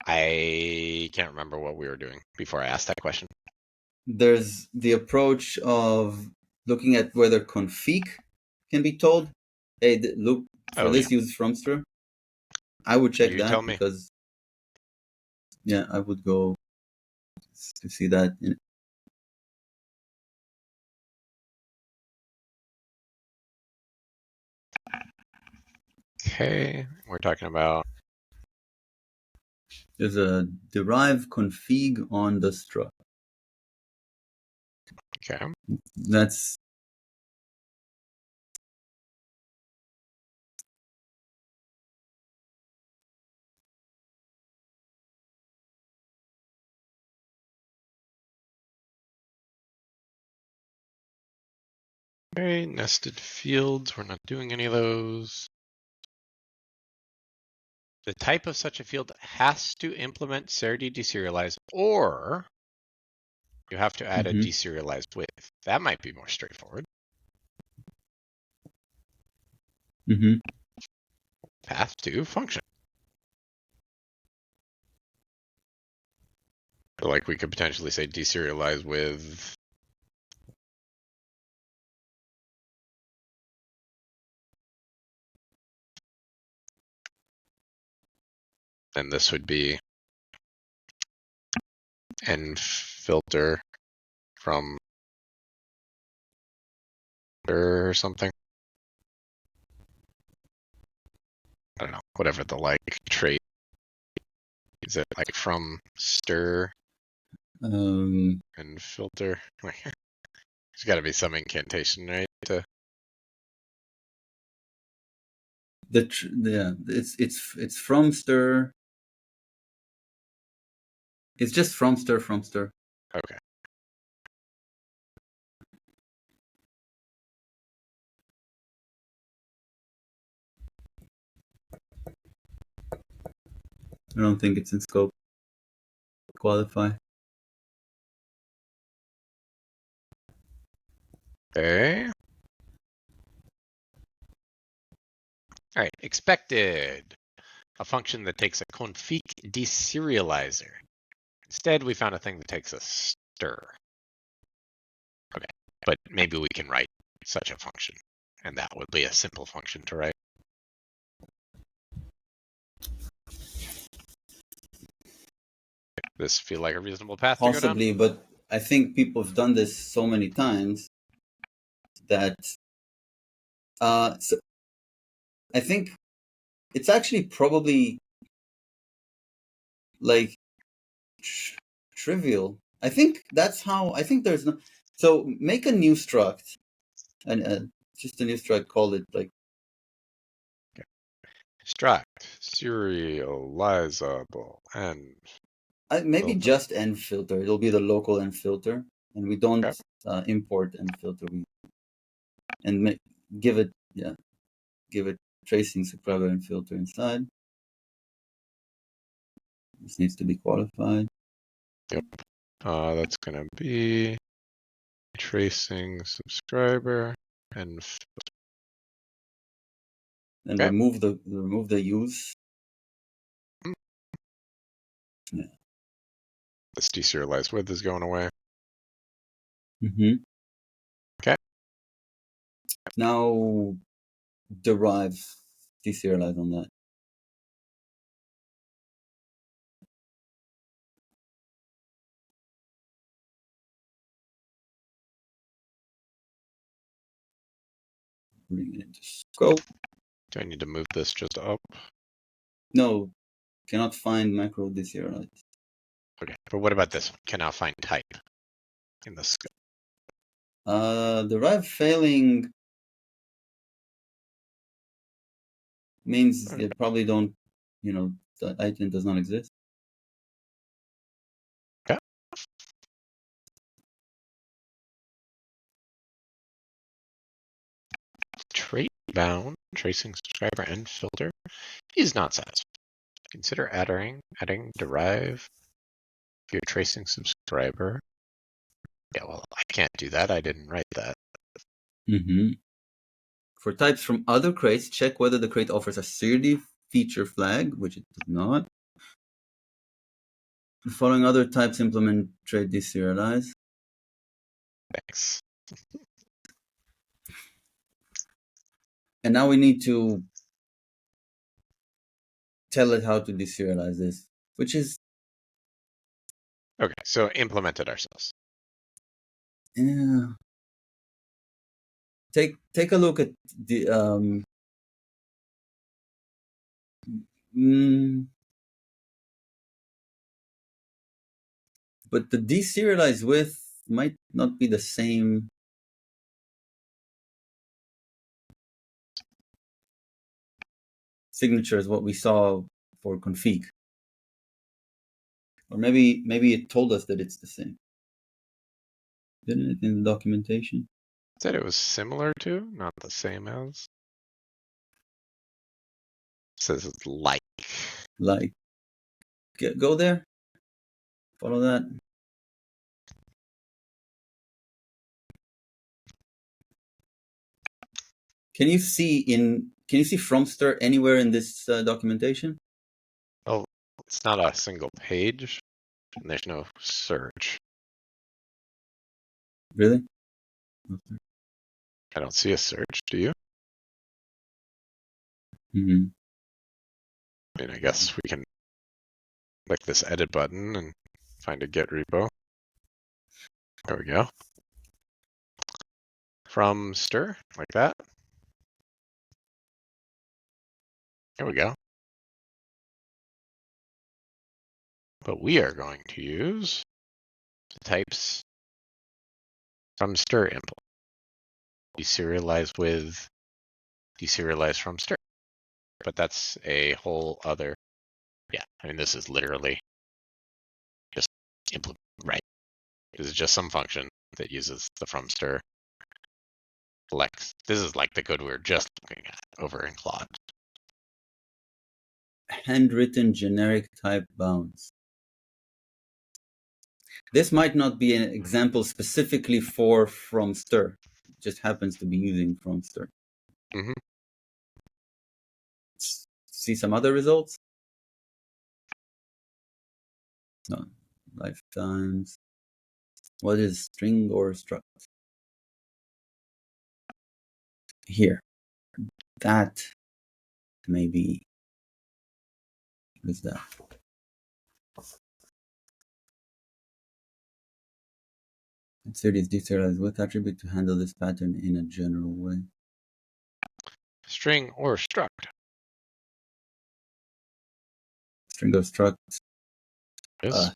I can't remember what we were doing before I asked that question. There's the approach of looking at whether config can be told, hey, look, for this use Fromster. I would check that because, yeah, I would go to see that. Okay, we're talking about. There's a derive config on the struct. Okay. That's Okay, nested fields, we're not doing any of those. The type of such a field has to implement serity deserialize, or you have to add a deserialized with. That might be more straightforward. Path to function. Like we could potentially say deserialize with and this would be and filter from or something. I don't know, whatever the like trait. Is it like from stir and filter? There's got to be some incantation, right? It's Fromster. It's just Fromster. Okay. I don't think it's in scope. Qualify. Okay. All right, expected. A function that takes a config deserializer. Instead, we found a thing that takes a stir. Okay, but maybe we can write such a function, and that would be a simple function to write. This feel like a reasonable path to go down? Possibly, but I think people have done this so many times that so I think it's actually probably like trivial. I think that's how. I think there's no. So make a new struct, and just a new struct. Call it like struct serializable and maybe filter. just env filter. It'll be the local env filter, and we don't import env filter. And give it tracing subscriber and filter inside. This needs to be qualified. Yep. That's gonna be tracing subscriber and And remove the use. Yeah. This deserialized width is going away. Mm-hmm. Okay. Now derive deserialize on that. Bring it into scope. Do I need to move this just up? No, cannot find macro deserialize. Okay, but what about this one? Cannot find type in the scope. Derive failing means they probably don't, the item does not exist. Okay. Trait bound tracing subscriber and filter is not satisfied. Consider adding derive your tracing subscriber. Yeah, well, I can't do that. I didn't write that. Mm-hmm. For types from other crates, check whether the crate offers a SIRD feature flag, which it does not. The following other types implement trait deserialize. Thanks. And now we need to tell it how to deserialize this, which is okay. So implement it ourselves. Yeah. Take a look at the but the deserialized width might not be the same. Signature as what we saw for config. Or maybe it told us that it's the same. Didn't it in the documentation? Said it was similar to, not the same as. It says it's like. Like, go there. Follow that. Can you see Fromster anywhere in this documentation? Oh, it's not a single page, and there's no search. Really? I don't see a search. Do you? Mm-hmm. I mean, I guess we can click this edit button and find a Git repo. There we go. From stir, like that. There we go. But we are going to use types from stir impl. Deserialize with deserialize from stir. But that's a whole other, yeah, I mean, this is literally just implement, right? This is just some function that uses the from stir. This is like the code we were just looking at over in Claude. Handwritten generic type bounds. This might not be an example specifically for from stir. It just happens to be using from stir. Mm-hmm. see some other results? No. Lifetimes. What is string or struct? Here. That maybe. What is that? Insert is deserialized. What attribute to handle this pattern in a general way? String or struct? String or struct. Yes.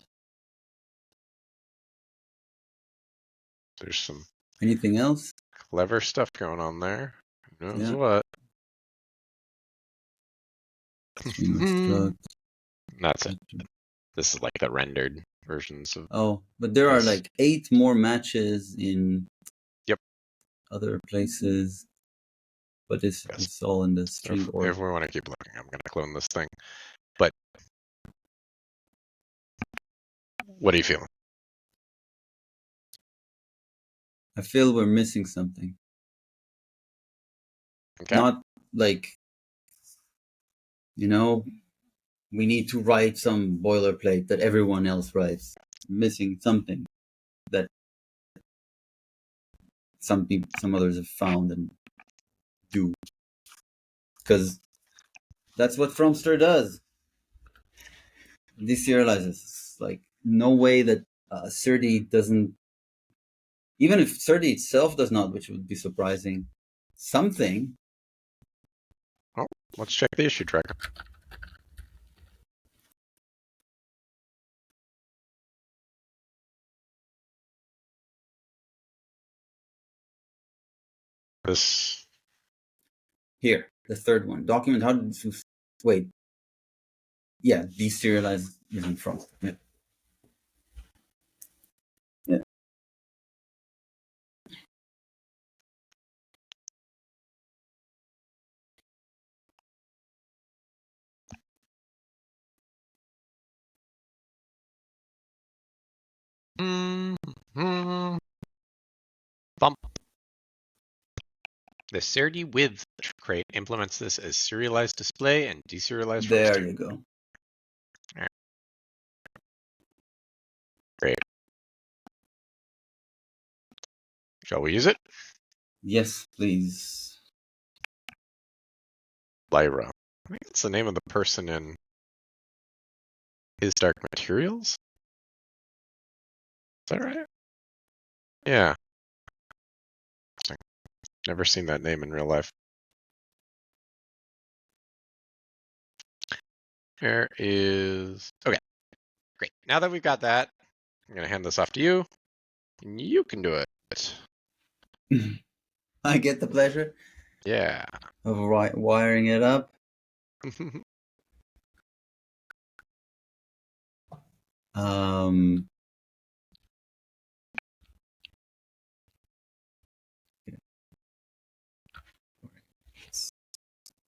There's some Anything else? clever stuff going on there. Who knows Yeah. what? String or struct. That's it. This is like the rendered versions of. Oh, but there are like 8 more matches in other places. But it's all in the string order. If we want to keep looking, I'm going to clone this thing. But what are you feeling? I feel we're missing something. Okay. Not like, we need to write some boilerplate that everyone else writes. Missing something that some others have found and do. Because that's what Fromster does. Deserializes. It's like no way that Serde doesn't. Even if Serde itself does not, which would be surprising, something. Oh, let's check the issue tracker. This. Here, the third one. Document how to. Wait. Yeah, deserialize using Fromster. Yeah. Yeah. Bump. The Serde with crate implements this as serialized display and deserialized. There you go. Right. Great. Shall we use it? Yes, please. Lyra. I think it's the name of the person in His Dark Materials. Is that right? Yeah. Never seen that name in real life. There is. Okay. Great. Now that we've got that, I'm going to hand this off to you. And you can do it. I get the pleasure. Yeah. Of wiring it up.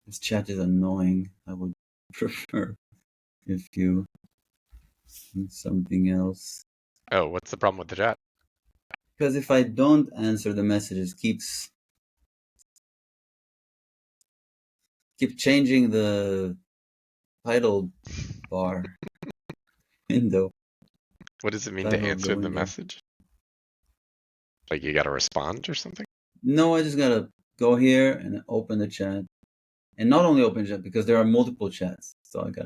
This chat is annoying. I would prefer if you do something else. Oh, what's the problem with the chat? Because if I don't answer the messages, keep changing the title bar window. What does it mean to answer the message? Like you got to respond or something? No, I just got to go here and open the chat. And not only open the chat, because there are multiple chats. So I got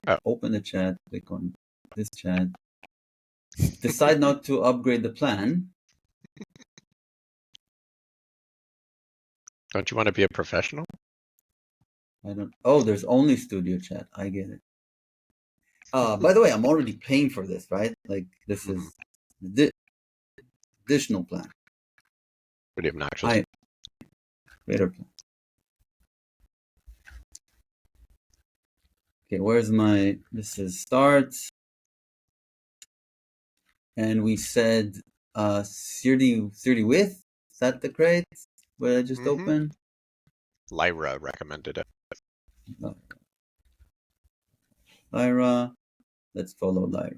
to open the chat, click on this chat. Decide not to upgrade the plan. Don't you want to be a professional? I don't. Oh, there's only studio chat. I get it. By the way, I'm already paying for this, right? Like this is the additional plan. Pretty obnoxious. Greater plan. Okay, where's my? This is start, and we said Serde with. Is that the crate? What I just opened? Lyra recommended it. Lyra. Let's follow Lyra.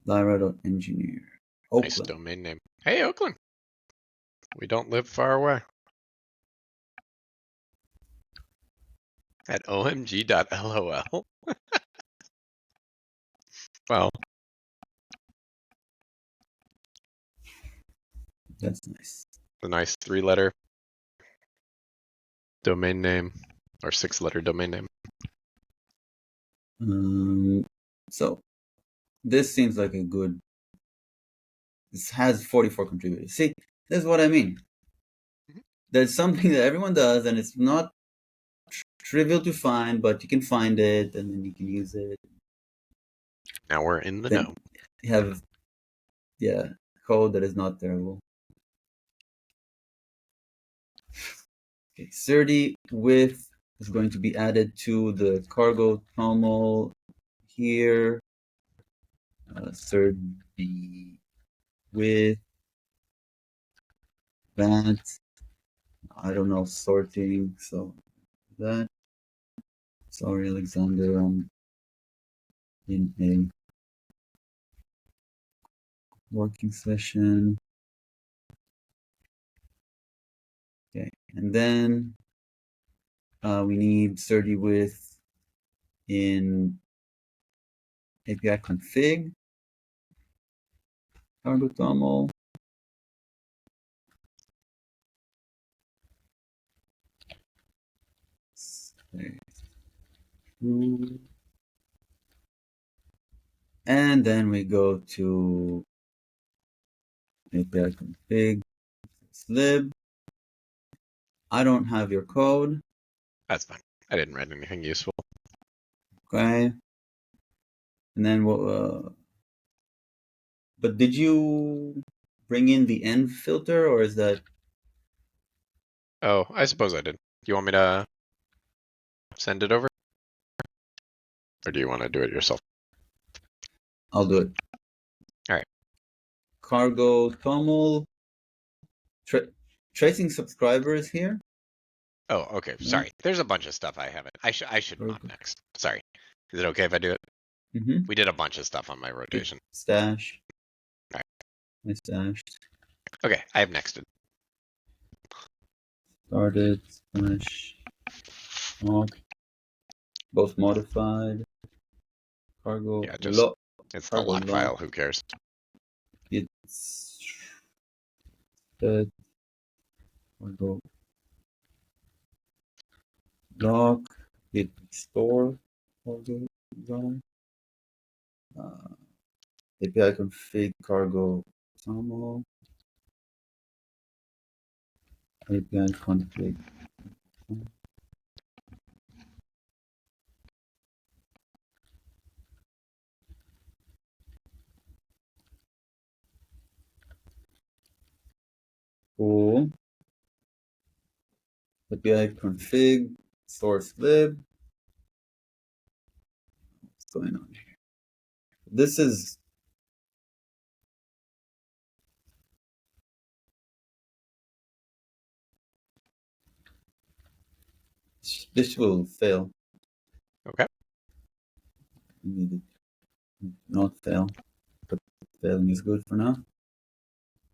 Lyra.engineer. Nice domain name. Hey, Oakland. We don't live far away. At omg.lol. Well, that's nice. The nice 3-letter domain name or 6-letter domain name. So this seems like a good. This has 44 contributors. See, this is what I mean. There's something that everyone does, and it's not trivial to find, but you can find it, and then you can use it. Now we're in the then know. You have, code that is not terrible. Okay, 30 width is going to be added to the cargo toml here. 30 width. That. I don't know sorting, so that. Sorry, Alexander, I'm in a working session. Okay, and then we need 30 width in API config, cargo toml. And then we go to API config lib. I don't have your code. That's fine. I didn't write anything useful. Okay. And then what? But did you bring in the env filter, or is that? Oh, I suppose I did. Do you want me to send it over? Or do you want to do it yourself? I'll do it. All right. Cargo toml. Tracing subscribers here. Oh, okay. Sorry. There's a bunch of stuff I haven't. I should mod next. Sorry. Is it okay if I do it? Mm-hmm. We did a bunch of stuff on my rotation. Stash. All right. I stashed. Okay, I have nexted. Started. Finish. Both modified. Cargo. Yeah, just it's the lock file. Who cares? It's that cargo lock. Git store cargo lock. API config cargo toml. API config. Cool. API config source lib. What's going on here? This will fail. Okay. Need it not fail, but failing is good for now.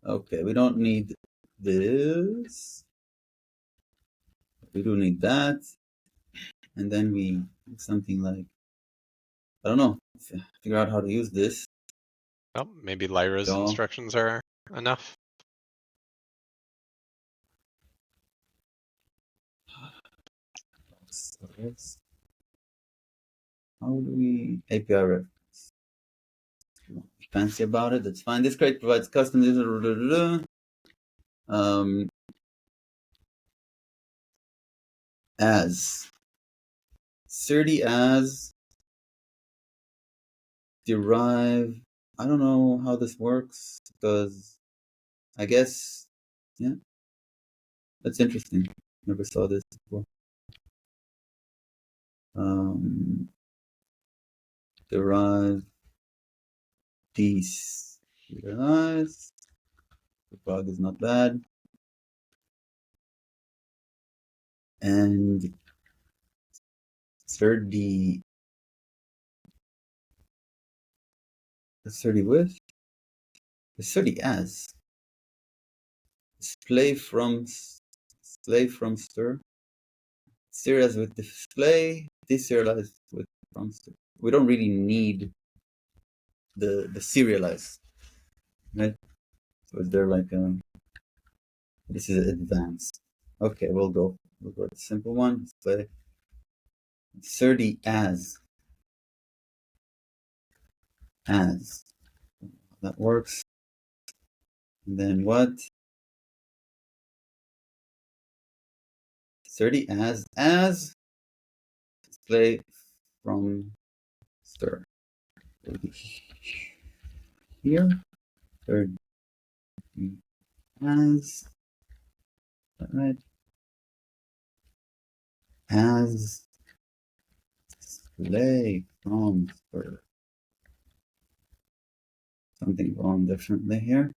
Okay, we don't need this. We do need that. And then we do something like, I don't know, figure out how to use this. Well, maybe Lyra's instructions are enough. How do we API reference? Fancy about it, that's fine. This crate provides custom as 30 as derive. I don't know how this works because I guess, yeah, that's interesting. Never saw this before. Derive deserialize. The bug is not bad. And 30 width. The 30 as display from stir. serialized with display, deserialized with from store. We don't really need the serialized, right? So they're like this is advanced. Okay, we'll go with the simple one. Display 30 as that works. And then what? 30 as display from stir. Here, 30 as, right? As display from stir. Something wrong differently here.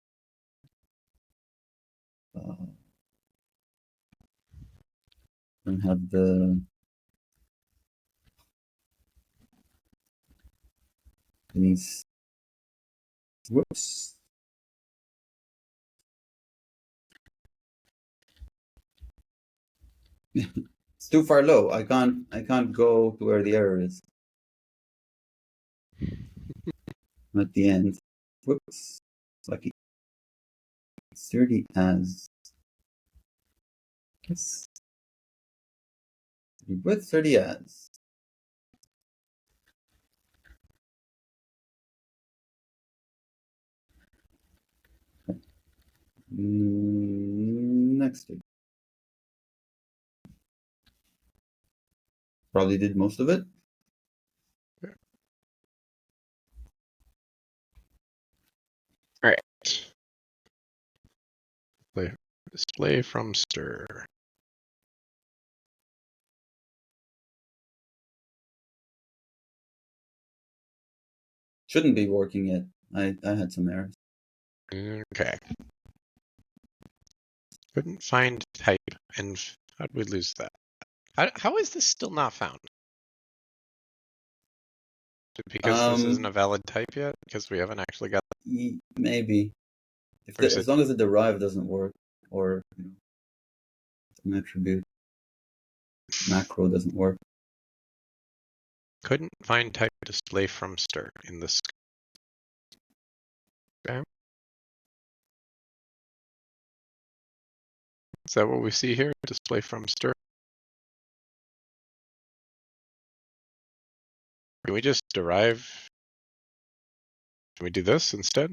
Don't have these. Whoops. It's too far low. I can't go to where the error is. At the end. Whoops. Lucky. 30 as. Yes. With 30 as. Next week. Probably did most of it. All right. Display from stir. Shouldn't be working yet. I had some errors. Okay. Couldn't find type, and how'd we lose that? How is this still not found? Because this isn't a valid type yet? Because we haven't actually got... Maybe. As long as the derive doesn't work, or an attribute macro doesn't work. Couldn't find type display from stir in this. Okay. Is that what we see here? Display from stir. Can we just derive? Can we do this instead?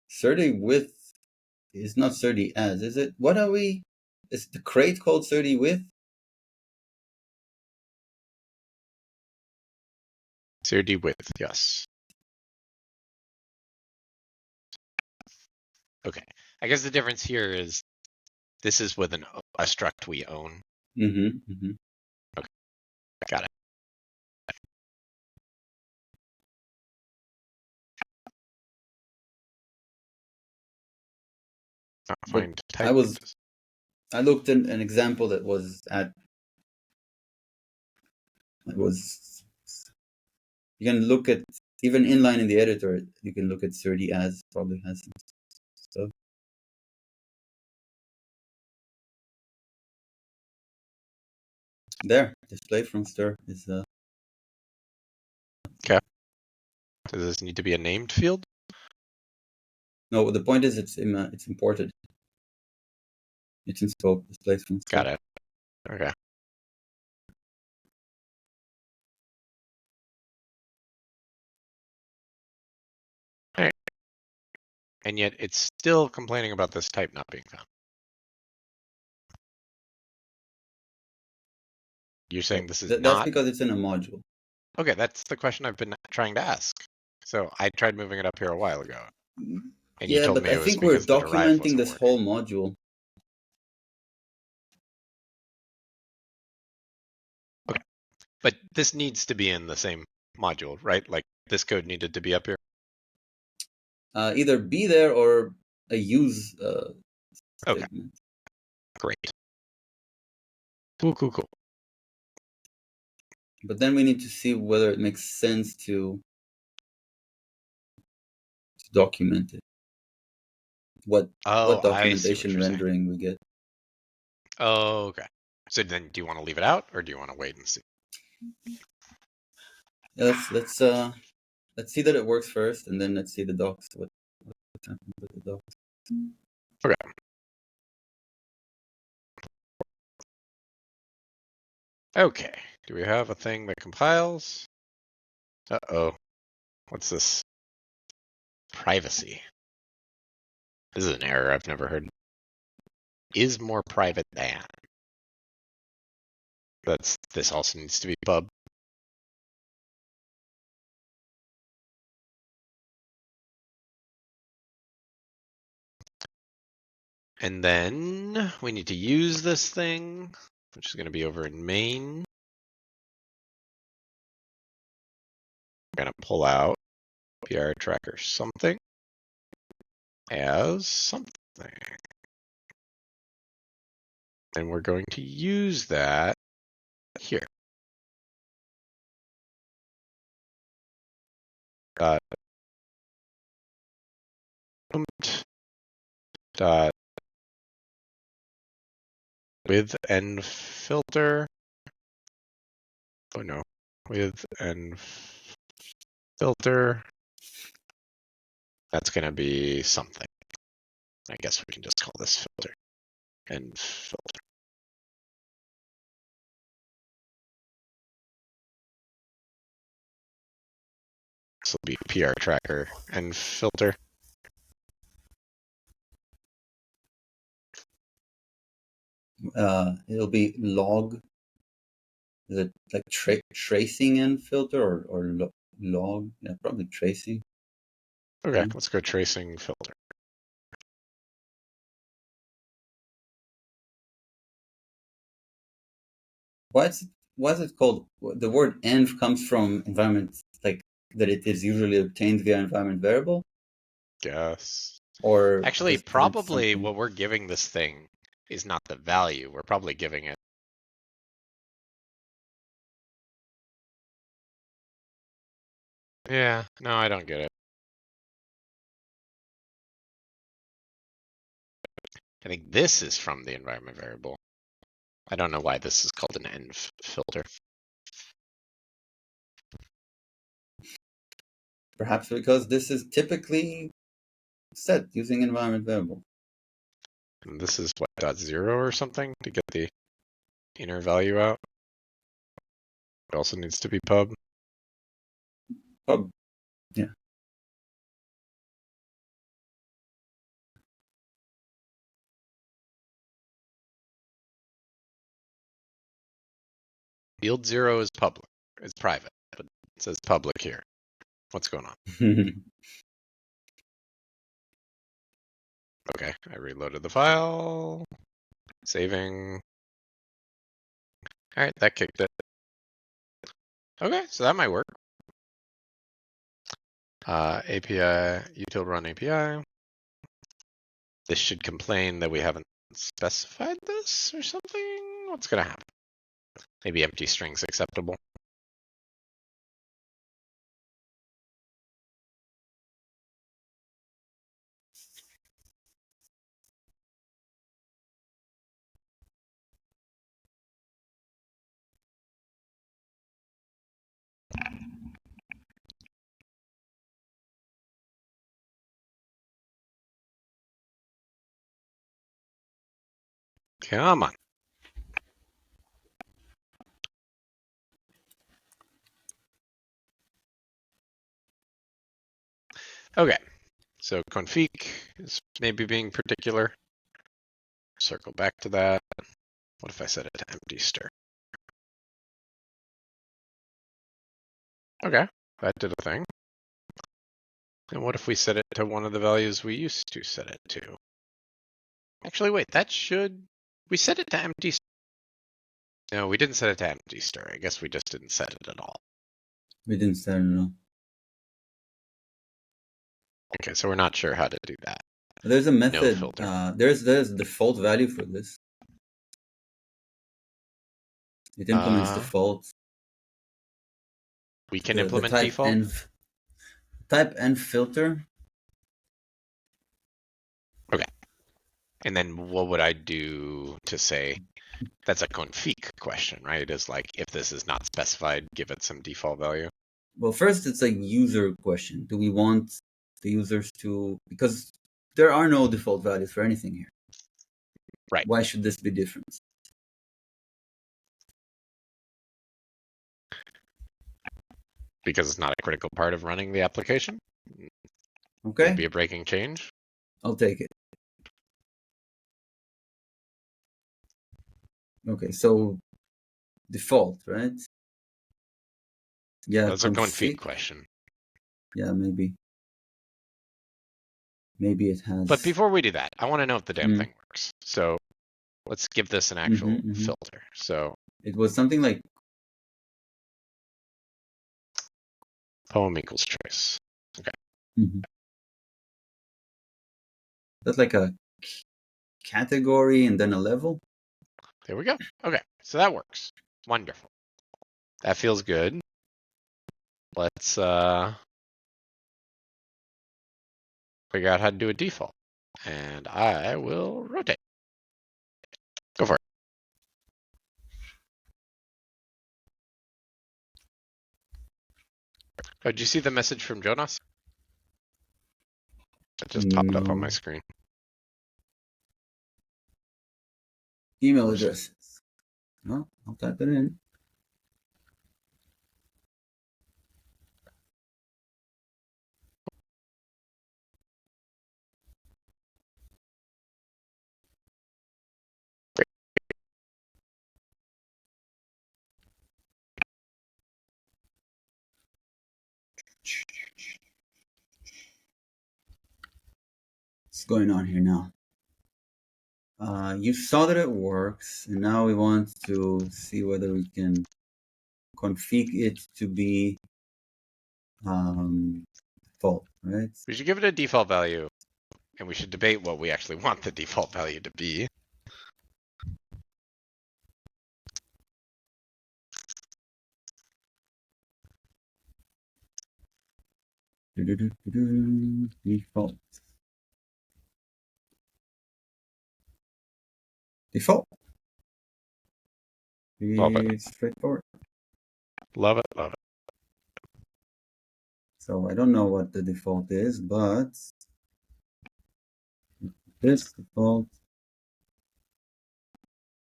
Surdy with is not surdy as, is it? What are we? Is the crate called surdy with? Surdy with, yes. Okay. I guess the difference here is this is with a struct we own. Okay. Got it. Find type. I looked at an example that was you can look at even inline in the editor. You can look at 30 as probably has some stuff. There, display from stir is okay. Does this need to be a named field? No, the point is it's imported. It's in scope. Display from stir. Got it. Okay. All right. And yet it's still complaining about this type not being found. You're saying this is not... That's because it's in a module. Okay, that's the question I've been trying to ask. So I tried moving it up here a while ago. And yeah, you told but me I it was think we're because the derive documenting this working. whole module. Okay. But this needs to be in the same module, right? Like this code needed to be up here? Either be there or a use okay. statement. Great. Cool. But then we need to see whether it makes sense to document it. what I see what documentation you're saying. rendering we get. Oh, okay. So then, do you want to leave it out, or do you want to wait and see? Yeah, let's see that it works first, and then let's see the docs. What's happening with the docs? Okay. Okay. Do we have a thing that compiles? Uh-oh. What's this? Privacy. This is an error I've never heard. Is more private than. This also needs to be pub. And then we need to use this thing, which is going to be over in main. We're going to pull out PR tracker something as something. And we're going to use that here. Dot with and filter. Oh no, with and filter. That's going to be something. I guess we can just call this filter and filter. This will be PR tracker and filter. It'll be log. Is it like tracing and filter or log? Yeah, probably tracing. Okay, yeah. Let's go tracing filter. Why is it called? The word env comes from environment, like that it is usually obtained via environment variable? Guess. Or actually, probably what we're giving this thing is not the value. We're probably giving it. Yeah, no, I don't get it. I think this is from the environment variable. I don't know why this is called an env filter. Perhaps because this is typically set using environment variable. And this is what, .0 or something to get the inner value out? It also needs to be pub. Pub, yeah. Field 0 is public. It's private, but it says public here. What's going on? Okay, I reloaded the file. Saving. All right, that kicked it. Okay, so that might work. API, util run API. This should complain that we haven't specified this or something. What's going to happen? Maybe empty strings acceptable. Come on. Okay, so config is maybe being particular. Circle back to that. What if I set it to empty stir? Okay, that did a thing. And what if we set it to one of the values we used to set it to? Actually, wait, we set it to empty. No, we didn't set it to empty stir. I guess we just didn't set it at all. We didn't set it at all. Okay, so we're not sure how to do that. There's a method. No filter. There's a default value for this. It implements defaults. We can implement default. Type env filter. Okay. And then what would I do to say that's a config question, right? It's like if this is not specified, give it some default value. Well, first it's a user question. Do we want the users to, because there are no default values for anything here. Right. Why should this be different? Because it's not a critical part of running the application. Okay. Won't be a breaking change. I'll take it. Okay, so default, right? Yeah, That's a config question. Yeah, maybe. Maybe it has. But before we do that, I want to know if the damn thing works. So let's give this an actual filter. So it was something like poem equals choice. Okay. That's like a category and then a level. There we go. Okay, so that works. Wonderful. That feels good. Let's figure out how to do a default. And I will rotate. Go for it. Oh, did you see the message from Jonas? It just popped up on my screen. Email addresses. No, I'll type it in. What's going on here now? You saw that it works, and now we want to see whether we can config it to be default, right? We should give it a default value, and we should debate what we actually want the default value to be. Default. Default. Love it. Straightforward. Love it, love it. So I don't know what the default is, but this default.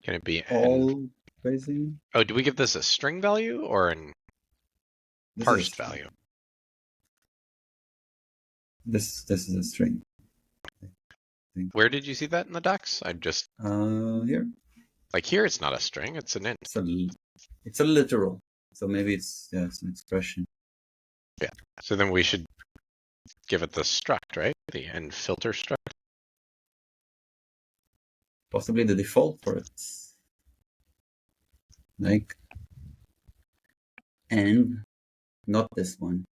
Can it be all crazy? Oh, do we give this a string value or an parsed value? This is a string. Where did you see that in the docs? I just here. Like here, it's not a string; it's an int. It's a literal. So maybe it's an expression. Yeah. So then we should give it the struct, right? The end filter struct. Possibly the default for it. Like and not this one.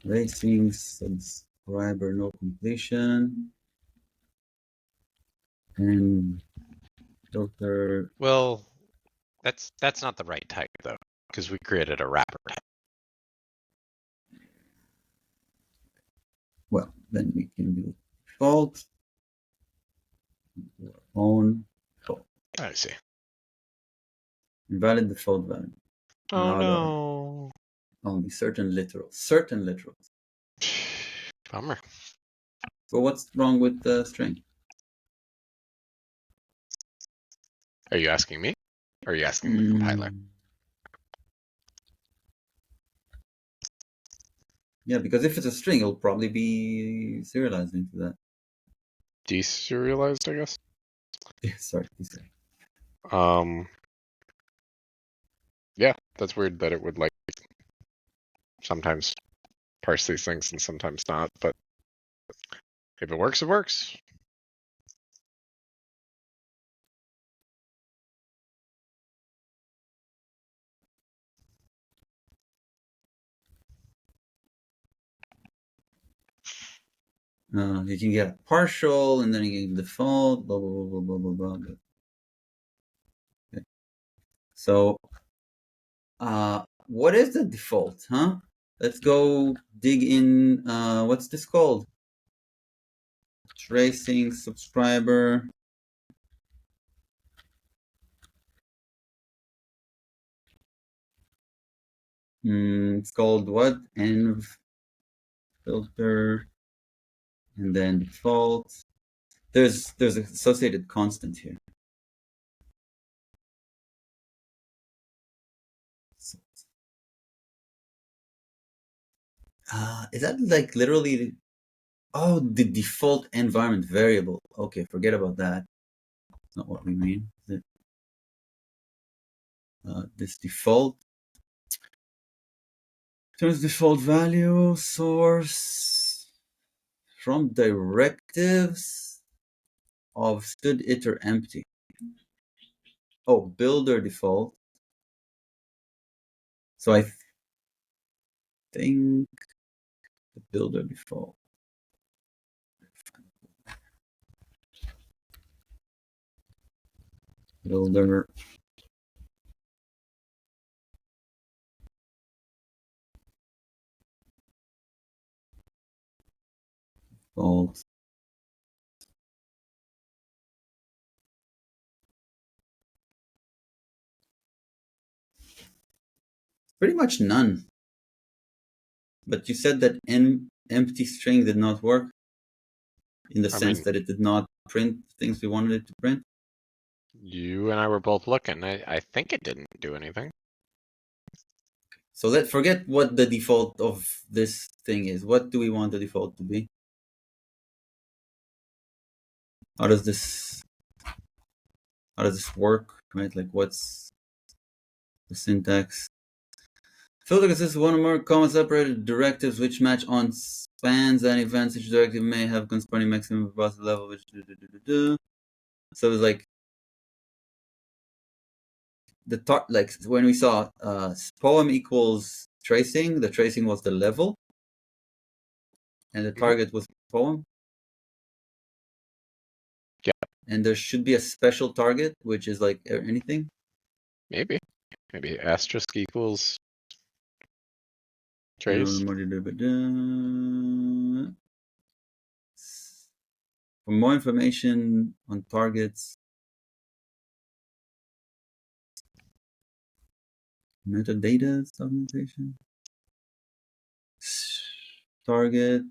Racing subscriber no completion. And filter. Well, that's not the right type though, because we created a wrapper type. Well, then we can do default. Own default. I see. Invalid default value. Oh no. Only certain literals. Bummer. So what's wrong with the string? Are you asking me? Or are you asking the compiler? Yeah, because if it's a string, it'll probably be serialized into that. Deserialized, I guess. Yeah, sorry. Yeah, that's weird that it would like sometimes parse these things and sometimes not, but if it works, it works. You can get a partial, and then you can default, blah, blah, blah, blah, blah, blah, blah. Okay. So, what is the default, huh? Let's go dig in. What's this called? Tracing subscriber. It's called what? Env filter, and then default. There's an associated constant here. Is that like literally? Oh, the default environment variable. Okay, forget about that. That's not what we mean. Is it? This default. Turns default value source from directives of std iter empty. Oh, builder default. So I think the builder default. Builder default. Pretty much none. But you said that empty string did not work in the sense that it did not print things we wanted it to print. You and I were both looking. I think it didn't do anything. So let's forget what the default of this thing is. What do we want the default to be? How does this work? Right? Like what's the syntax? Filter consists of one or more comma separated directives which match on spans and events. Each directive may have corresponding maximum velocity level, which So it's like like when we saw poem equals tracing, the tracing was the level, and the target was poem. Yeah. And there should be a special target, which is like anything. Maybe asterisk equals trace. For more information on targets, metadata documentation, target,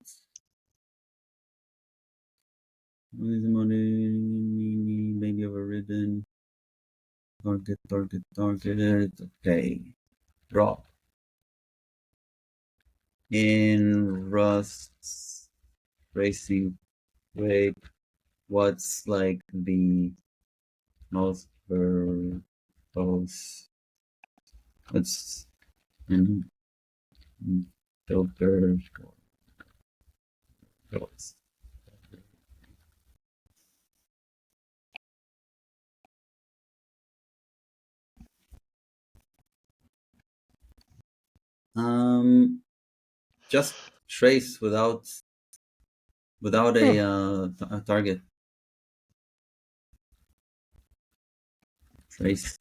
maybe overridden, target. Okay, drop. In Rust racing wait, what's like the most verbose? What's in filter goals? Just trace without a target. Trace.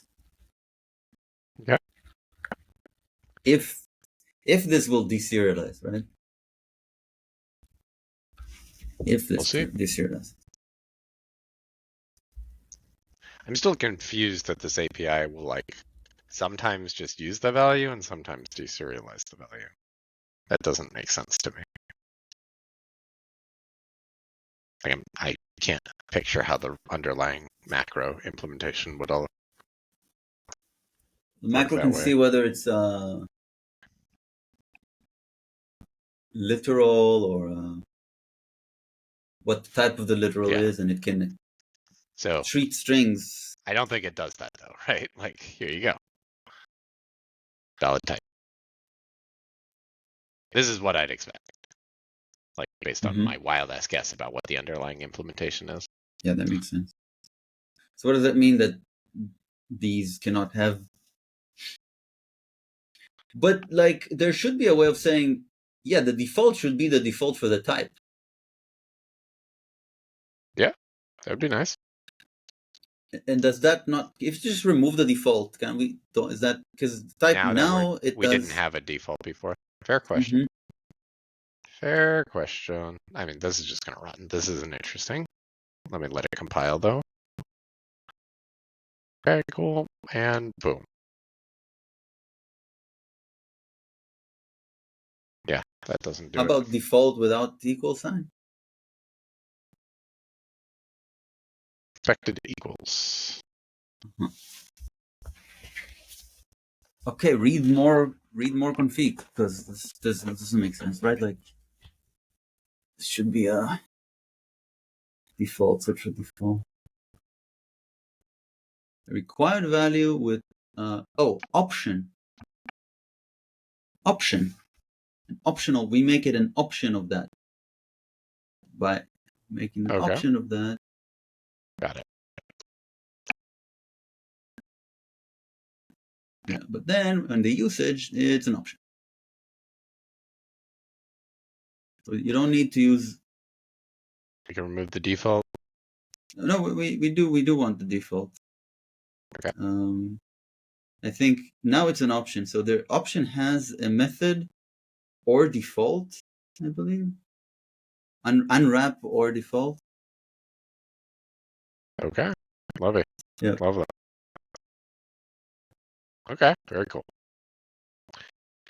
Yeah. If this will deserialize, right? If this deserializes. I'm still confused that this API will like sometimes just use the value and sometimes deserialize the value. That doesn't make sense to me. Like I can't picture how the underlying macro implementation would all. The macro can see whether it's literal or what the type of the literal is, and it can treat strings. I don't think it does that though, right? Like here you go. Valid type. This is what I'd expect. Like based on my wild ass guess about what the underlying implementation is. Yeah, that makes sense. So what does that mean that these cannot have? But like there should be a way of saying, yeah, the default should be the default for the type. Yeah, that would be nice. And does that not? If you just remove the default, can we? Is that because type now it we does? didn't have a default before. Fair question. Mm-hmm. Fair question. I mean, this is just going to run. This isn't interesting. Let me let it compile, though. Okay, cool. And boom. Yeah, that doesn't do How it. about default without the equal sign? Expected equals. Uh-huh. Okay, read more config, because this doesn't make sense, right? Like, this should be a default, such a default. The required value with option. An optional. We make it an option of that by making an option of that. Got it. Yeah, but then on the usage, it's an option. So you don't need to use. You can remove the default. No, we do want the default. Okay. I think now it's an option. So the option has a method or default, I believe. Unwrap or default. Okay. Love it. Yeah. Love that. Okay. Very cool.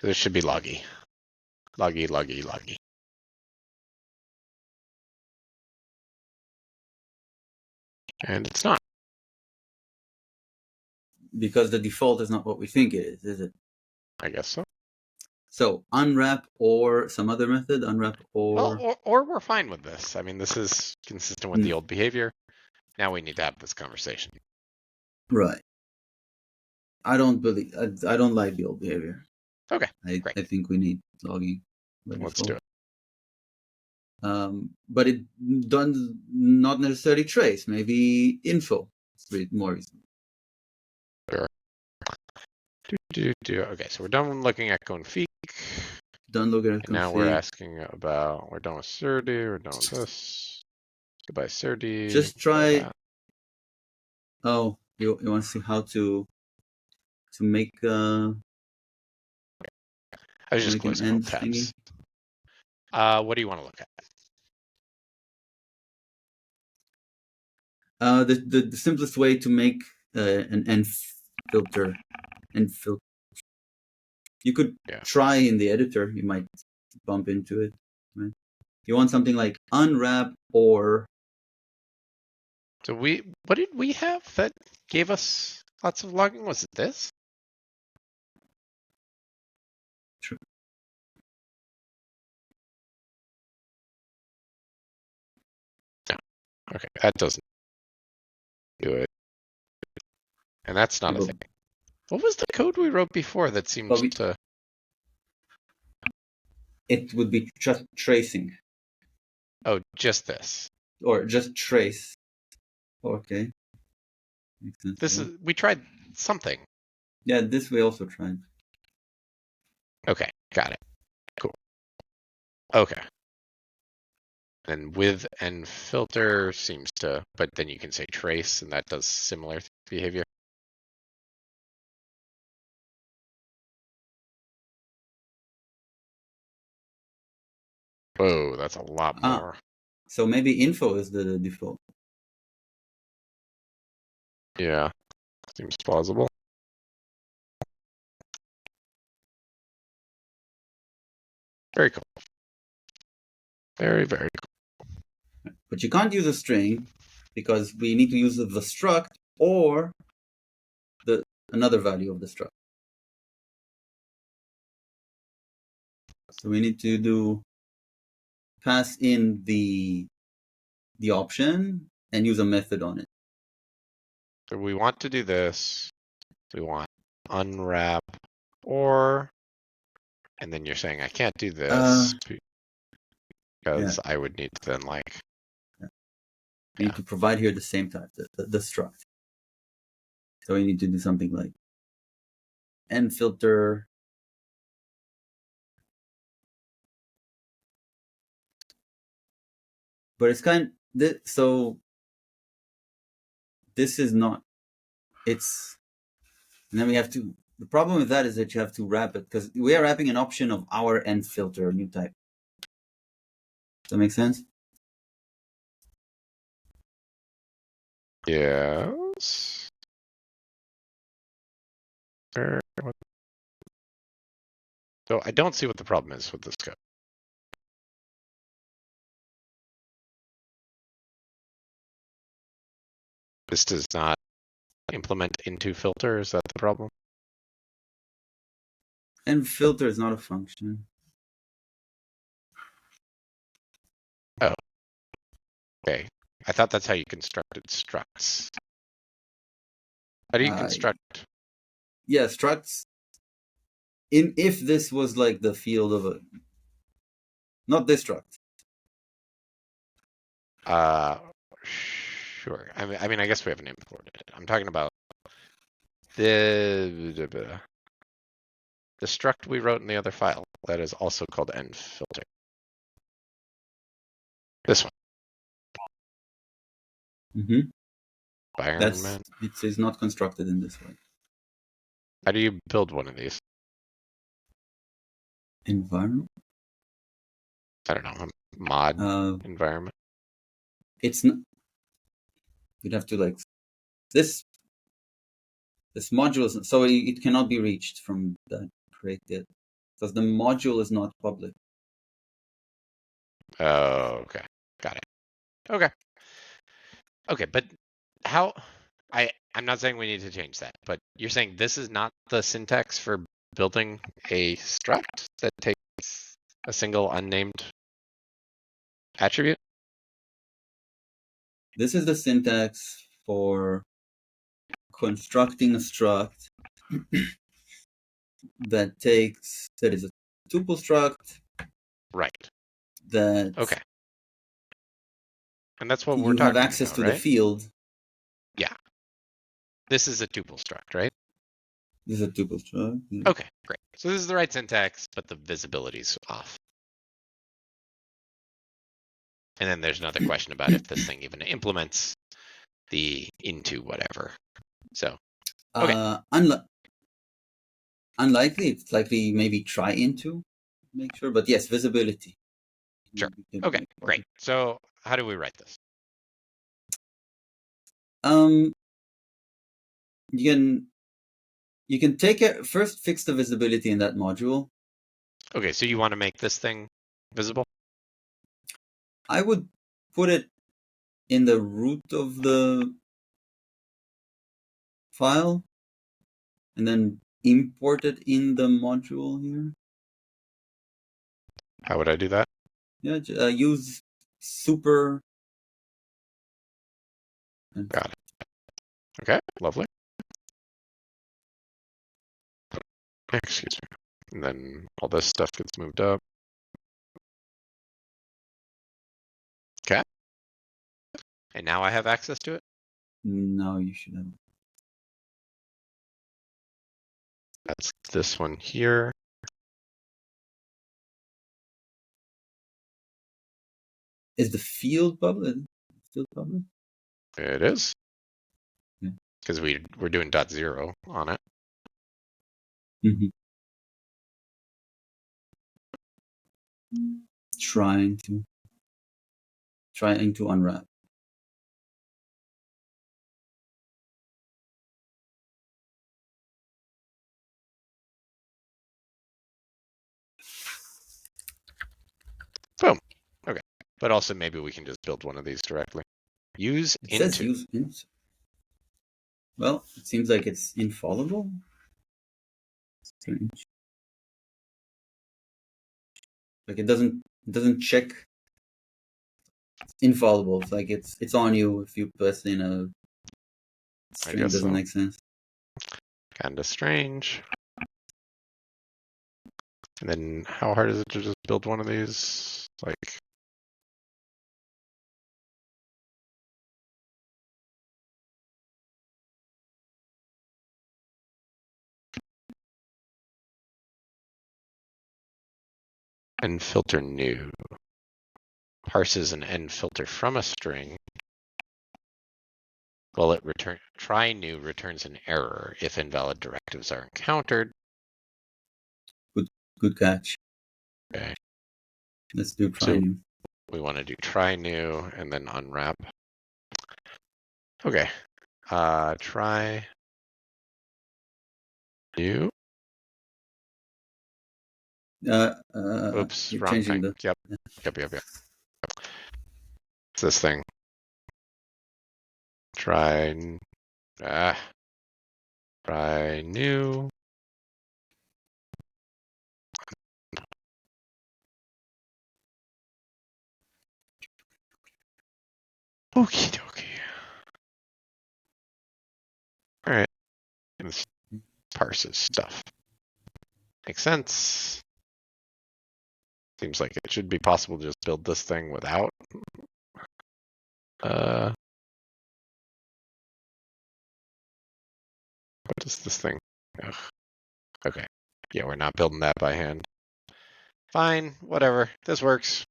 This should be loggy. Loggy, loggy, loggy. And it's not. Because the default is not what we think it is it? I guess so. So unwrap or some other method, unwrap or... Well, or we're fine with this. I mean, this is consistent with the old behavior. Now we need to have this conversation. Right. I don't like the old behavior. Okay, I think we need logging. Let's do it. But it does not necessarily trace. Maybe info. It's more reasonable. Sure. Okay, so we're done looking at config. Done looking at config. Now we're asking about, we're done with Surdy, we're done with this. Goodbye, Surdy. Just try... Oh, you want to see how to make I was just closing all tabs. What do you want to look at? The simplest way to make an end filter. You could try in the editor. You might bump into it. Right? You want something like unwrap or... So what did we have that gave us lots of logging? Was it this? Sure. No. Okay, that doesn't do it. And that's not a thing. What was the code we wrote before that seems to... It would be just tracing. Oh, just this. Or just trace. Okay. This is... We tried something. Yeah, this we also tried. Okay, got it. Cool. Okay. And with and filter seems to... But then you can say trace, and that does similar behavior. Whoa, that's a lot more. So maybe info is the default. Yeah, seems plausible. Very cool. Very, very cool. But you can't use a string because we need to use the struct or another value of the struct. So we need to pass in the option and use a method on it. So we want to do this. We want unwrap or, and then you're saying I can't do this because I would need to then like... We need to provide here the same type, the struct. So we need to do something like end filter. But it's so this is not, and then we have to The problem with that is that you have to wrap it, because we are wrapping an option of our end filter new type. Does that make sense? Yes. So I don't see what the problem is with this code. This does not implement into filter. Is that the problem? And filter is not a function. Oh, okay. I thought that's how you constructed structs. How do you construct? Yeah, structs. If this was like the field of a, not this struct. Sure. I mean, I guess we haven't imported it. I'm talking about the struct we wrote in the other file that is also called endFilter. This one. Mm-hmm. Environment. It is not constructed in this way. How do you build one of these? Environment? I don't know. A mod environment. It's not. You'd have to like this module, so it cannot be reached from that create it because the module is not public. Oh, okay. Got it. Okay. Okay, but how? I'm not saying we need to change that, but you're saying this is not the syntax for building a struct that takes a single unnamed attribute? This is the syntax for constructing a struct that is a tuple struct. Right. That okay. And that's what we're you talking have access about, to right? the field. Yeah. This is a tuple struct, right? This is a tuple struct. Yeah. Okay, great. So this is the right syntax, but the visibility's off. And then there's another question about if this thing even implements the into whatever. So, okay. Unlikely. It's likely maybe try into, make sure. But yes, visibility. Sure. Okay, great. So how do we write this? You can take it first, fix the visibility in that module. Okay, so you want to make this thing visible? I would put it in the root of the file and then import it in the module here. How would I do that? Yeah, use super. Got it. Okay, lovely. Excuse me. And then all this stuff gets moved up. Okay. And now I have access to it? No, you should have. That's this one here. Is the field public? Field public? It is. Yeah. Because we're doing .0 on it. Mm-hmm. Trying to unwrap. Boom. Okay. But also maybe we can just build one of these directly. Use It says use into. Well, it seems like it's infallible. Strange. Like it doesn't check. It's infallible. It's like it's on you if you pass in a string. Doesn't so. make sense. Kinda strange. And then how hard is it to just build one of these? Like endFilter new parses an endFilter from a string Well, try new returns an error if invalid directives are encountered. Good catch. Okay. Let's do try new. We want to do try new and then unwrap. Okay. Try new. Oops, wrong changing thing. Yep. It's this thing. Try new. Okie dokie. All right. This parses stuff. Makes sense. Seems like it should be possible to just build this thing without. What is this thing? Ugh. Okay. Yeah, we're not building that by hand. Fine, whatever. This works.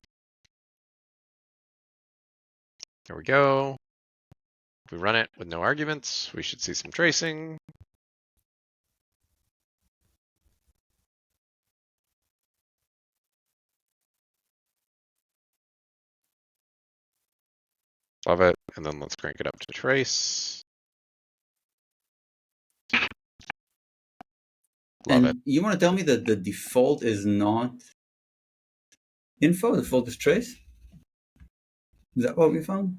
There we go. If we run it with no arguments, we should see some tracing. Love it. And then let's crank it up to trace. Love it. You want to tell me that the default is not info? The default is trace? Is that what we found?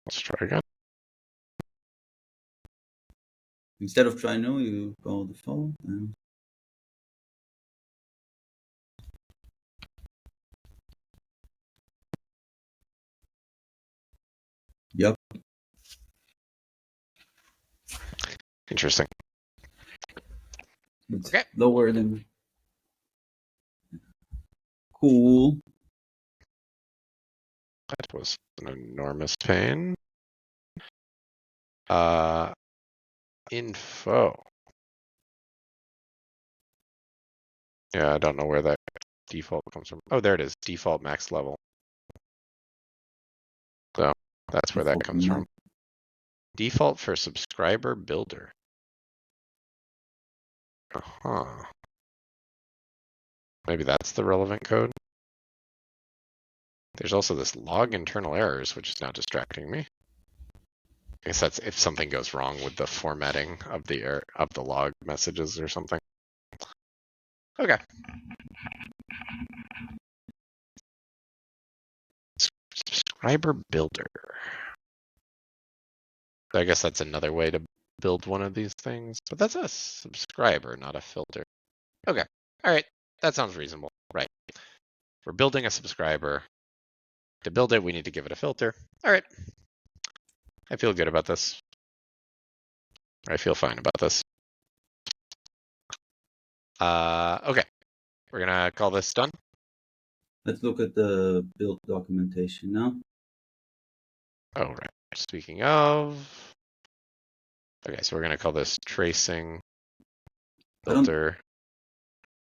Let's try again. Instead of try new, you call default. Yep. Interesting. It's okay. Lower than. Cool. That was an enormous pain. Info. Yeah, I don't know where that default comes from. Oh, there it is. Default max level. So that's where that comes from. Default for subscriber builder. Uh-huh. Maybe that's the relevant code. There's also this log internal errors, which is now distracting me. I guess that's if something goes wrong with the formatting of the log messages or something. Okay. Subscriber builder. So I guess that's another way to build one of these things, but that's a subscriber, not a filter. Okay. All right. That sounds reasonable. Right. We're building a subscriber. To build it, we need to give it a filter. All right. I feel good about this. I feel fine about this. Okay. We're going to call this done. Let's look at the build documentation now. Oh, right. Speaking of. Okay, so we're going to call this tracing filter.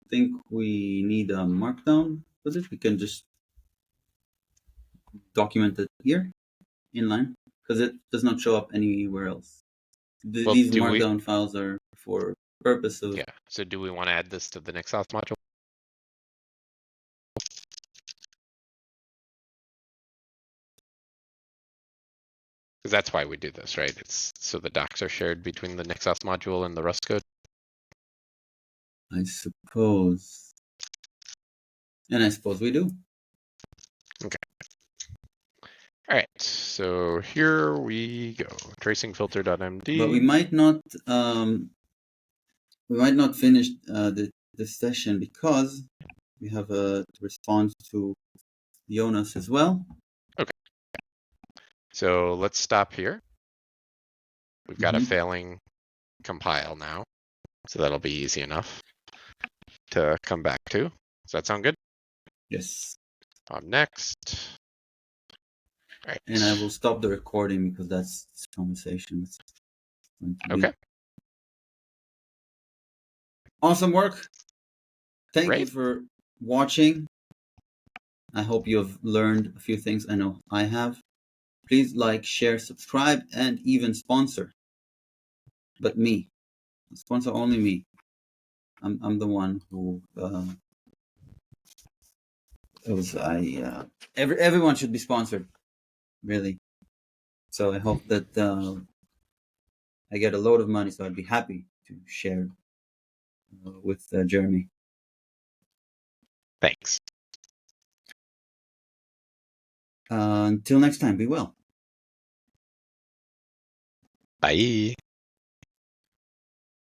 I think we need a markdown with it. We can just document it here in line because it does not show up anywhere else. These markdown files are for purpose of. Yeah. So do we want to add this to the Nixos module? Because that's why we do this, right? It's so the docs are shared between the Nixos module and the Rust code. I suppose. And I suppose we do. Okay. All right. So here we go. Tracing filter.md. But we might not. We might not finish this session because we have a response to Jonas as well. Okay. So let's stop here. We've got a failing compile now, so that'll be easy enough to come back to. Does that sound good? Yes. Next. All right. And I will stop the recording because that's conversation. Okay. Awesome work. Thank you for watching. I hope you have learned a few things. I know I have. Please like, share, subscribe, and even sponsor. But me, sponsor only me. I'm the one who everyone should be sponsored, really. So I hope that I get a load of money, so I'd be happy to share with Jeremy. Thanks. Until next time, be well. Bye.